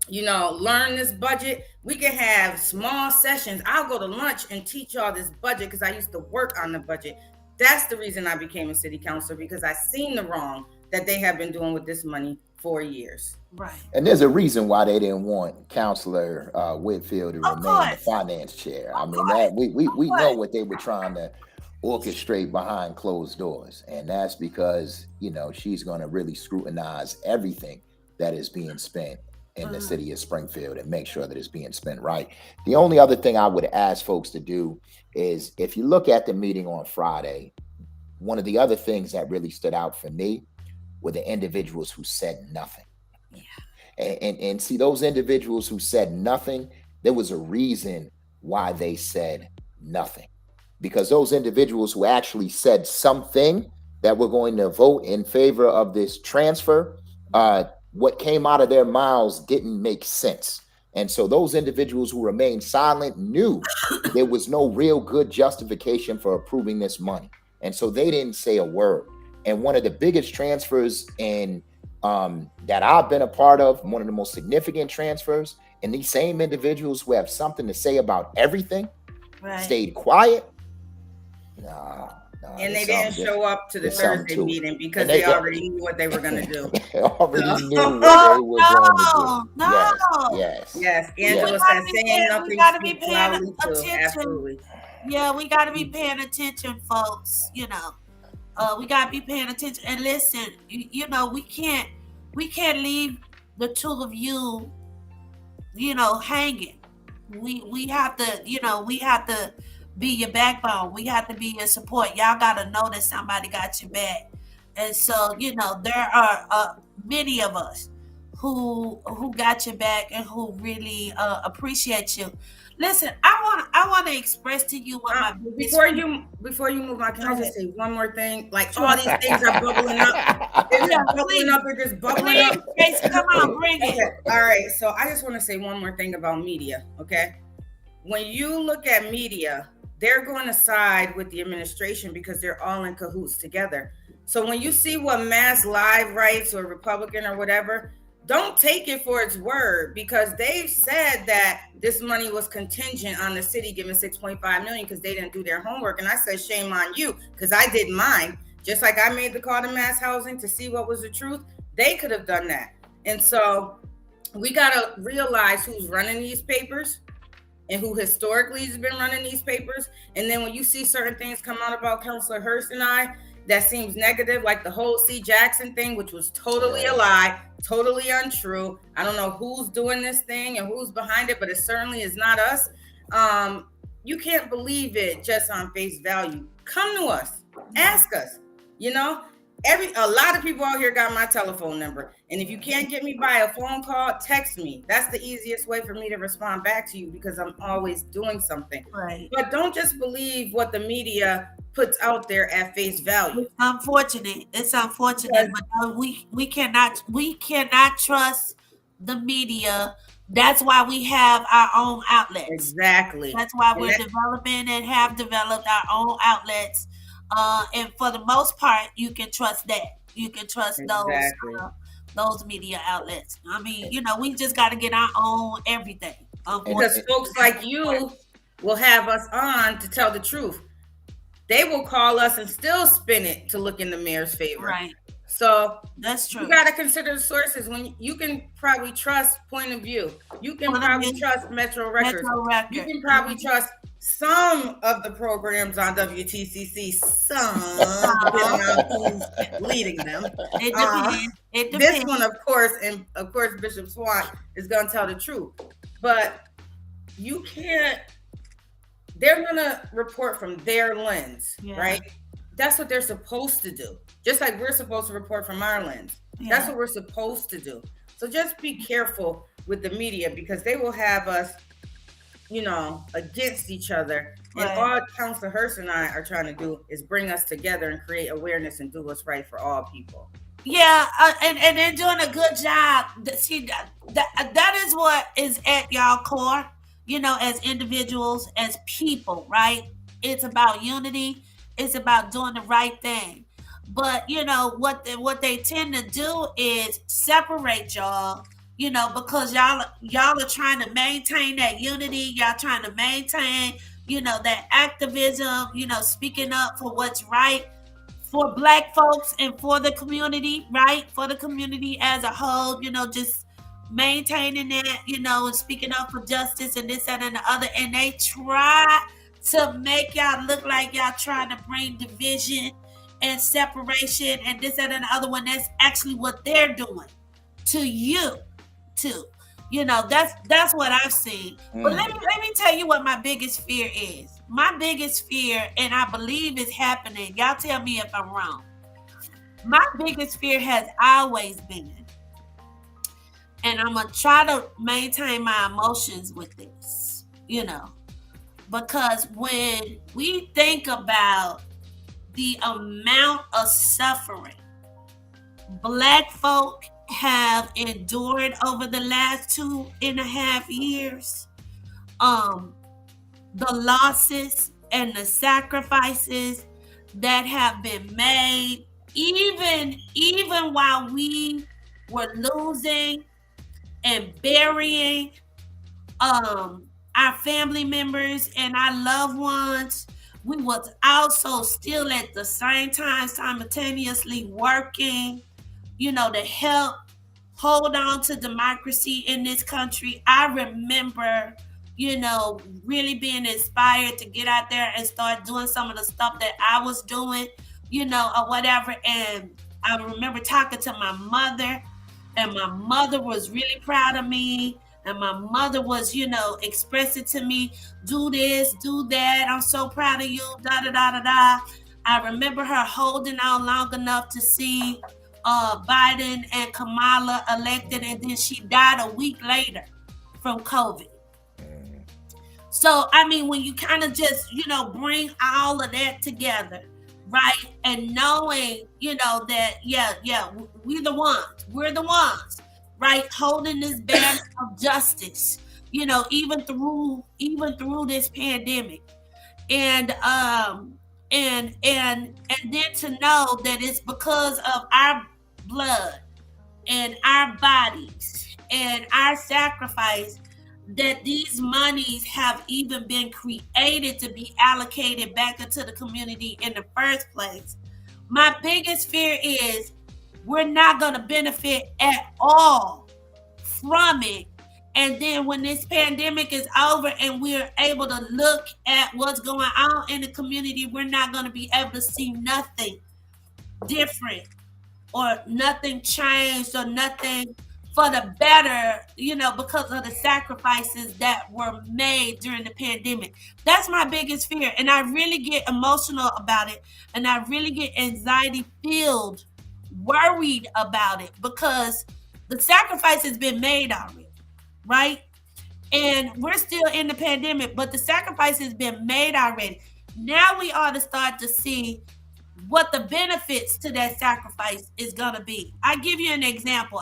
Speaker 12: learn this budget. We can have small sessions. I'll go to lunch and teach y'all this budget because I used to work on the budget. That's the reason I became a city councilor, because I seen the wrong that they have been doing with this money for years.
Speaker 11: Right.
Speaker 13: And there's a reason why they didn't want Councilor Whitfield to remain the finance chair. I mean, that we know what they were trying to orchestrate behind closed doors. And that's because, she's going to really scrutinize everything that is being spent in the city of Springfield and make sure that it's being spent right. The only other thing I would ask folks to do is, if you look at the meeting on Friday, one of the other things that really stood out for me were the individuals who said nothing. Yeah. And see, those individuals who said nothing, there was a reason why they said nothing. Because those individuals who actually said something that we're going to vote in favor of this transfer, what came out of their mouths didn't make sense. And so those individuals who remained silent knew there was no real good justification for approving this money. And so they didn't say a word. And one of the biggest transfers that I've been a part of, one of the most significant transfers, and these same individuals who have something to say about everything, stayed quiet.
Speaker 12: And they didn't show up to the Thursday meeting because they already knew what they were going to do.
Speaker 13: They already knew what they were going to do.
Speaker 12: Yes. Angela said, saying nothing.
Speaker 11: We got to be paying
Speaker 12: attention.
Speaker 11: Absolutely. Yeah, we got to be paying attention, folks. We got to be paying attention. And listen, we can't leave the two of you, hanging. We have to be your backbone. We have to be your support. Y'all got to know that somebody got your back. And so, there are many of us who got your back and who really appreciate you. Listen, I want to express to you what my
Speaker 12: before you move on, can I just say one more thing? Like, all these things are bubbling up. They're just bubbling up.
Speaker 11: Come on, bring it.
Speaker 12: Okay. All right. So I just want to say one more thing about media. Okay. When you look at media, they're going to side with the administration because they're all in cahoots together. So when you see what Mass Live writes or Republican or whatever, don't take it for its word, because they've said that this money was contingent on the city giving $6.5 million because they didn't do their homework. And I said, shame on you, because I did mine. Just like I made the call to Mass Housing to see what was the truth, they could have done that. And so we got to realize who's running these papers and who historically has been running these papers. And then when you see certain things come out about Councilor Hurst and I, that seems negative, like the whole C. Jackson thing, which was totally a lie, totally untrue. I don't know who's doing this thing and who's behind it, but it certainly is not us. You can't believe it just on face value. Come to us, ask us, a lot of people out here got my telephone number. And if you can't get me by a phone call, text me. That's the easiest way for me to respond back to you, because I'm always doing something.
Speaker 11: Right.
Speaker 12: But don't just believe what the media puts out there at face value.
Speaker 11: It's unfortunate, but we cannot trust the media. That's why we have our own outlets.
Speaker 12: Exactly.
Speaker 11: That's why we're developing and have developed our own outlets. And for the most part, you can trust that. You can trust those media outlets. I mean, we just got to get our own everything.
Speaker 12: Because folks like you will have us on to tell the truth. they will call us and still spin it to look in the mayor's favor.
Speaker 11: Right.
Speaker 12: So
Speaker 11: that's true.
Speaker 12: You got to consider the sources. When you can probably trust Point of View, you can probably trust Metro Records. You can probably trust some of the programs on WTCC. Some, depending on who's leading them.
Speaker 11: It depends. It depends.
Speaker 12: This one, of course, and of course, Bishop Swan is going to tell the truth. But you can't. They're going to report from their lens, right? That's what they're supposed to do. Just like we're supposed to report from our lens. That's what we're supposed to do. So just be careful with the media because they will have us, against each other. Right. And all Councilor Hurst and I are trying to do is bring us together and create awareness and do what's right for all people.
Speaker 11: Yeah, and they're doing a good job. See, that is what is at y'all core, as individuals, as people, right? It's about unity. It's about doing the right thing. But, what they tend to do is separate y'all, because y'all are trying to maintain that unity. Y'all trying to maintain, that activism, speaking up for what's right for Black folks and for the community, right? For the community as a whole, just maintaining that, and speaking up for justice and this, that, and the other. And they try to make y'all look like y'all trying to bring division and separation and this, that, and the other one. That's actually what they're doing to you, too. That's what I've seen. But let me tell you what my biggest fear is. My biggest fear, and I believe it's happening. Y'all tell me if I'm wrong. My biggest fear has always been, and I'm gonna try to maintain my emotions with this, because when we think about the amount of suffering Black folk have endured over the last 2.5 years, the losses and the sacrifices that have been made, even while we were losing and burying our family members and our loved ones, we was also still at the same time simultaneously working, to help hold on to democracy in this country. I remember, really being inspired to get out there and start doing some of the stuff that I was doing, or whatever. And I remember talking to my mother, and my mother was really proud of me. And my mother was, expressing to me, do this, do that. I'm so proud of you, da, da, da, da, da. I remember her holding on long enough to see Biden and Kamala elected, and then she died a week later from COVID. So, when you kind of just, bring all of that together, right? And knowing, that, we're the ones, right? Holding this banner of justice, even through this pandemic. And then to know that it's because of our blood and our bodies and our sacrifice that these monies have even been created to be allocated back into the community in the first place. My biggest fear is we're not going to benefit at all from it. And then when this pandemic is over and we're able to look at what's going on in the community, we're not going to be able to see nothing different or nothing changed or nothing for the better, because of the sacrifices that were made during the pandemic. That's my biggest fear. And I really get emotional about it. And I really get anxiety filled, worried about it, because the sacrifice has been made already, right? And we're still in the pandemic, but the sacrifice has been made already. Now we ought to start to see what the benefits to that sacrifice is going to be. I give you an example.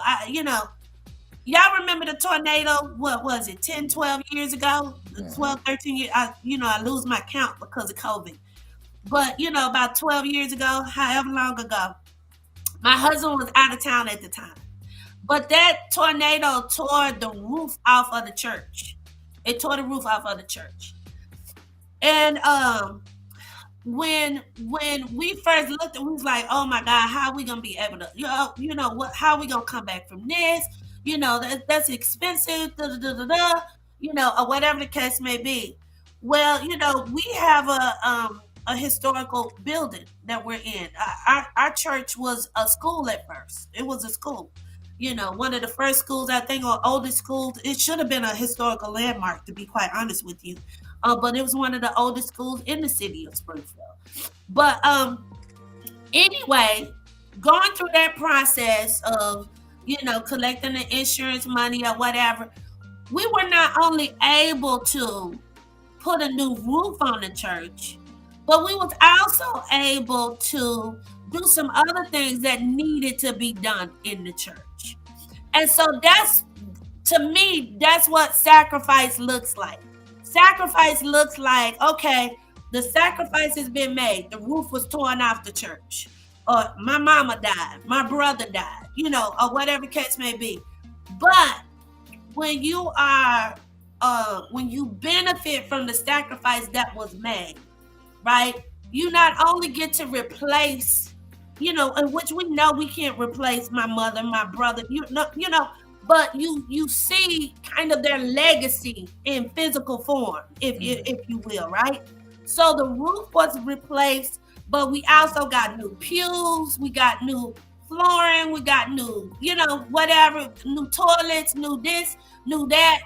Speaker 11: Y'all remember the tornado, what was it, 10, 12 years ago? 12, 13 years, I lose my count because of COVID. But, about 12 years ago, however long ago, my husband was out of town at the time. But that tornado tore the roof off of the church. It tore the roof off of the church. And when we first looked at, we was like, oh my God, how are we gonna be able to, what, how are we gonna come back from this? That's expensive, or whatever the case may be. Well, we have a historical building that we're in. Our church was a school at first. It was a school. One of the first schools, I think, or oldest schools. It should have been a historical landmark, to be quite honest with you. But it was one of the oldest schools in the city of Springfield. But anyway, going through that process of, collecting the insurance money or whatever, we were not only able to put a new roof on the church, but we was also able to do some other things that needed to be done in the church. And so to me, that's what sacrifice looks like. Sacrifice looks like, okay, the sacrifice has been made. The roof was torn off the church. Or my mama died. My brother died, or whatever case may be. But when you benefit from the sacrifice that was made, right? You not only get to replace, in which we know we can't replace my mother, my brother, but you see kind of their legacy in physical form, if you will, right? So the roof was replaced, but we also got new pews, we got new flooring, we got new, whatever, new toilets, new this, new that,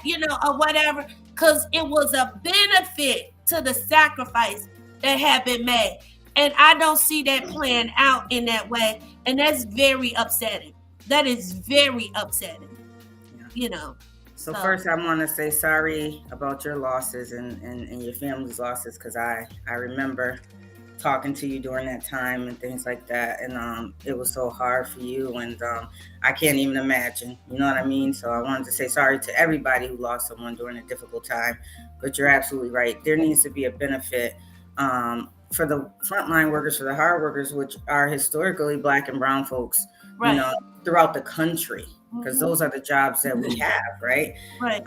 Speaker 11: or whatever, because it was a benefit to the sacrifice that had been made. And I don't see that playing out in that way. And that's very upsetting. That is very upsetting.
Speaker 12: So first I want to say sorry about your losses and your family's losses, because I remember talking to you during that time and things like that, and it was so hard for you, and I can't even imagine, you know what I mean? So I wanted to say sorry to everybody who lost someone during a difficult time, but you're absolutely right. There needs to be a benefit for the frontline workers, for the hard workers, which are historically Black and brown folks,
Speaker 11: right,
Speaker 12: throughout the country, because those are the jobs that we have, right?
Speaker 11: Right.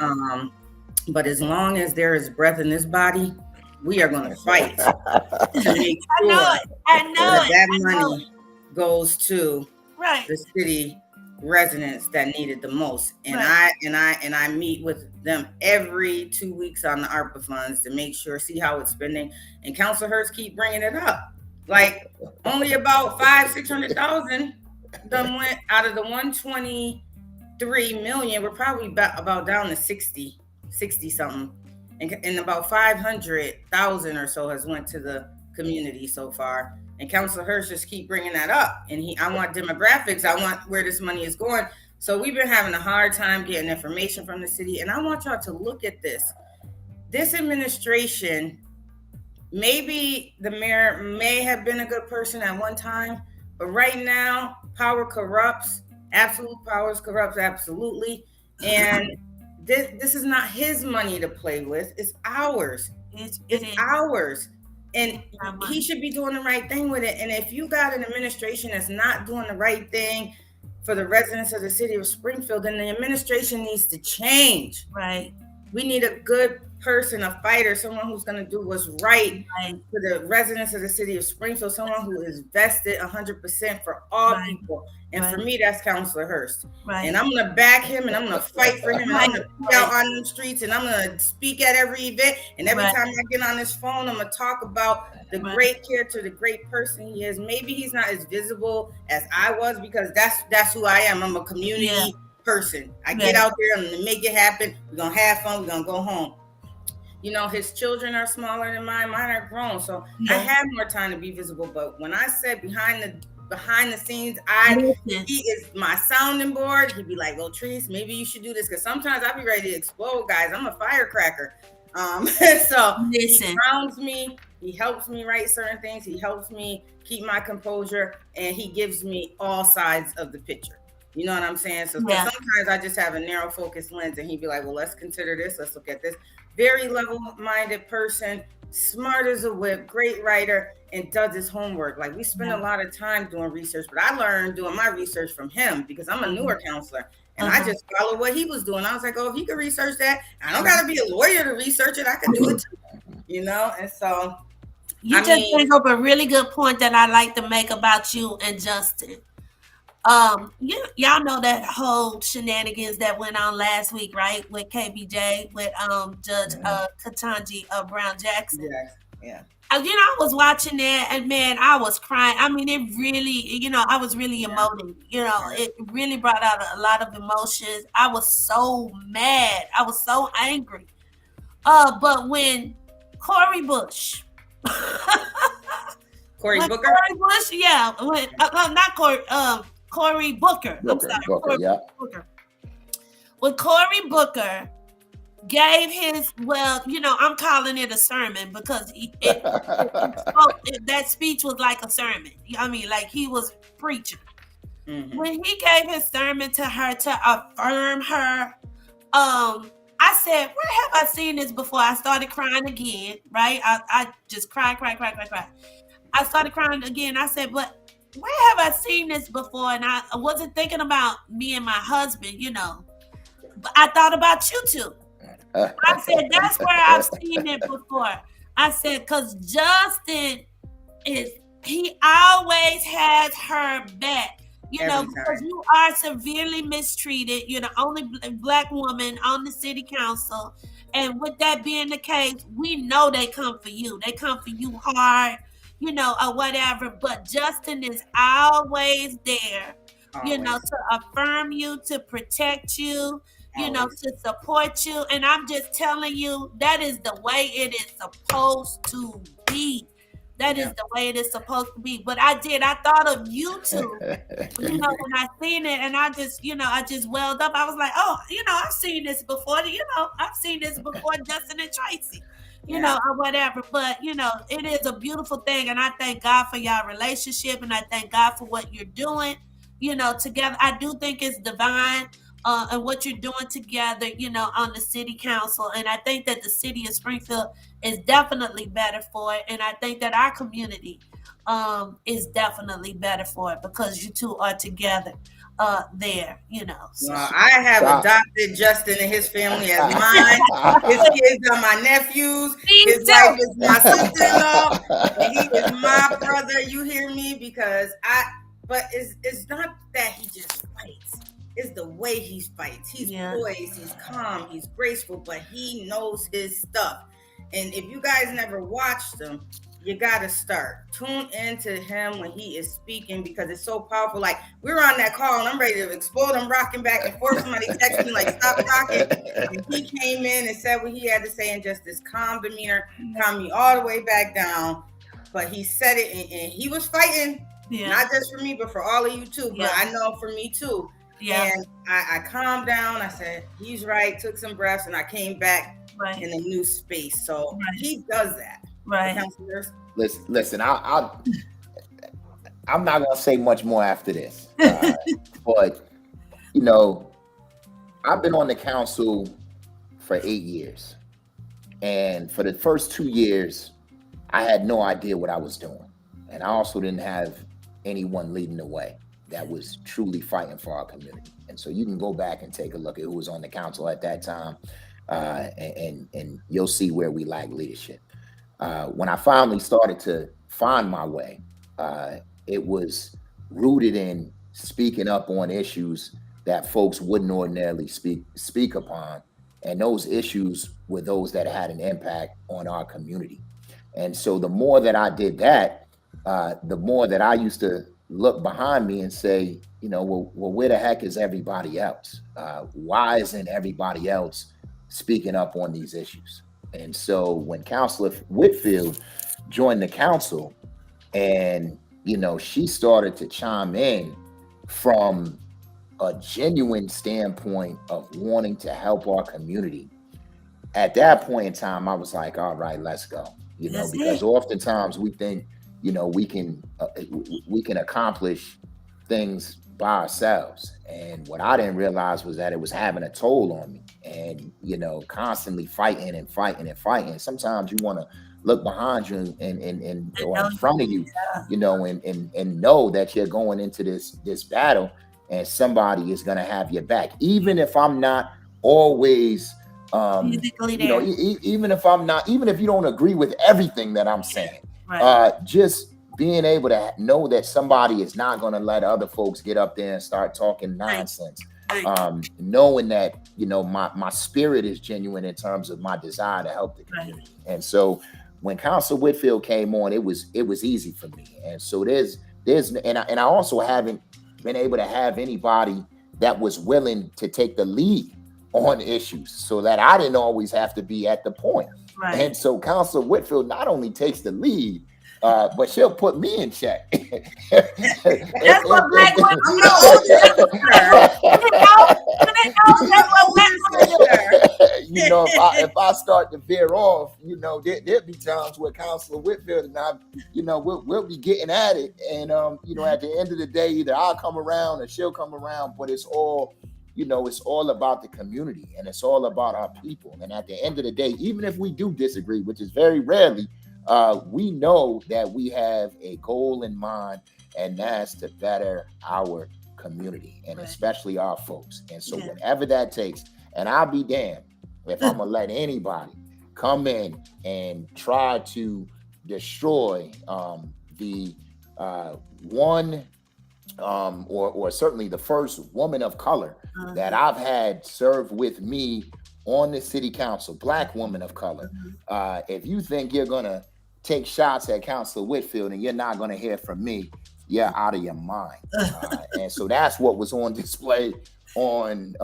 Speaker 12: But as long as there is breath in this body, we are going to fight to make sure that money goes to the city residents that need it the most. And I meet with them every 2 weeks on the ARPA funds to make sure, see how it's spending. And Councilor Hurst keep bringing it up. Like only about 500,000-600,000 done went out of the 123 million. We're probably about down to 60 something. And about 500,000 or so has went to the community so far. And Councilor Hurst just keep bringing that up. And I want demographics. I want where this money is going. So we've been having a hard time getting information from the city. And I want y'all to look at this. This administration, maybe the mayor may have been a good person at one time, but right now, power corrupts. Absolute power corrupts, absolutely. And this is not his money to play with. It's ours. It's ours. And he should be doing the right thing with it. And if you got an administration that's not doing the right thing for the residents of the city of Springfield, then the administration needs to change.
Speaker 11: Right.
Speaker 12: We need a good person, a fighter, someone who's going to do what's right for the residents of the city of Springfield, someone who is vested 100% for all people. And for me, that's Councilor Hurst.
Speaker 11: Right.
Speaker 12: And I'm going to back him, and I'm going to fight for him, and I'm going to be out on the streets, and I'm going to speak at every event. And every time I get on this phone, I'm going to talk about the great character, the great person he is. Maybe he's not as visible as I was, because that's who I am. I'm a community person. I get out there, I'm going to make it happen. We're going to have fun. We're going to go home. His children are smaller than mine. Mine are grown. So I have more time to be visible. But when I said behind the scenes, he is my sounding board. He'd be like, well, Treese, maybe you should do this. Because sometimes I'll be ready to explode, guys. I'm a firecracker. So he grounds me. He helps me write certain things. He helps me keep my composure. And he gives me all sides of the picture. You know what I'm saying? So sometimes I just have a narrow focused lens, and he'd be like, well, let's consider this. Let's look at this. Very level-minded person, smart as a whip, great writer, and does his homework. Like, we spend a lot of time doing research, but I learned doing my research from him because I'm a newer counselor, and I just followed what he was doing. I was like, oh, if he could research that, I don't got to be a lawyer to research it. I can do it too, And so
Speaker 11: You just bring up a really good point that I like to make about you and Justin. Y'all know that whole shenanigans that went on last week, right? With KBJ, with Judge Ketanji Brown Jackson.
Speaker 12: Yeah.
Speaker 11: I was watching that, and man, I was crying. I mean, it really, I was really emoting. It really brought out a lot of emotions. I was so mad. I was so angry. But when Cory Bush,
Speaker 12: Cory Booker,
Speaker 11: Cory Bush, yeah, not Cory, Cory Booker. I'm sorry,
Speaker 13: Booker, yeah.
Speaker 11: Booker. When Cory Booker gave his, I'm calling it a sermon because that speech was like a sermon. I mean, like he was preaching. Mm-hmm. When he gave his sermon to her to affirm her, I said, where have I seen this before? I started crying again, right? I just cried. I started crying again. I said, but where have I seen this before? And I wasn't thinking about me and my husband, but I thought about you two. I said, that's where I've seen it before. I said, because Justin he always has her back. Because you are severely mistreated. You're the only Black woman on the city council. And with that being the case, we know they come for you. They come for you hard, or whatever. But Justin is always there, to affirm you, to protect you, to support you. And I'm just telling you, that is the way it is supposed to be. That is the way it is supposed to be. But I thought of you two, when I seen it, and I just welled up. I was like, oh, I've seen this before. I've seen this before, Justin and Tracy, or whatever. But, it is a beautiful thing. And I thank God for y'all relationship. And I thank God for what you're doing, together. I do think it's divine. And what you're doing together, on the city council. And I think that the city of Springfield is definitely better for it. And I think that our community is definitely better for it because you two are together there, So.
Speaker 12: Well, I have adopted Justin and his family as mine. His kids are my nephews. His wife is my sister-in-law. And he is my brother. You hear me? But it's not that he just fights. It's the way he fights. He's poised, he's calm, he's graceful, but he knows his stuff. And if you guys never watched him, you gotta start. Tune into him when he is speaking because it's so powerful. Like we were on that call and I'm ready to explode. I'm rocking back and forth. Somebody texted me like, stop rocking. And he came in and said what he had to say in just this calm demeanor, calm me all the way back down. But he said it and he was fighting, not just for me, but for all of you too. But I know for me too. Yeah. And I calmed down. I said, he's right. Took some breaths and I came back in a new space. So he does that.
Speaker 11: Right.
Speaker 13: Listen, I'm not going to say much more after this. But, I've been on the council for 8 years. And for the first 2 years, I had no idea what I was doing. And I also didn't have anyone leading the way that was truly fighting for our community. And so you can go back and take a look at who was on the council at that time, and you'll see where we lack leadership. When I finally started to find my way, it was rooted in speaking up on issues that folks wouldn't ordinarily speak upon. And those issues were those that had an impact on our community. And so the more that I did that, the more that I used to look behind me and say, well, where the heck is everybody else? Why isn't everybody else speaking up on these issues? And so when Councilor Whitfield joined the council and, she started to chime in from a genuine standpoint of wanting to help our community, at that point in time, I was like, all right, let's go, because oftentimes we think, we can accomplish things by ourselves. And what I didn't realize was that it was having a toll on me and, constantly fighting and fighting and fighting. Sometimes you want to look behind you and or in front of you, and know that you're going into this battle and somebody is going to have your back. Even if I'm not always, even if you don't agree with everything that I'm saying. Just being able to know that somebody is not going to let other folks get up there and start talking nonsense. Knowing that, my spirit is genuine in terms of my desire to help the community. And so when Council Whitfield came on, it was easy for me. And so and I also haven't been able to have anybody that was willing to take the lead on issues, so that I didn't always have to be at the point. And so Council Whitfield not only takes the lead, but she'll put me in check.
Speaker 11: That's what black women
Speaker 13: if I start to veer off, there'll be times where Councilor Whitfield and I, we'll be getting at it. And, at the end of the day, either I'll come around or she'll come around, but it's all, it's all about the community and it's all about our people. And at the end of the day, even if we do disagree, which is very rarely, we know that we have a goal in mind, and that's to better our community and especially our folks. And so whatever that takes, and I'll be damned if I'm gonna let anybody come in and try to destroy the one or certainly the first woman of color that I've had serve with me on the city council, black woman of color. If you think you're gonna take shots at Councilor Whitfield and you're not gonna hear from me, you're out of your mind. And so that's what was on display on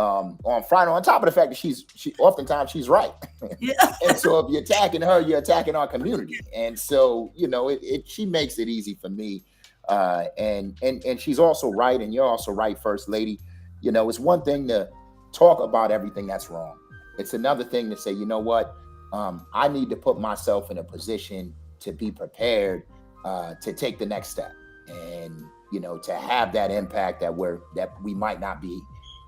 Speaker 13: Friday. On top of the fact that she oftentimes she's right. And so if you're attacking her, you're attacking our community. And so she makes it easy for me. And she's also right, and you're also right, First Lady. It's one thing to talk about everything that's wrong. It's another thing to say, what, I need to put myself in a position to be prepared to take the next step, and to have that impact that we might not be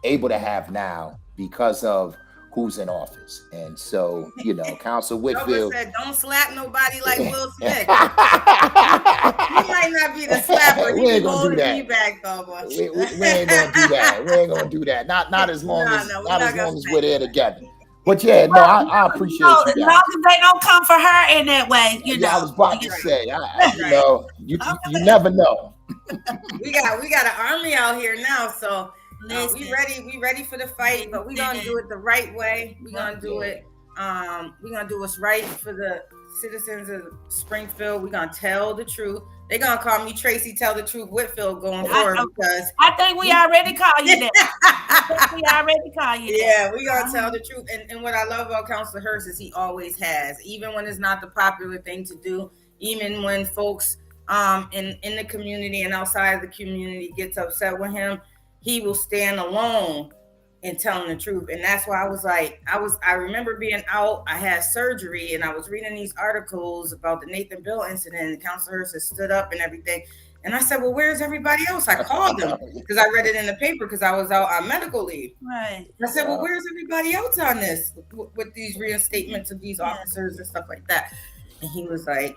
Speaker 13: able to have now because of who's in office. And so, Council Whitfield
Speaker 12: said, don't slap nobody like Will Smith. He might not be the slapper.
Speaker 13: We ain't gonna do that.
Speaker 12: Me back, though, but
Speaker 13: we ain't gonna do that. We ain't gonna do that. Not as long as we're there together. But yeah, no, I appreciate you guys.
Speaker 11: As long as they don't come for her in that way,
Speaker 13: Yeah, I was about to say, you never know.
Speaker 12: we got an army out here now, so we ready for the fight, but we're gonna do it the right way. We're gonna do it. We're gonna do what's right for the citizens of Springfield. We're gonna tell the truth. They're gonna call me Tracy Tell the Truth Whitfield going forward, because
Speaker 11: I think we already call you that.
Speaker 12: Yeah, we gonna tell the truth. And what I love about Councilor Hurst is he always has, even when it's not the popular thing to do, even when folks in the community and outside of the community gets upset with him, he will stand alone and telling the truth. And that's why I remember being out, I had surgery, and I was reading these articles about the Nathan Bill incident, and Councilor Hurst had stood up and everything. And I said, well, where's everybody else? I called them because I read it in the paper because I was out on medical leave.
Speaker 11: Right.
Speaker 12: I said, well, where's everybody else on this with these reinstatements of these officers and stuff like that? And he was like,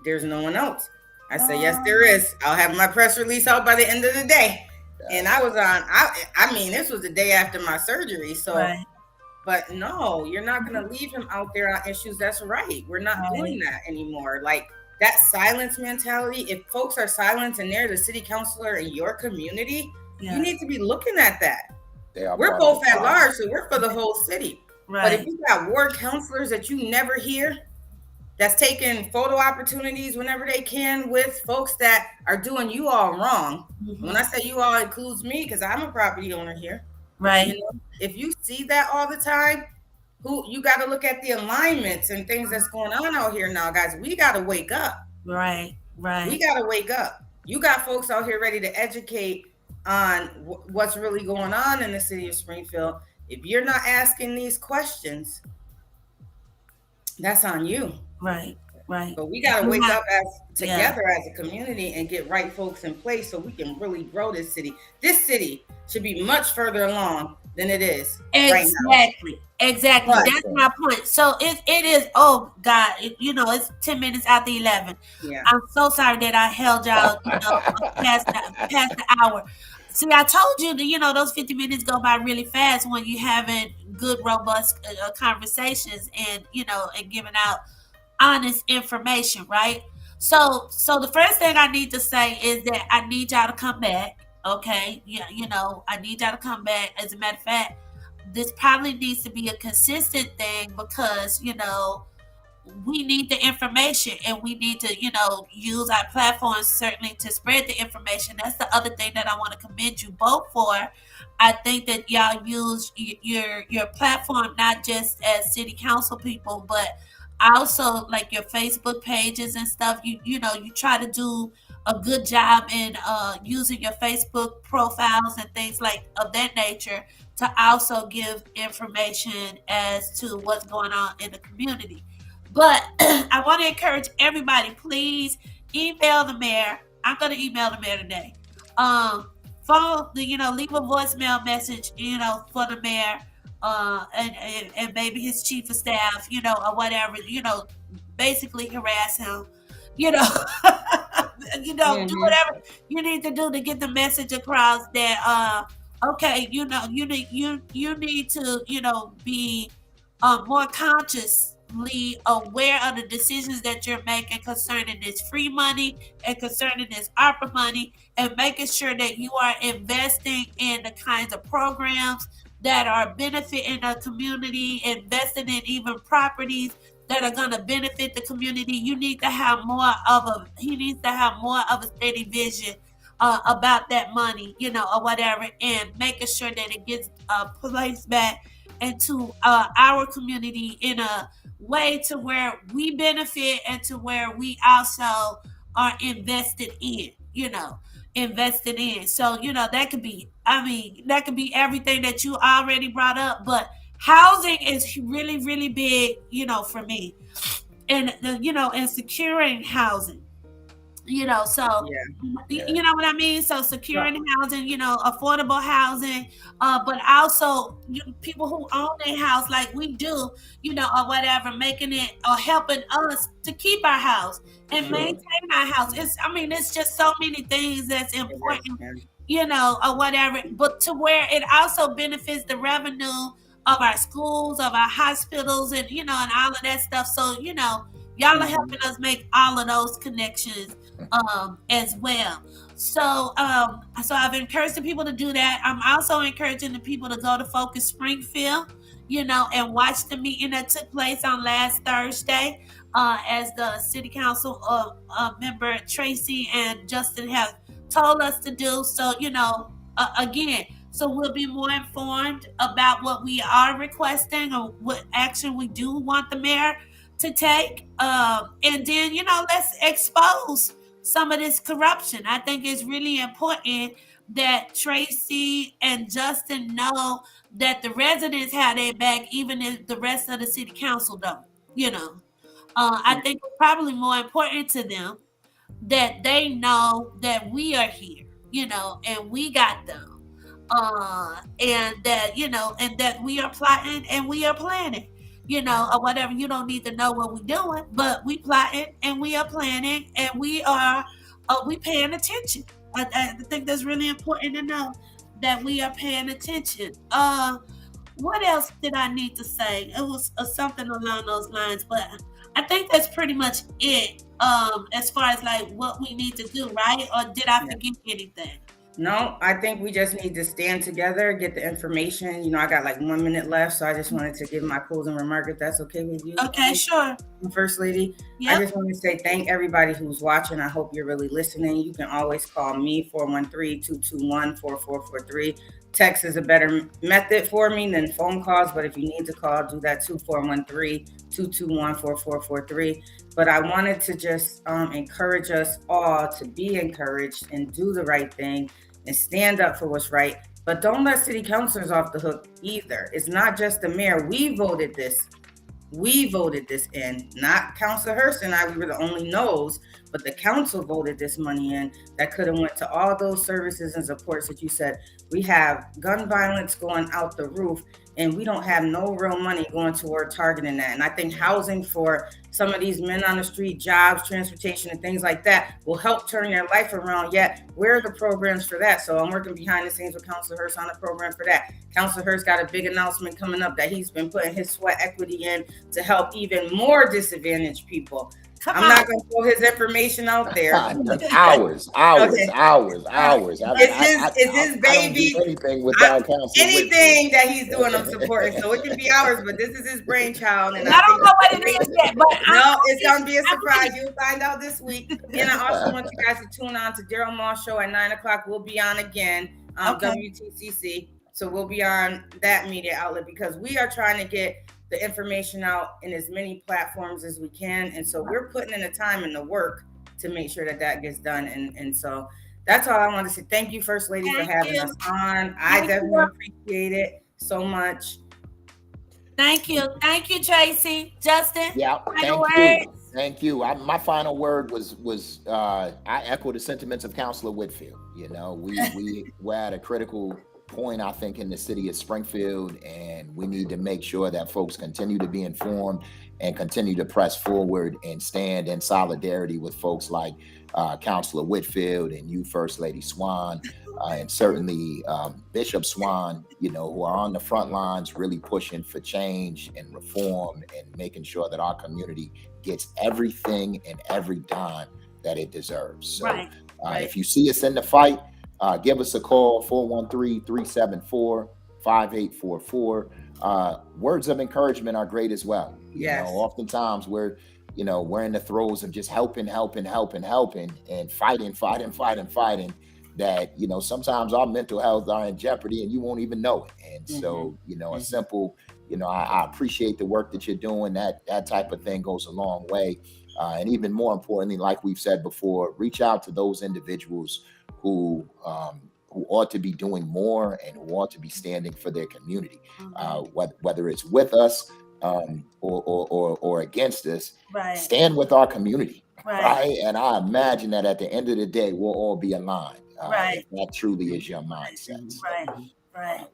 Speaker 12: there's no one else. I said, yes, there is. I'll have my press release out by the end of the day. And I was this was the day after my surgery. So, But no, you're not going to leave him out there on issues. That's right. We're not doing that anymore. Like that silence mentality. If folks are silent and they're the city councilor in your community, you need to be looking at that. We're both at large, so we're for the whole city. Right. But if you got ward counselors that you never hear, that's taking photo opportunities whenever they can with folks that are doing you all wrong. Mm-hmm. When I say you all, includes me, because I'm a property owner here.
Speaker 11: Right.
Speaker 12: If you see that all the time, you got to look at the alignments and things that's going on out here now, guys. We got to wake up.
Speaker 11: Right.
Speaker 12: We got to wake up. You got folks out here ready to educate on what's really going on in the city of Springfield. If you're not asking these questions, that's on you.
Speaker 11: Right.
Speaker 12: But we got to wake up together as a community and get right folks in place so we can really grow this city. This city should be much further along than it is right now.
Speaker 11: Exactly. That's my point. So it is, oh God, it's 10 minutes after 11.
Speaker 12: Yeah.
Speaker 11: I'm so sorry that I held y'all past the hour. See, I told you that, those 50 minutes go by really fast when you're having good, robust conversations and, and giving out honest information, right? So the first thing I need to say is that I need y'all to come back. Okay, yeah, I need y'all to come back. As a matter of fact, this probably needs to be a consistent thing because we need the information and we need to use our platforms certainly to spread the information. That's the other thing that I want to commend you both for. I think that y'all use your platform not just as city council people, but also like your Facebook pages and stuff. You try to do a good job in using your Facebook profiles and things like of that nature to also give information as to what's going on in the community. But I want to encourage everybody, please email the mayor. I'm going to email the mayor today. Leave a voicemail message, for the mayor, and maybe his chief of staff, or whatever, basically harass him, do whatever you need to do to get the message across that, okay, you need to, be more consciously aware of the decisions that you're making concerning this free money and concerning this ARPA money, and making sure that you are investing in the kinds of programs that are benefiting the community, investing in even properties that are going to benefit the community. He needs to have more of a steady vision about that money, or whatever, and making sure that it gets placed back into our community in a way to where we benefit and to where we also are invested in. So that could be everything that you already brought up, but housing is really, really big, for me, and and securing housing. So you know what I mean. So securing housing, affordable housing, but also people who own their house, like we do, or whatever, making it or helping us to keep our house and maintain our house. It's just so many things that's important, or whatever. But to where it also benefits the revenue of our schools, of our hospitals, and and all of that stuff. So y'all are helping us make all of those connections as well. So I've encouraged the people to do that. I'm also encouraging the people to go to Focus Springfield, and watch the meeting that took place on last Thursday, as the city council member Tracy and Justin have told us to do. So again, so we'll be more informed about what we are requesting or what action we do want the mayor to take, and then let's expose some of this corruption. I think it's really important that Tracy and Justin know that the residents have their back, even if the rest of the city council don't. I think it's probably more important to them that they know that we are here, and we got them, and that we are plotting and we are planning, or whatever. You don't need to know what we're doing, but we plotting and we are planning and we paying attention. I think that's really important to know that we are paying attention. What else did I need to say? It was something along those lines, but I think that's pretty much it. As far as like what we need to do, right? Or did I forget anything?
Speaker 12: No, I think we just need to stand together, get the information. I got like 1 minute left, so I just wanted to give my closing remark, if that's okay with you.
Speaker 11: Okay, sure.
Speaker 12: First Lady, yep. I just want to say thank everybody who's watching. I hope you're really listening. You can always call me, 413-221-4443. Text is a better method for me than phone calls, but if you need to call, do that too, 413-221-4443. But I wanted to just encourage us all to be encouraged and do the right thing and stand up for what's right. But don't let city councilors off the hook either. It's not just the mayor. We voted this in, not Councilor Hurst and I. We were the only no's. but the council voted this money in that could have went to all those services and supports that you said. We have gun violence going out the roof, and we don't have no real money going toward targeting that. And I think housing for some of these men on the street, jobs, transportation, and things like that will help turn their life around. Yet, where are the programs for that? So I'm working behind the scenes with Councilor Hurst on a program for that. Councilor Hurst got a big announcement coming up that he's been putting his sweat equity in to help even more disadvantaged people. I'm not going to throw his information out there.
Speaker 13: Hours.
Speaker 12: Okay.
Speaker 13: Hours.
Speaker 12: It's his baby.
Speaker 13: Anything without counsel.
Speaker 12: Anything that he's doing, I'm supporting. So it can be hours, but this is his brainchild. And
Speaker 11: I don't know what it is yet, but
Speaker 12: no, it's going to be a surprise. You'll find out this week. And I also want you guys to tune on to Daryl Moss Show at 9:00. We'll be on again, WTCC. So we'll be on that media outlet because we are trying to get the information out in as many platforms as we can. And so we're putting in the time and the work to make sure that gets done. And so that's all I want to say. Thank you, First Lady, for having us on. I definitely appreciate it so much.
Speaker 11: Thank you, Tracy. Justin.
Speaker 13: Yeah, thank you. My final word was I echo the sentiments of Councilor Whitfield. You know, we're at a critical point, I think, in the city of Springfield, and we need to make sure that folks continue to be informed and continue to press forward and stand in solidarity with folks like Councilor Whitfield and you, First Lady Swan, and certainly Bishop Swan, you know, who are on the front lines really pushing for change and reform and making sure that our community gets everything and every dime that it deserves. So if you see us in the fight, give us a call, 413-374-5844. Words of encouragement are great as well. You know, oftentimes we're in the throes of just helping and fighting that, you know, sometimes our mental health are in jeopardy and you won't even know it. And so, you know, a simple, you know, I appreciate the work that you're doing. That type of thing goes a long way. And even more importantly, like we've said before, reach out to those individuals who ought to be doing more and who ought to be standing for their community, whether it's with us or against us. Stand with our community, right? And I imagine that at the end of the day, we'll all be aligned. If that truly is your mindset.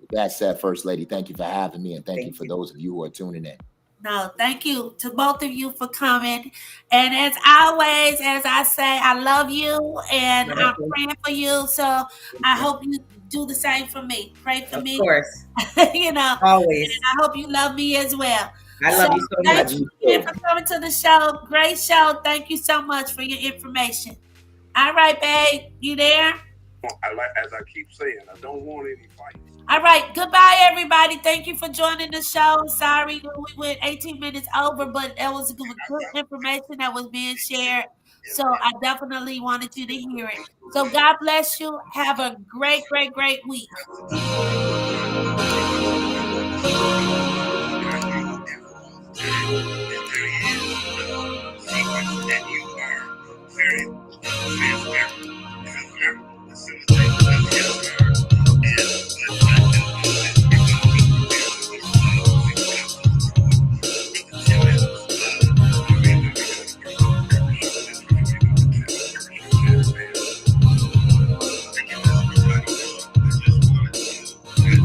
Speaker 13: With that said, First Lady, thank you for having me, and thank you for those of you who are tuning in.
Speaker 11: No, thank you to both of you for coming. And as always, as I say, I love you and I'm praying for you. So I hope you do the same for me. Pray for me.
Speaker 12: Of course.
Speaker 11: You know,
Speaker 12: always.
Speaker 11: And I hope you love me as well.
Speaker 12: I love you so much.
Speaker 11: Thank you again for coming to the show. Great show. Thank you so much for your information. All right, babe. You there?
Speaker 14: As I keep saying, I don't want any fights.
Speaker 11: All right. Goodbye, everybody. Thank you for joining the show. Sorry we went 18 minutes over, but that was good information that was being shared. So I definitely wanted you to hear it. So God bless you. Have a great, great, great week. There is no secret that you